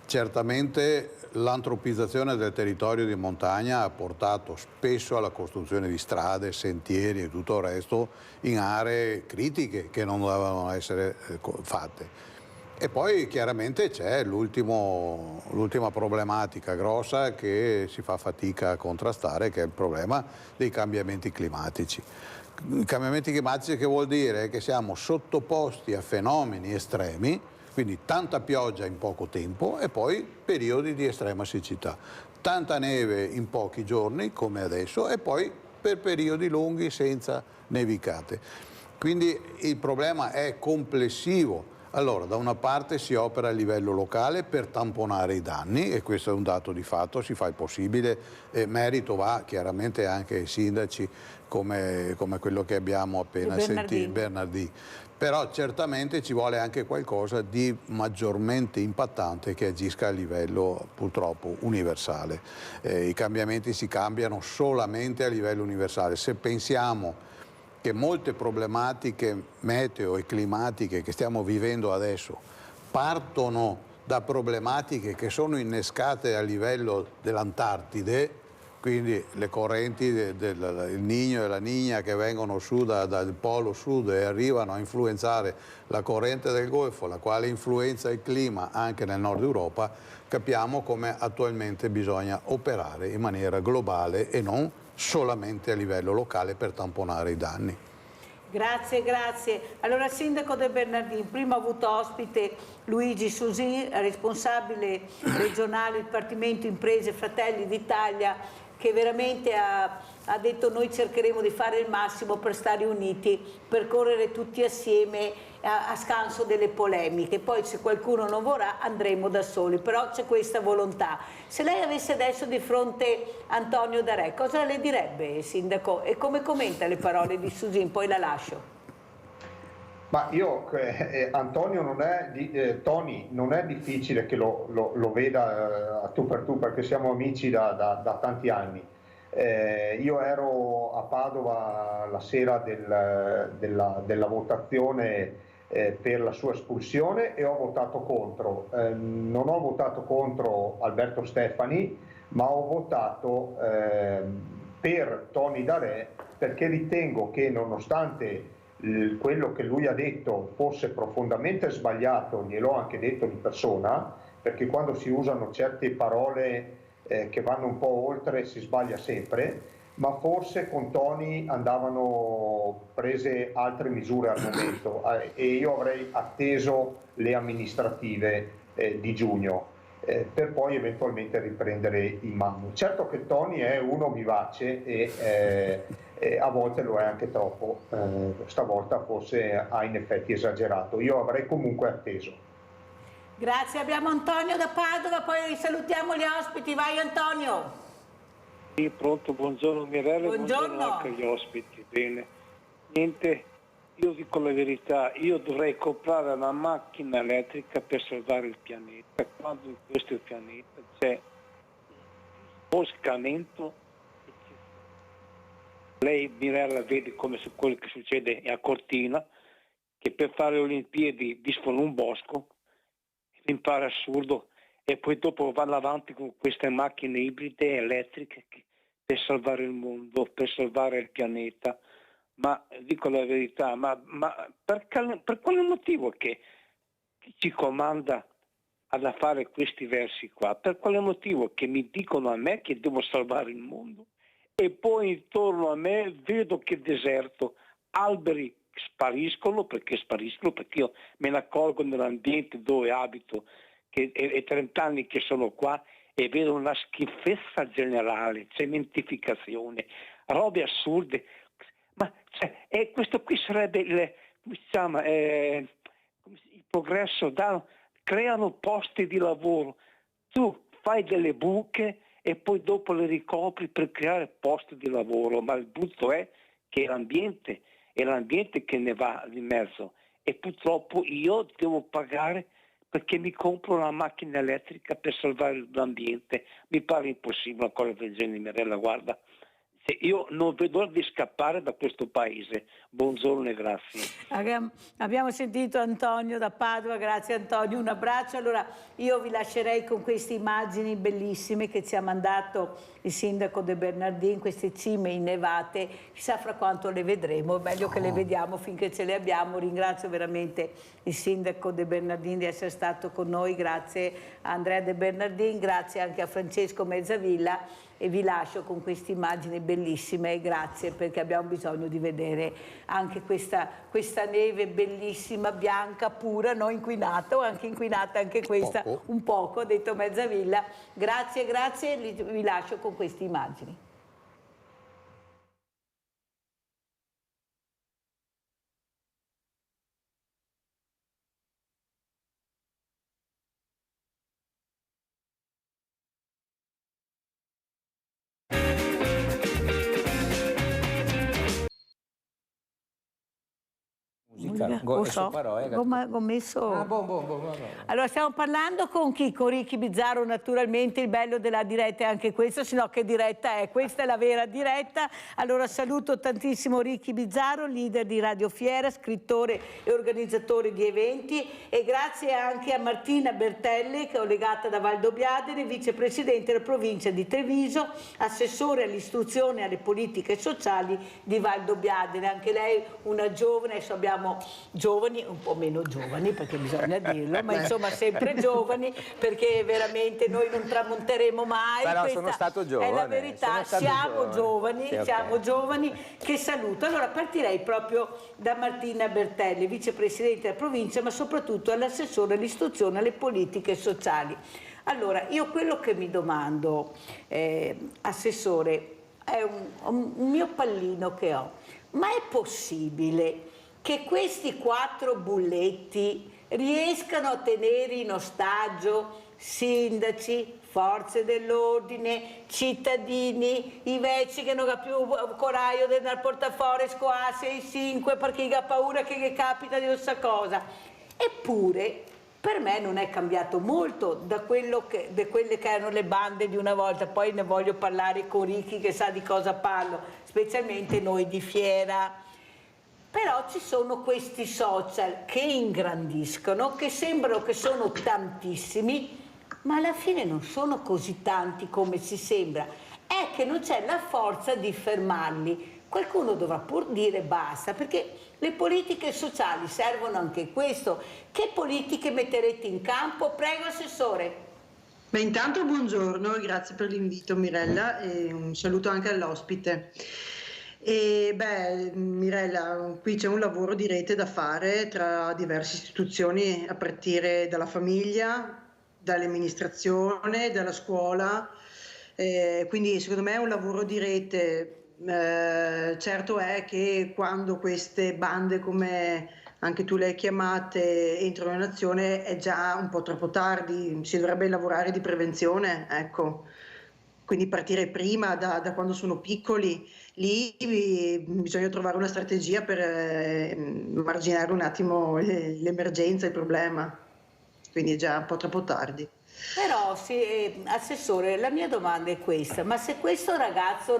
Certamente l'antropizzazione del territorio di montagna ha portato spesso alla costruzione di strade, sentieri e tutto il resto in aree critiche che non dovevano essere fatte. E poi chiaramente c'è l'ultima problematica grossa che si fa fatica a contrastare, che è il problema dei cambiamenti climatici. I cambiamenti climatici che vuol dire che siamo sottoposti a fenomeni estremi, quindi tanta pioggia in poco tempo e poi periodi di estrema siccità. Tanta neve in pochi giorni, come adesso, e poi per periodi lunghi senza nevicate. Quindi il problema è complessivo. Allora, da una parte si opera a livello locale per tamponare i danni, e questo è un dato di fatto, si fa il possibile, e merito va chiaramente anche ai sindaci come quello che abbiamo appena sentito, Bernardini. Però certamente ci vuole anche qualcosa di maggiormente impattante che agisca a livello purtroppo universale. I cambiamenti si cambiano solamente a livello universale. Se pensiamo che molte problematiche meteo e climatiche che stiamo vivendo adesso partono da problematiche che sono innescate a livello dell'Antartide, quindi le correnti il Niño e la Niña che vengono su dal polo sud e arrivano a influenzare la corrente del Golfo, la quale influenza il clima anche nel nord Europa, capiamo come attualmente bisogna operare in maniera globale e non solamente a livello locale per tamponare i danni. Grazie, grazie. Allora, Sindaco De Bernardini, prima ho avuto ospite Luigi Susin, responsabile regionale del Dipartimento Imprese Fratelli d'Italia, che veramente ha detto noi cercheremo di fare il massimo per stare uniti, per correre tutti assieme a scanso delle polemiche. Poi se qualcuno non vorrà andremo da soli, però c'è questa volontà. Se lei avesse adesso di fronte Antonio Darè, cosa le direbbe, Sindaco? E come commenta le parole di Susin? Poi la lascio. Ma Antonio Tony, non è difficile che lo veda a tu per tu, perché siamo amici da tanti anni. Io ero a Padova la sera della votazione per la sua espulsione e ho votato contro. Non ho votato contro Alberto Stefani, ma ho votato per Tony Darè, perché ritengo che nonostante quello che lui ha detto fosse profondamente sbagliato, gliel'ho anche detto di persona, perché quando si usano certe parole che vanno un po' oltre si sbaglia sempre, ma forse con Tony andavano prese altre misure al momento e io avrei atteso le amministrative di giugno. per poi eventualmente riprendere in mano. Certo che Tony è uno vivace e a volte lo è anche troppo, stavolta forse ha in effetti esagerato, io avrei comunque atteso. Grazie, abbiamo Antonio da Padova, poi salutiamo gli ospiti, vai Antonio. Sì, pronto, buongiorno Mirella, buongiorno anche agli ospiti, bene. Niente, io dico la verità, io dovrei comprare una macchina elettrica per salvare il pianeta, quando in questo pianeta c'è un boscamento. Lei Mirella vede come su quello che succede a Cortina, che per fare le Olimpiadi disfano un bosco, mi pare assurdo, e poi dopo vanno avanti con queste macchine ibride elettriche per salvare il mondo, per salvare il pianeta. Ma dico la verità, ma per quale motivo che chi ci comanda ad fare questi versi qua? Per quale motivo che mi dicono a me che devo salvare il mondo e poi intorno a me vedo che deserto, alberi spariscono perché io me ne accorgo nell'ambiente dove abito, che è 30 anni che sono qua e vedo una schifezza generale, cementificazione, robe assurde. Ma questo qui sarebbe il progresso, creano posti di lavoro, tu fai delle buche e poi dopo le ricopri per creare posti di lavoro, ma il brutto è che è l'ambiente che ne va di mezzo e purtroppo io devo pagare perché mi compro una macchina elettrica per salvare l'ambiente. Mi pare impossibile una cosa del genere, Mirella, guarda. Io non vedo l'ora di scappare da questo paese. Buongiorno e grazie. Abbiamo sentito Antonio da Padova, grazie Antonio, un abbraccio. Allora io vi lascerei con queste immagini bellissime che ci ha mandato il sindaco De Bernardin, queste cime innevate, chissà fra quanto le vedremo, è meglio che le vediamo finché ce le abbiamo. Ringrazio veramente il sindaco De Bernardin di essere stato con noi, grazie a Andrea De Bernardin, grazie anche a Francesco Mezzavilla. E vi lascio con queste immagini bellissime e grazie perché abbiamo bisogno di vedere anche questa neve bellissima, bianca, pura, non inquinata, o anche inquinata anche questa, un poco, ha detto Mezzavilla. Grazie, grazie, vi lascio con queste immagini. Ho messo... Allora stiamo parlando con chi? Con Ricky Bizzarro, naturalmente. Il bello della diretta è anche questo, sennò che diretta è? Questa è la vera diretta. Allora saluto tantissimo Ricky Bizzarro, leader di Radio Fiera, scrittore e organizzatore di eventi, e grazie anche a Martina Bertelli, che ho legata da Valdobbiadene, vicepresidente della provincia di Treviso, assessore all'istruzione e alle politiche sociali di Valdobbiadene. Anche lei una giovane, adesso abbiamo giovani, un po' meno giovani perché bisogna dirlo, ma insomma sempre giovani, perché veramente noi non tramonteremo mai. Però sono stato giovane. È la verità, siamo giovani, sì, siamo giovani, che saluto. Allora partirei proprio da Martina Bertelli, vicepresidente della provincia, ma soprattutto all'assessore all'istruzione e alle politiche sociali. Allora, io quello che mi domando, assessore, è un mio pallino che ho, ma è possibile che questi 4 bulletti riescano a tenere in ostaggio sindaci, forze dell'ordine, cittadini, i vecchi che non ha più coraggio di andare al portafoglio, scoarsi ai 5 perché ha paura che capita di questa cosa? Eppure per me non è cambiato molto da quelle che erano le bande di una volta. Poi ne voglio parlare con Ricky che sa di cosa parlo, specialmente noi di Fiera. Però ci sono questi social che ingrandiscono, che sembrano che sono tantissimi, ma alla fine non sono così tanti come ci sembra. È che non c'è la forza di fermarli. Qualcuno dovrà pur dire basta, perché le politiche sociali servono anche questo. Che politiche metterete in campo? Prego, assessore. Beh, intanto buongiorno, grazie per l'invito Mirella e un saluto anche all'ospite. E beh, Mirella, qui c'è un lavoro di rete da fare tra diverse istituzioni, a partire dalla famiglia, dall'amministrazione, dalla scuola, quindi secondo me è un lavoro di rete. Certo è che quando queste bande, come anche tu le hai chiamate, entrano in azione è già un po' troppo tardi, si dovrebbe lavorare di prevenzione, ecco. Quindi partire prima, da quando sono piccoli, lì bisogna trovare una strategia per marginare un attimo l'emergenza, il problema, quindi è già un po' troppo tardi. Però, Assessore, la mia domanda è questa, ma se questo ragazzo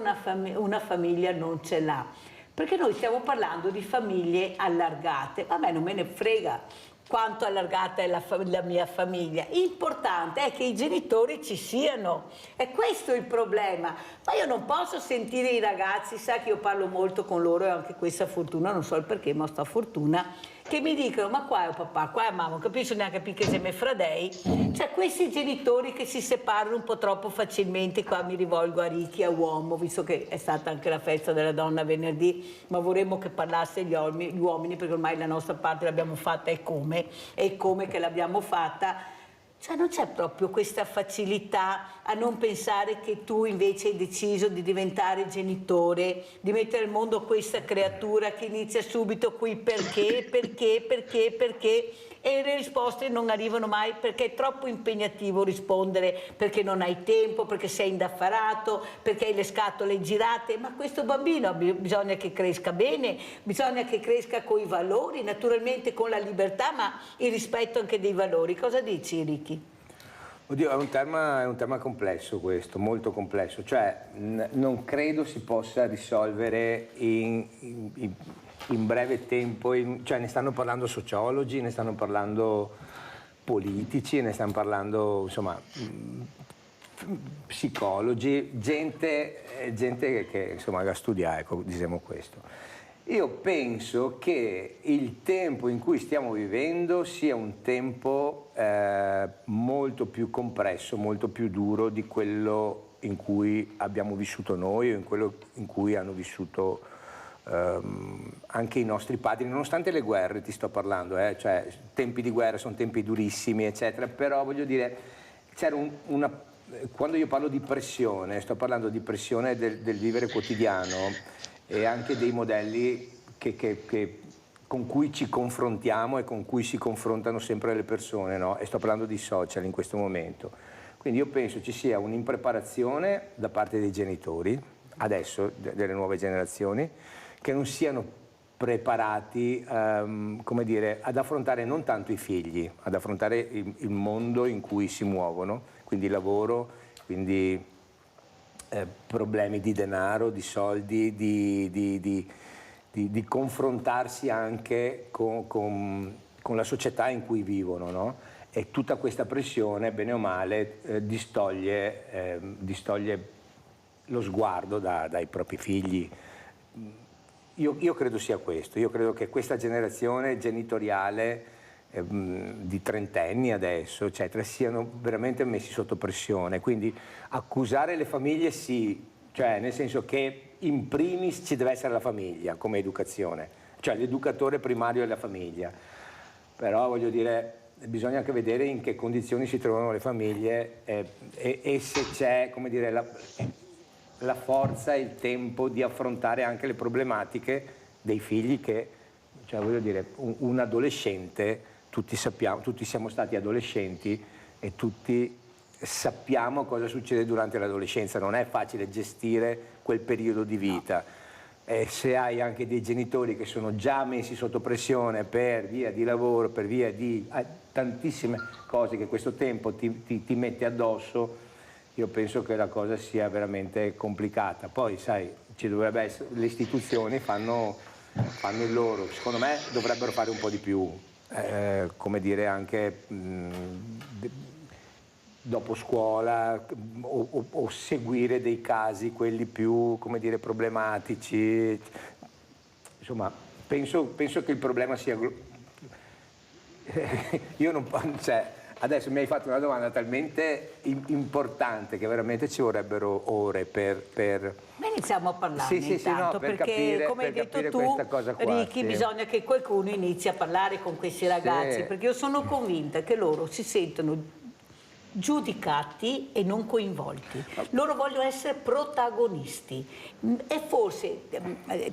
una famiglia non ce l'ha, perché noi stiamo parlando di famiglie allargate, a me non me ne frega quanto allargata è la mia famiglia, l'importante è che i genitori ci siano, è questo il problema. Ma io non posso sentire i ragazzi, sa che io parlo molto con loro e ho anche questa fortuna, non so il perché, ma sta fortuna, che mi dicono: ma qua è un papà, qua è mamma, non capisco neanche perché siamo fradei. Cioè questi genitori che si separano un po' troppo facilmente. Qua mi rivolgo a Ricky, a uomo, visto che è stata anche la festa della donna venerdì, ma vorremmo che parlasse gli uomini, perché ormai la nostra parte l'abbiamo fatta e come che l'abbiamo fatta. Cioè non c'è proprio questa facilità a non pensare che tu invece hai deciso di diventare genitore, di mettere al mondo questa creatura che inizia subito qui perché, e le risposte non arrivano mai perché è troppo impegnativo rispondere, perché non hai tempo, perché sei indaffarato, perché hai le scatole girate. Ma questo bambino bisogna che cresca bene, bisogna che cresca con i valori, naturalmente con la libertà, ma il rispetto anche dei valori. Cosa dici, Ricky? Oddio, è un tema complesso questo, molto complesso, cioè non credo si possa risolvere in breve tempo, cioè ne stanno parlando sociologi, ne stanno parlando politici, ne stanno parlando insomma psicologi, gente che insomma ha studiato, ecco, diciamo questo. Io penso che il tempo in cui stiamo vivendo sia un tempo molto più compresso, molto più duro di quello in cui abbiamo vissuto noi o in quello in cui hanno vissuto anche i nostri padri, nonostante le guerre ti sto parlando, cioè tempi di guerra sono tempi durissimi, eccetera, però voglio dire, c'era quando io parlo di pressione, sto parlando di pressione del vivere quotidiano e anche dei modelli con cui ci confrontiamo e con cui si confrontano sempre le persone, no? E sto parlando di social in questo momento. Quindi io penso ci sia un'impreparazione da parte dei genitori, adesso, delle nuove generazioni, che non siano preparati come dire, ad affrontare non tanto i figli, ad affrontare il mondo in cui si muovono, quindi lavoro, quindi problemi di denaro, di soldi, di confrontarsi anche con la società in cui vivono, no? E tutta questa pressione, bene o male, distoglie lo sguardo dai propri figli. Io credo sia questo, io credo che questa generazione genitoriale di trentenni adesso, eccetera, siano veramente messi sotto pressione, quindi accusare le famiglie sì, cioè nel senso che in primis ci deve essere la famiglia come educazione, cioè l'educatore primario è la famiglia, però voglio dire bisogna anche vedere in che condizioni si trovano le famiglie e se c'è, come dire, la forza e il tempo di affrontare anche le problematiche dei figli che, cioè voglio dire, un adolescente, tutti siamo stati adolescenti e tutti sappiamo cosa succede durante l'adolescenza, non è facile gestire quel periodo di vita. E se hai anche dei genitori che sono già messi sotto pressione per via di lavoro, per via di tantissime cose che questo tempo ti mette addosso, io penso che la cosa sia veramente complicata. Poi sai, ci dovrebbe essere, le istituzioni fanno il loro, secondo me dovrebbero fare un po' di più, come dire anche dopo scuola o seguire dei casi, quelli più, come dire, problematici. Insomma, penso che il problema sia... Io non... Cioè, adesso mi hai fatto una domanda talmente importante che veramente ci vorrebbero ore per... Ma iniziamo a parlarne intanto, per perché capire, come hai detto tu, Ricky, bisogna che qualcuno inizi a parlare con questi ragazzi, perché io sono convinta che loro si sentono giudicati e non coinvolti. Loro vogliono essere protagonisti e forse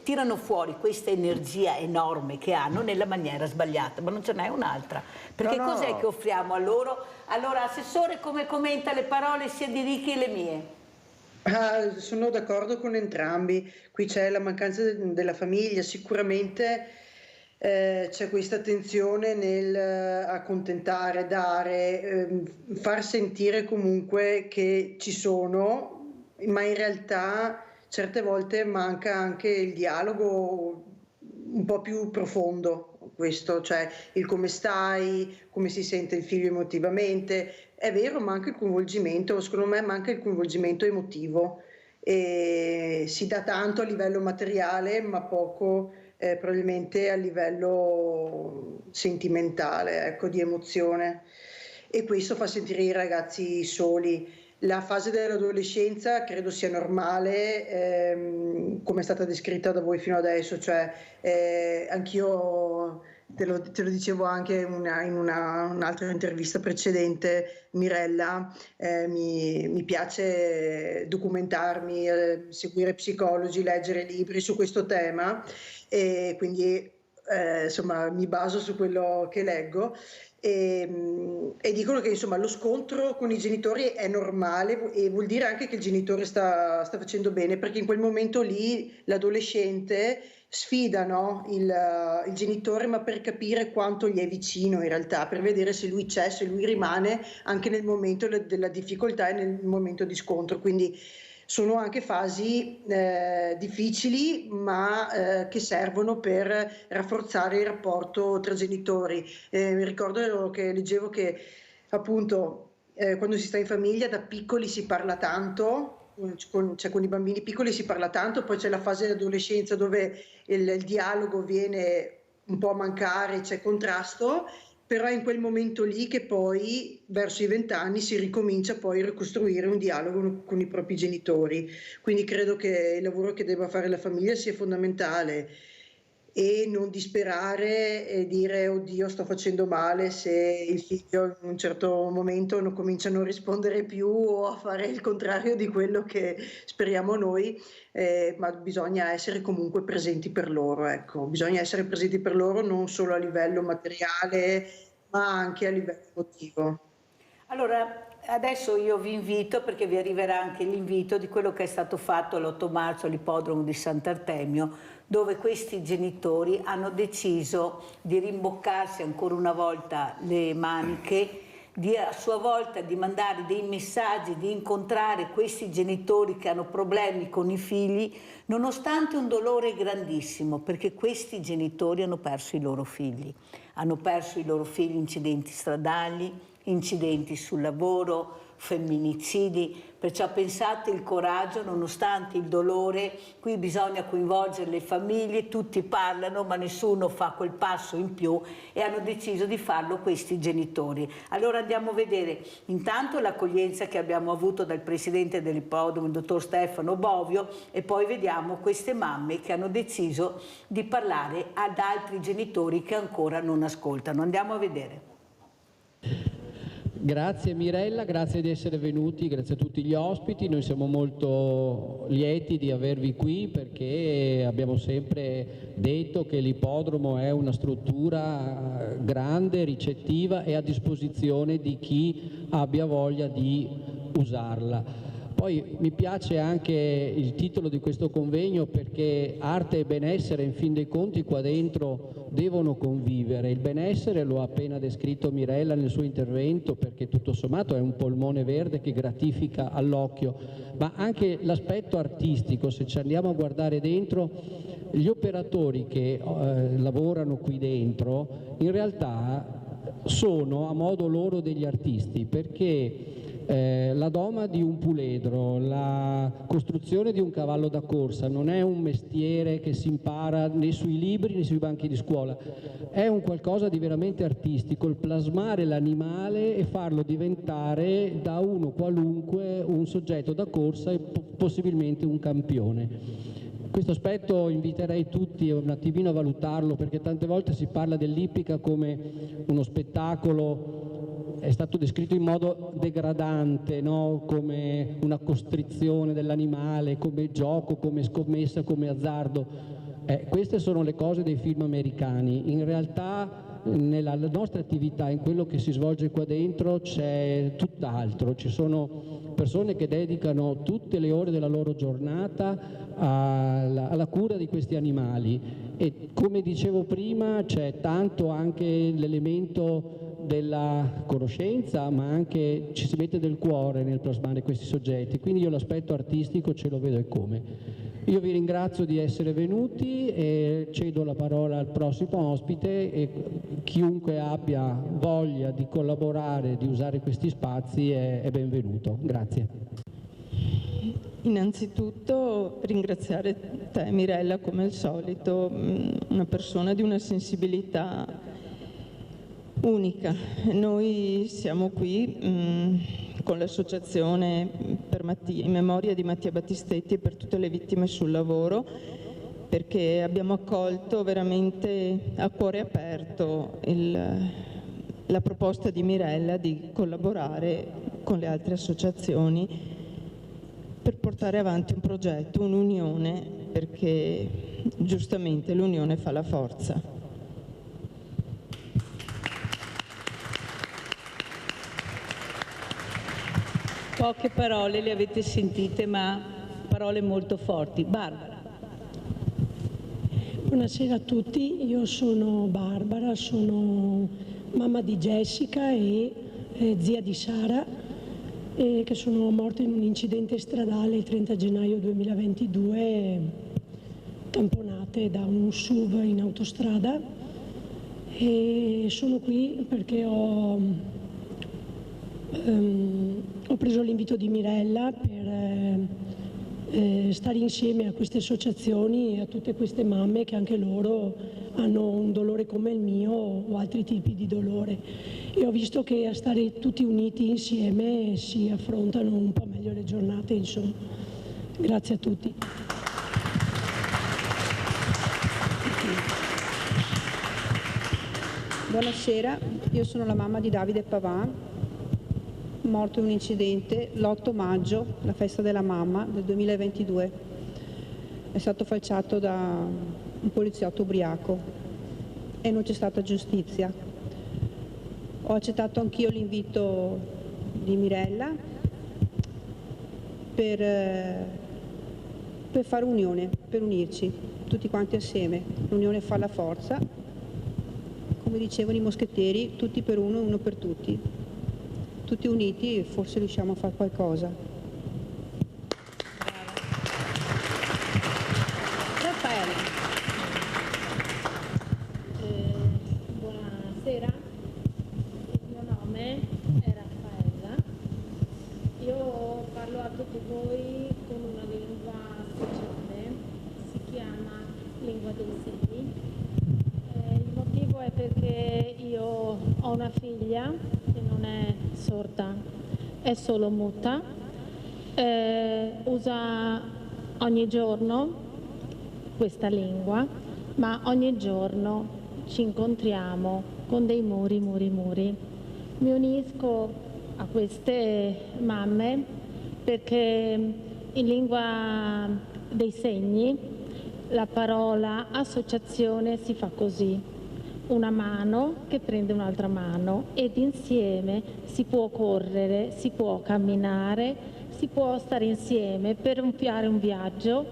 tirano fuori questa energia enorme che hanno nella maniera sbagliata, ma non ce n'è un'altra. Perché cos'è che offriamo a loro? Allora, Assessore, come commenta le parole sia di Ricky e le mie? Sono d'accordo con entrambi. Qui c'è la mancanza della famiglia, sicuramente c'è questa tensione nel accontentare, dare, far sentire comunque che ci sono, ma in realtà certe volte manca anche il dialogo un po' più profondo, questo, cioè il come stai, come si sente il figlio emotivamente. È vero, manca il coinvolgimento, secondo me manca il coinvolgimento emotivo, e si dà tanto a livello materiale ma poco probabilmente a livello sentimentale, ecco, di emozione, e questo fa sentire i ragazzi soli. La fase dell'adolescenza credo sia normale, come è stata descritta da voi fino adesso, cioè anch'io te lo dicevo anche in un'altra intervista precedente, Mirella, mi piace documentarmi, seguire psicologi, leggere libri su questo tema, e quindi insomma mi baso su quello che leggo. E dicono che insomma lo scontro con i genitori è normale e vuol dire anche che il genitore sta facendo bene, perché in quel momento lì l'adolescente sfida, no? il genitore, ma per capire quanto gli è vicino in realtà, per vedere se lui c'è, se lui rimane anche nel momento della difficoltà e nel momento di scontro. Quindi sono anche fasi difficili, ma che servono per rafforzare il rapporto tra genitori. Mi ricordo che leggevo che appunto quando si sta in famiglia da piccoli si parla tanto, cioè con i bambini piccoli si parla tanto, poi c'è la fase dell'adolescenza dove il dialogo viene un po' a mancare, c'è contrasto, però è in quel momento lì che poi verso i 20 anni si ricomincia poi a ricostruire un dialogo con i propri genitori. Quindi credo che il lavoro che debba fare la famiglia sia fondamentale, e non disperare e dire oddio sto facendo male se il figlio in un certo momento non comincia a non rispondere più o a fare il contrario di quello che speriamo noi, ma bisogna essere comunque presenti per loro, ecco. Bisogna essere presenti per loro non solo a livello materiale ma anche a livello emotivo. Allora, adesso io vi invito, perché vi arriverà anche l'invito di quello che è stato fatto l'8 marzo all'ippodromo di Sant'Artemio, dove questi genitori hanno deciso di rimboccarsi ancora una volta le maniche, a sua volta di mandare dei messaggi, di incontrare questi genitori che hanno problemi con i figli, nonostante un dolore grandissimo, perché questi genitori hanno perso i loro figli. Hanno perso i loro figli in incidenti stradali, incidenti sul lavoro, femminicidi, perciò pensate il coraggio, nonostante il dolore, qui bisogna coinvolgere le famiglie, tutti parlano ma nessuno fa quel passo in più, e hanno deciso di farlo questi genitori. Allora andiamo a vedere intanto l'accoglienza che abbiamo avuto dal presidente dell'ippodromo, il dottor Stefano Bovio, e poi vediamo queste mamme che hanno deciso di parlare ad altri genitori che ancora non ascoltano. Andiamo a vedere. Grazie Mirella, grazie di essere venuti, grazie a tutti gli ospiti. Noi siamo molto lieti di avervi qui, perché abbiamo sempre detto che l'ippodromo è una struttura grande, ricettiva e a disposizione di chi abbia voglia di usarla. Poi mi piace anche il titolo di questo convegno, perché arte e benessere in fin dei conti qua dentro devono convivere. Il benessere lo ha appena descritto Mirella nel suo intervento, perché tutto sommato è un polmone verde che gratifica all'occhio, ma anche l'aspetto artistico. Se ci andiamo a guardare dentro, gli operatori che lavorano qui dentro in realtà sono a modo loro degli artisti, perché la doma di un puledro, la costruzione di un cavallo da corsa non è un mestiere che si impara né sui libri né sui banchi di scuola, è un qualcosa di veramente artistico, il plasmare l'animale e farlo diventare da uno qualunque un soggetto da corsa e possibilmente un campione. Questo aspetto inviterei tutti un attimino a valutarlo, perché tante volte si parla dell'ippica come uno spettacolo è stato descritto in modo degradante, no? Come una costrizione dell'animale, come gioco, come scommessa, come azzardo. Queste sono le cose dei film americani. In realtà nella nostra attività, in quello che si svolge qua dentro, c'è tutt'altro. Ci sono persone che dedicano tutte le ore della loro giornata alla cura di questi animali, e come dicevo prima c'è tanto anche l'elemento della conoscenza, ma anche ci si mette del cuore nel plasmare questi soggetti, quindi io l'aspetto artistico ce lo vedo e come. Io vi ringrazio di essere venuti e cedo la parola al prossimo ospite, e chiunque abbia voglia di collaborare, di usare questi spazi è benvenuto. Grazie. Innanzitutto ringraziare te, Mirella, come al solito, una persona di una sensibilità unica. Noi siamo qui con l'associazione in memoria di Mattia Battistetti e per tutte le vittime sul lavoro, perché abbiamo accolto veramente a cuore aperto la proposta di Mirella di collaborare con le altre associazioni per portare avanti un progetto, un'unione, perché giustamente l'unione fa la forza. Poche parole le avete sentite, ma parole molto forti. Barbara. Buonasera a tutti, io sono Barbara, sono mamma di Jessica e zia di Sara, che sono morte in un incidente stradale il 30 gennaio 2022, tamponate da un SUV in autostrada, e sono qui perché ho preso l'invito di Mirella per stare insieme a queste associazioni e a tutte queste mamme che anche loro hanno un dolore come il mio o altri tipi di dolore, e ho visto che a stare tutti uniti insieme si affrontano un po' meglio le giornate, insomma. Grazie a tutti. Buonasera, io sono la mamma di Davide Pavan, morto in un incidente l'8 maggio, la festa della mamma del 2022. È stato falciato da un poliziotto ubriaco e non c'è stata giustizia. Ho accettato anch'io l'invito di Mirella per fare unione, per unirci tutti quanti assieme. L'unione fa la forza, come dicevano i moschettieri, tutti per uno e uno per tutti. Tutti uniti forse riusciamo a fare qualcosa. Raffaele. Buonasera, il mio nome è Raffaella. Io parlo a tutti voi con una lingua speciale, si chiama lingua dei segni. Il motivo è perché io ho una figlia che non è sorda, è solo muta, usa ogni giorno questa lingua, ma ogni giorno ci incontriamo con dei muri. Mi unisco a queste mamme perché in lingua dei segni la parola associazione si fa così: una mano che prende un'altra mano, ed insieme si può correre, si può camminare, si può stare insieme per fare un viaggio,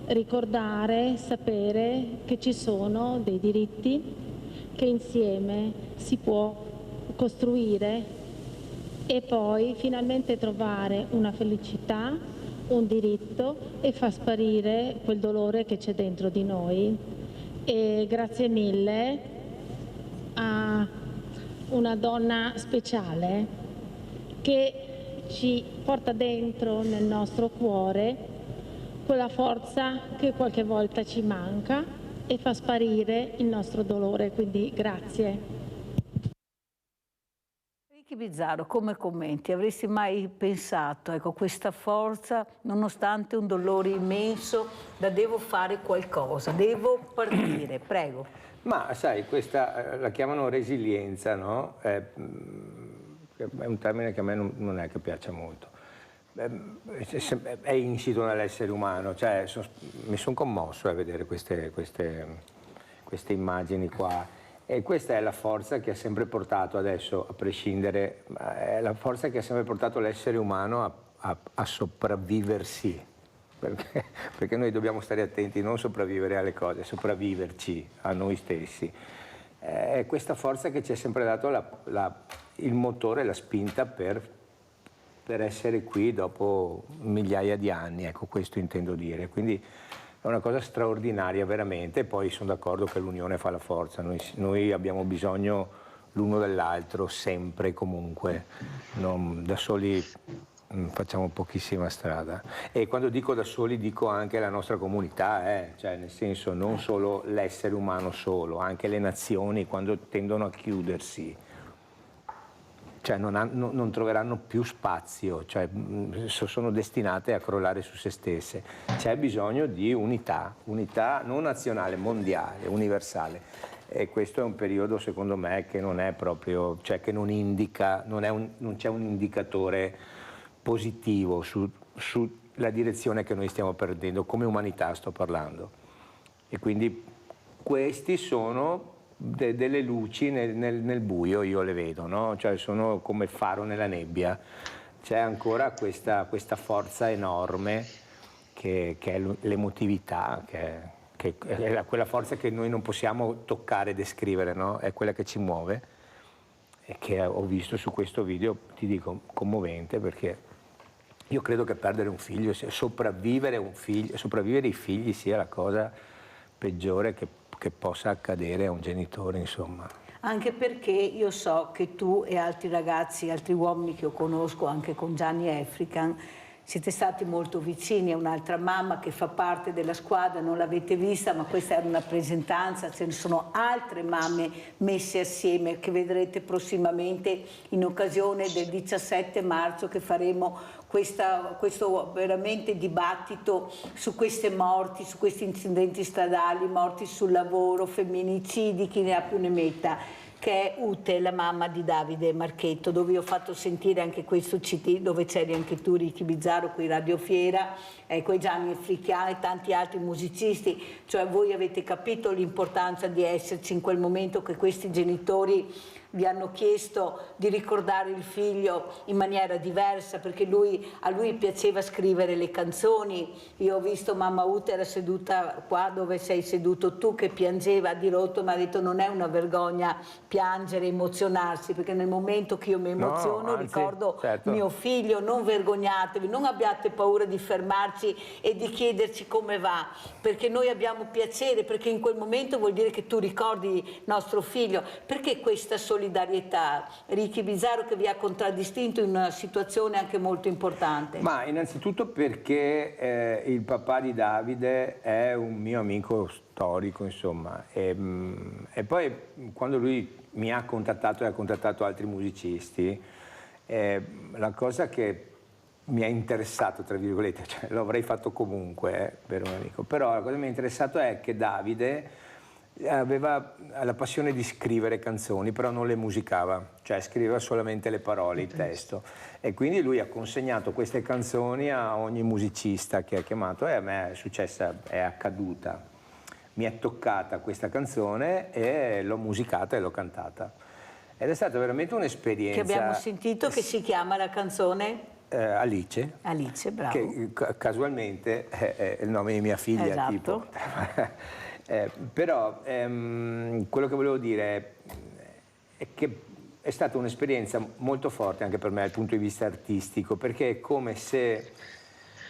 ricordare, sapere che ci sono dei diritti, che insieme si può costruire e poi finalmente trovare una felicità, un diritto, e far sparire quel dolore che c'è dentro di noi. E grazie mille a una donna speciale che ci porta dentro nel nostro cuore quella forza che qualche volta ci manca e fa sparire il nostro dolore, quindi grazie. Ricky Bizzarro, come commenti? Avresti mai pensato, ecco, questa forza, nonostante un dolore immenso, da devo fare qualcosa, devo partire, prego. Ma sai, questa la chiamano resilienza, no? è un termine che a me non è che piace molto. È insito nell'essere umano, cioè mi sono commosso a vedere queste immagini qua, e questa è la forza che ha sempre portato, adesso a prescindere, è la forza che ha sempre portato l'essere umano a sopravviversi, perché noi dobbiamo stare attenti, non sopravvivere alle cose, sopravviverci a noi stessi. È questa forza che ci ha sempre dato il motore, la spinta per essere qui dopo migliaia di anni, ecco, questo intendo dire. Quindi è una cosa straordinaria veramente, poi sono d'accordo che l'unione fa la forza, noi abbiamo bisogno l'uno dell'altro sempre e comunque, da soli facciamo pochissima strada. E quando dico da soli dico anche la nostra comunità, cioè nel senso non solo l'essere umano solo, anche le nazioni quando tendono a chiudersi, cioè non troveranno più spazio, cioè sono destinate a crollare su se stesse. C'è bisogno di unità non nazionale, mondiale, universale. E questo è un periodo secondo me che non è proprio, cioè che non indica, non c'è un indicatore positivo sulla direzione che noi stiamo perdendo, come umanità sto parlando. E quindi questi sono delle luci nel buio, io le vedo, no? Cioè sono come faro nella nebbia. C'è ancora questa forza enorme che è l'emotività, che è quella forza che noi non possiamo toccare e descrivere, no? È quella che ci muove e che ho visto su questo video, ti dico, commovente, perché io credo che perdere un figlio, sopravvivere i figli sia la cosa peggiore che possa accadere a un genitore, insomma. Anche perché io so che tu e altri ragazzi, altri uomini che io conosco, anche con Gianni African, siete stati molto vicini a un'altra mamma che fa parte della squadra, non l'avete vista, ma questa era una presentanza, ce ne sono altre mamme messe assieme che vedrete prossimamente in occasione del 17 marzo che faremo questo veramente dibattito su queste morti, su questi incidenti stradali, morti sul lavoro, femminicidi, chi ne ha più ne metta, che è Ute, la mamma di Davide Marchetto, dove io ho fatto sentire anche questo CD, dove c'eri anche tu, Ricky Bizzarro, qui Radio Fiera, quei Gianni Fricchiani e tanti altri musicisti, cioè voi avete capito l'importanza di esserci in quel momento che questi genitori vi hanno chiesto di ricordare il figlio in maniera diversa, perché a lui piaceva scrivere le canzoni. Io ho visto mamma Ute era seduta qua dove sei seduto tu, che piangeva a dirotto, mi ha detto non è una vergogna piangere, emozionarsi, perché nel momento che io mi emoziono ricordo mio figlio, non vergognatevi, non abbiate paura di fermarci e di chiederci come va, perché noi abbiamo piacere, perché in quel momento vuol dire che tu ricordi nostro figlio. Perché questa solidarietà, Ricky Bizzarro, che vi ha contraddistinto in una situazione anche molto importante? Ma innanzitutto perché il papà di Davide è un mio amico storico, insomma, e poi quando lui mi ha contattato e ha contattato altri musicisti, la cosa che mi ha interessato, tra virgolette, cioè lo avrei fatto comunque per un amico, però la cosa che mi ha interessato è che Davide aveva la passione di scrivere canzoni, però non le musicava, cioè scriveva solamente le parole, il testo, e quindi lui ha consegnato queste canzoni a ogni musicista che ha chiamato, e a me è successa, è accaduta, mi è toccata questa canzone e l'ho musicata e l'ho cantata, ed è stata veramente un'esperienza che abbiamo sentito, che si chiama la canzone? Alice. Alice, bravo. Che casualmente è il nome di mia figlia, esatto. Tipo. Però quello che volevo dire è che è stata un'esperienza molto forte anche per me dal punto di vista artistico, perché è come se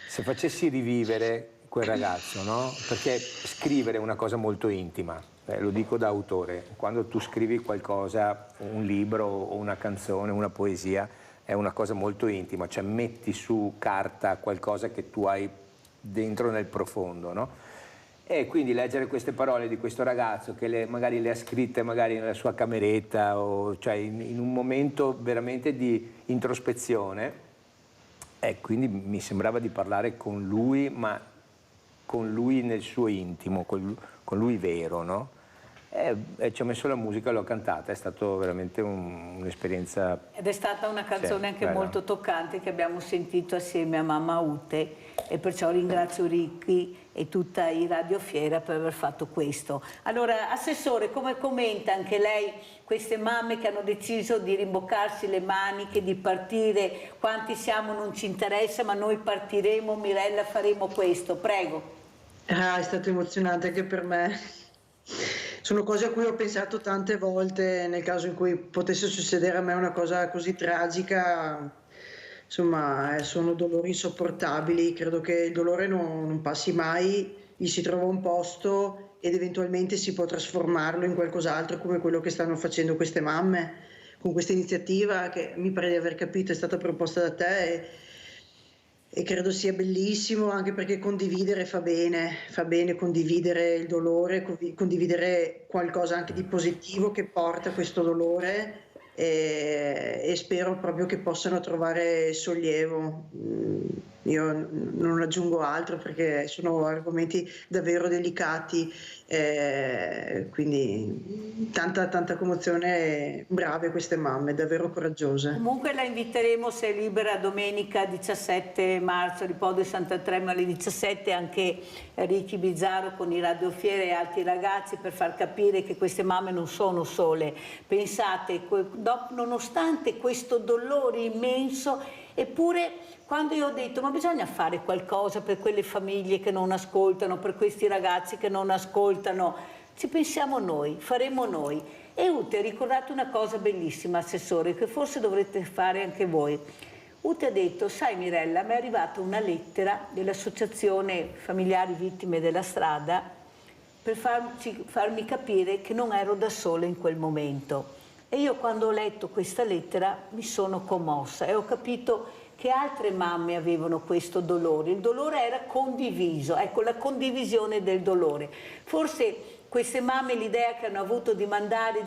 facessi rivivere quel ragazzo, no? Perché scrivere è una cosa molto intima, lo dico da autore, quando tu scrivi qualcosa, un libro o una canzone, una poesia, è una cosa molto intima, cioè metti su carta qualcosa che tu hai dentro nel profondo, no? E quindi leggere queste parole di questo ragazzo che magari le ha scritte magari nella sua cameretta, o cioè in un momento veramente di introspezione, e quindi mi sembrava di parlare con lui, ma con lui nel suo intimo, con lui vero, no? ci ho messo la musica, l'ho cantata, è stato veramente un'esperienza. Ed è stata una canzone anche molto toccante che abbiamo sentito assieme a mamma Ute, e perciò ringrazio Ricky e tutta i Radio Fiera per aver fatto questo. Allora, Assessore, come commenta anche lei queste mamme che hanno deciso di rimboccarsi le maniche, di partire? Quanti siamo non ci interessa, ma noi partiremo, Mirella, faremo questo. Prego. È stato emozionante anche per me. Sono cose a cui ho pensato tante volte nel caso in cui potesse succedere a me una cosa così tragica. Insomma, sono dolori insopportabili. Credo che il dolore non passi mai, gli si trova un posto ed eventualmente si può trasformarlo in qualcos'altro, come quello che stanno facendo queste mamme con questa iniziativa che mi pare di aver capito è stata proposta da te, e credo sia bellissimo, anche perché condividere fa bene condividere il dolore, condividere qualcosa anche di positivo che porta questo dolore, e spero proprio che possano trovare sollievo. Io non aggiungo altro perché sono argomenti davvero delicati, quindi tanta commozione. Brave queste mamme, davvero coraggiose. Comunque la inviteremo, se è libera, domenica 17 marzo al Ripodo di Sant'Antremo alle 17, anche Ricky Bizzarro con i Radio Fiere e altri ragazzi, per far capire che queste mamme non sono sole. Pensate, nonostante questo dolore immenso, eppure quando io ho detto ma bisogna fare qualcosa per quelle famiglie che non ascoltano, per questi ragazzi che non ascoltano, ci pensiamo noi, faremo noi. E Ute ha ricordato una cosa bellissima, Assessore, che forse dovrete fare anche voi. Ute ha detto: sai Mirella, mi è arrivata una lettera dell'Associazione Familiari Vittime della Strada per farmi capire che non ero da sola in quel momento. E io quando ho letto questa lettera mi sono commossa e ho capito che altre mamme avevano questo dolore. Il dolore era condiviso, ecco, la condivisione del dolore. Forse queste mamme, l'idea che hanno avuto di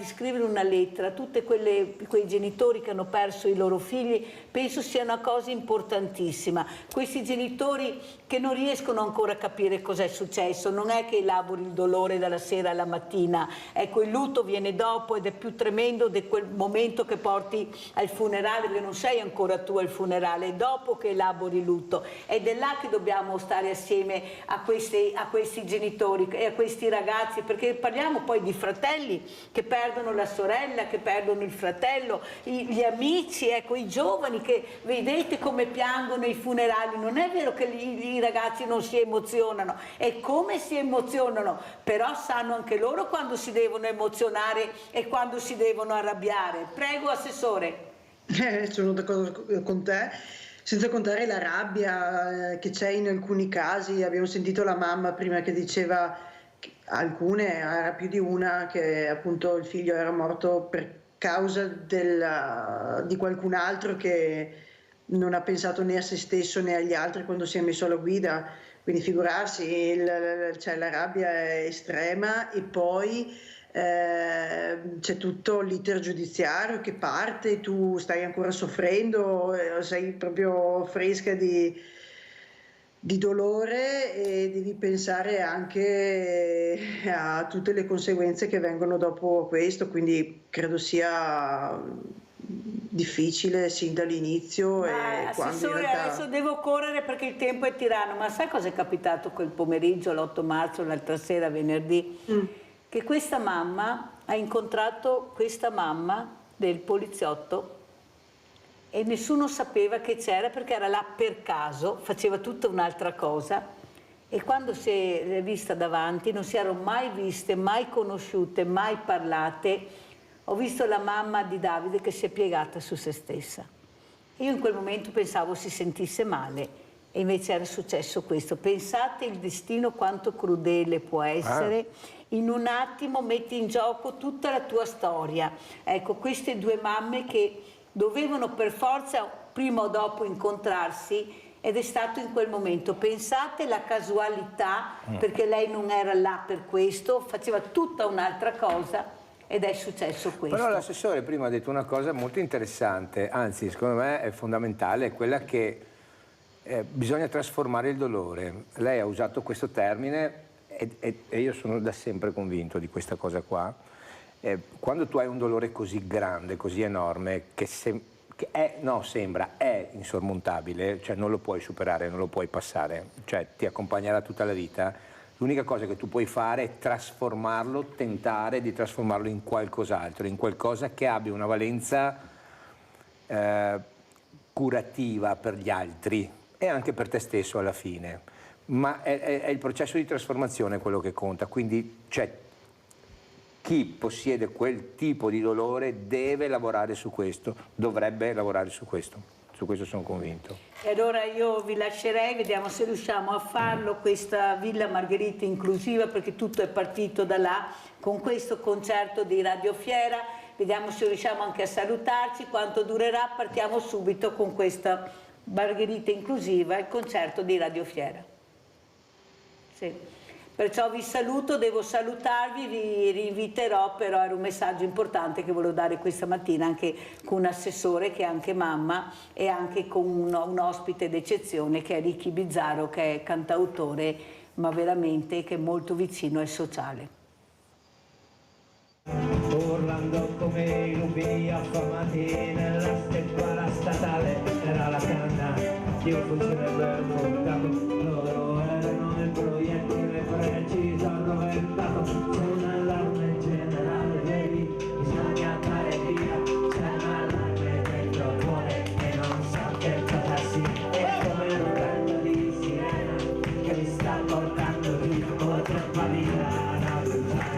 scrivere una lettera a tutti quei genitori che hanno perso i loro figli, penso sia una cosa importantissima. Questi genitori che non riescono ancora a capire cos'è successo, non è che elabori il dolore dalla sera alla mattina, ecco, il lutto viene dopo ed è più tremendo di quel momento che porti al funerale, perché non sei ancora tu al funerale, è dopo che elabori il lutto, ed è là che dobbiamo stare assieme a questi genitori e a questi ragazzi, perché parliamo poi di fratelli che perdono la sorella, che perdono il fratello, gli amici, ecco, i giovani che vedete come piangono ai funerali. Non è vero che i ragazzi non si emozionano, è come si emozionano, però sanno anche loro quando si devono emozionare e quando si devono arrabbiare. Prego, Assessore. Sono d'accordo con te, senza contare la rabbia che c'è in alcuni casi. Abbiamo sentito la mamma prima che diceva alcune, era più di una, che appunto il figlio era morto per causa di qualcun altro che non ha pensato né a se stesso né agli altri quando si è messo alla guida, quindi figurarsi, cioè, la rabbia è estrema, e poi c'è tutto l'iter giudiziario che parte, tu stai ancora soffrendo, sei proprio fresca di dolore e devi pensare anche a tutte le conseguenze che vengono dopo questo, quindi credo sia difficile sin dall'inizio. Assessore, adesso devo correre perché il tempo è tiranno, ma sai cosa è capitato quel pomeriggio, l'8 marzo, l'altra sera, venerdì? Che questa mamma ha incontrato questa mamma del poliziotto e nessuno sapeva che c'era, perché era là per caso, faceva tutta un'altra cosa, e quando si è vista davanti non si erano mai viste, mai conosciute, mai parlate. Ho visto la mamma di Davide che si è piegata su se stessa. Io in quel momento pensavo si sentisse male e invece era successo questo. Pensate il destino quanto crudele può essere. In un attimo metti in gioco tutta la tua storia. Ecco, queste due mamme che dovevano per forza prima o dopo incontrarsi, ed è stato in quel momento. Pensate la casualità, perché lei non era là per questo, faceva tutta un'altra cosa ed è successo questo. Però l'assessore prima ha detto una cosa molto interessante, anzi secondo me è fondamentale, è quella che bisogna trasformare il dolore. Lei ha usato questo termine e io sono da sempre convinto di questa cosa qua, quando tu hai un dolore così grande, così enorme, che è insormontabile, cioè non lo puoi superare, non lo puoi passare, cioè ti accompagnerà tutta la vita, l'unica cosa che tu puoi fare è trasformarlo, tentare di trasformarlo in qualcos'altro, in qualcosa che abbia una valenza curativa per gli altri e anche per te stesso alla fine, ma è il processo di trasformazione quello che conta, quindi chi possiede quel tipo di dolore deve lavorare su questo, dovrebbe lavorare su questo sono convinto. E allora io vi lascerei, vediamo se riusciamo a farlo, questa Villa Margherita inclusiva, perché tutto è partito da là, con questo concerto di Radio Fiera, vediamo se riusciamo anche a salutarci, quanto durerà, partiamo subito con questa Margherita inclusiva, il concerto di Radio Fiera. Sì. Perciò vi saluto, devo salutarvi, vi rinviterò, però era un messaggio importante che volevo dare questa mattina anche con un assessore che è anche mamma e anche con un ospite d'eccezione che è Ricky Bizzarro, che è cantautore ma veramente che è molto vicino al sociale. Urlando come i lupi affamati nella steppa statale, era la canna, io funzione per portato, loro erano il proiettile preciso arroventato, c'è un allarme generale, vedi, bisogna andare via, c'è un allarme dentro il cuore e non so che cosa sia, è come un canto di sirena che mi sta portando giù, o troppa vita da bruciare.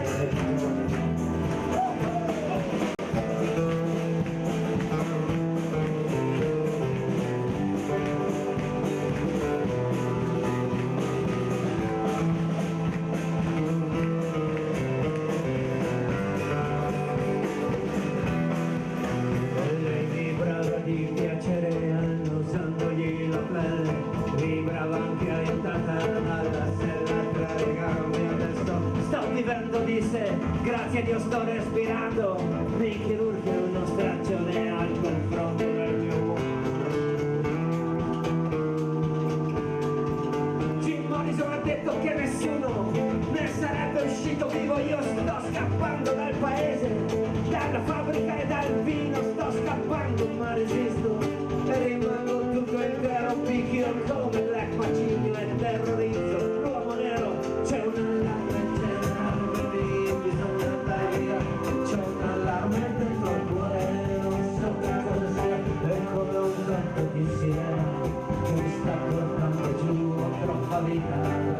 Grazie a Dio sto respirando, nei chirurghi uno straccione al confronto del mio mondo. Jim Morrison ha detto che nessuno ne sarebbe uscito vivo, io sto scappando dal paese, dalla fabbrica e dal vino sto scappando, ma resisto e rimango tutto intero, picchio come Black Macigno e terrorizzo l'uomo nero, c'è un allarme generale per me, bisogna andare via, c'è un allarme dentro il cuore, non so che cosa sia, è come un canto di sirena che mi sta portando giù, ho troppa vita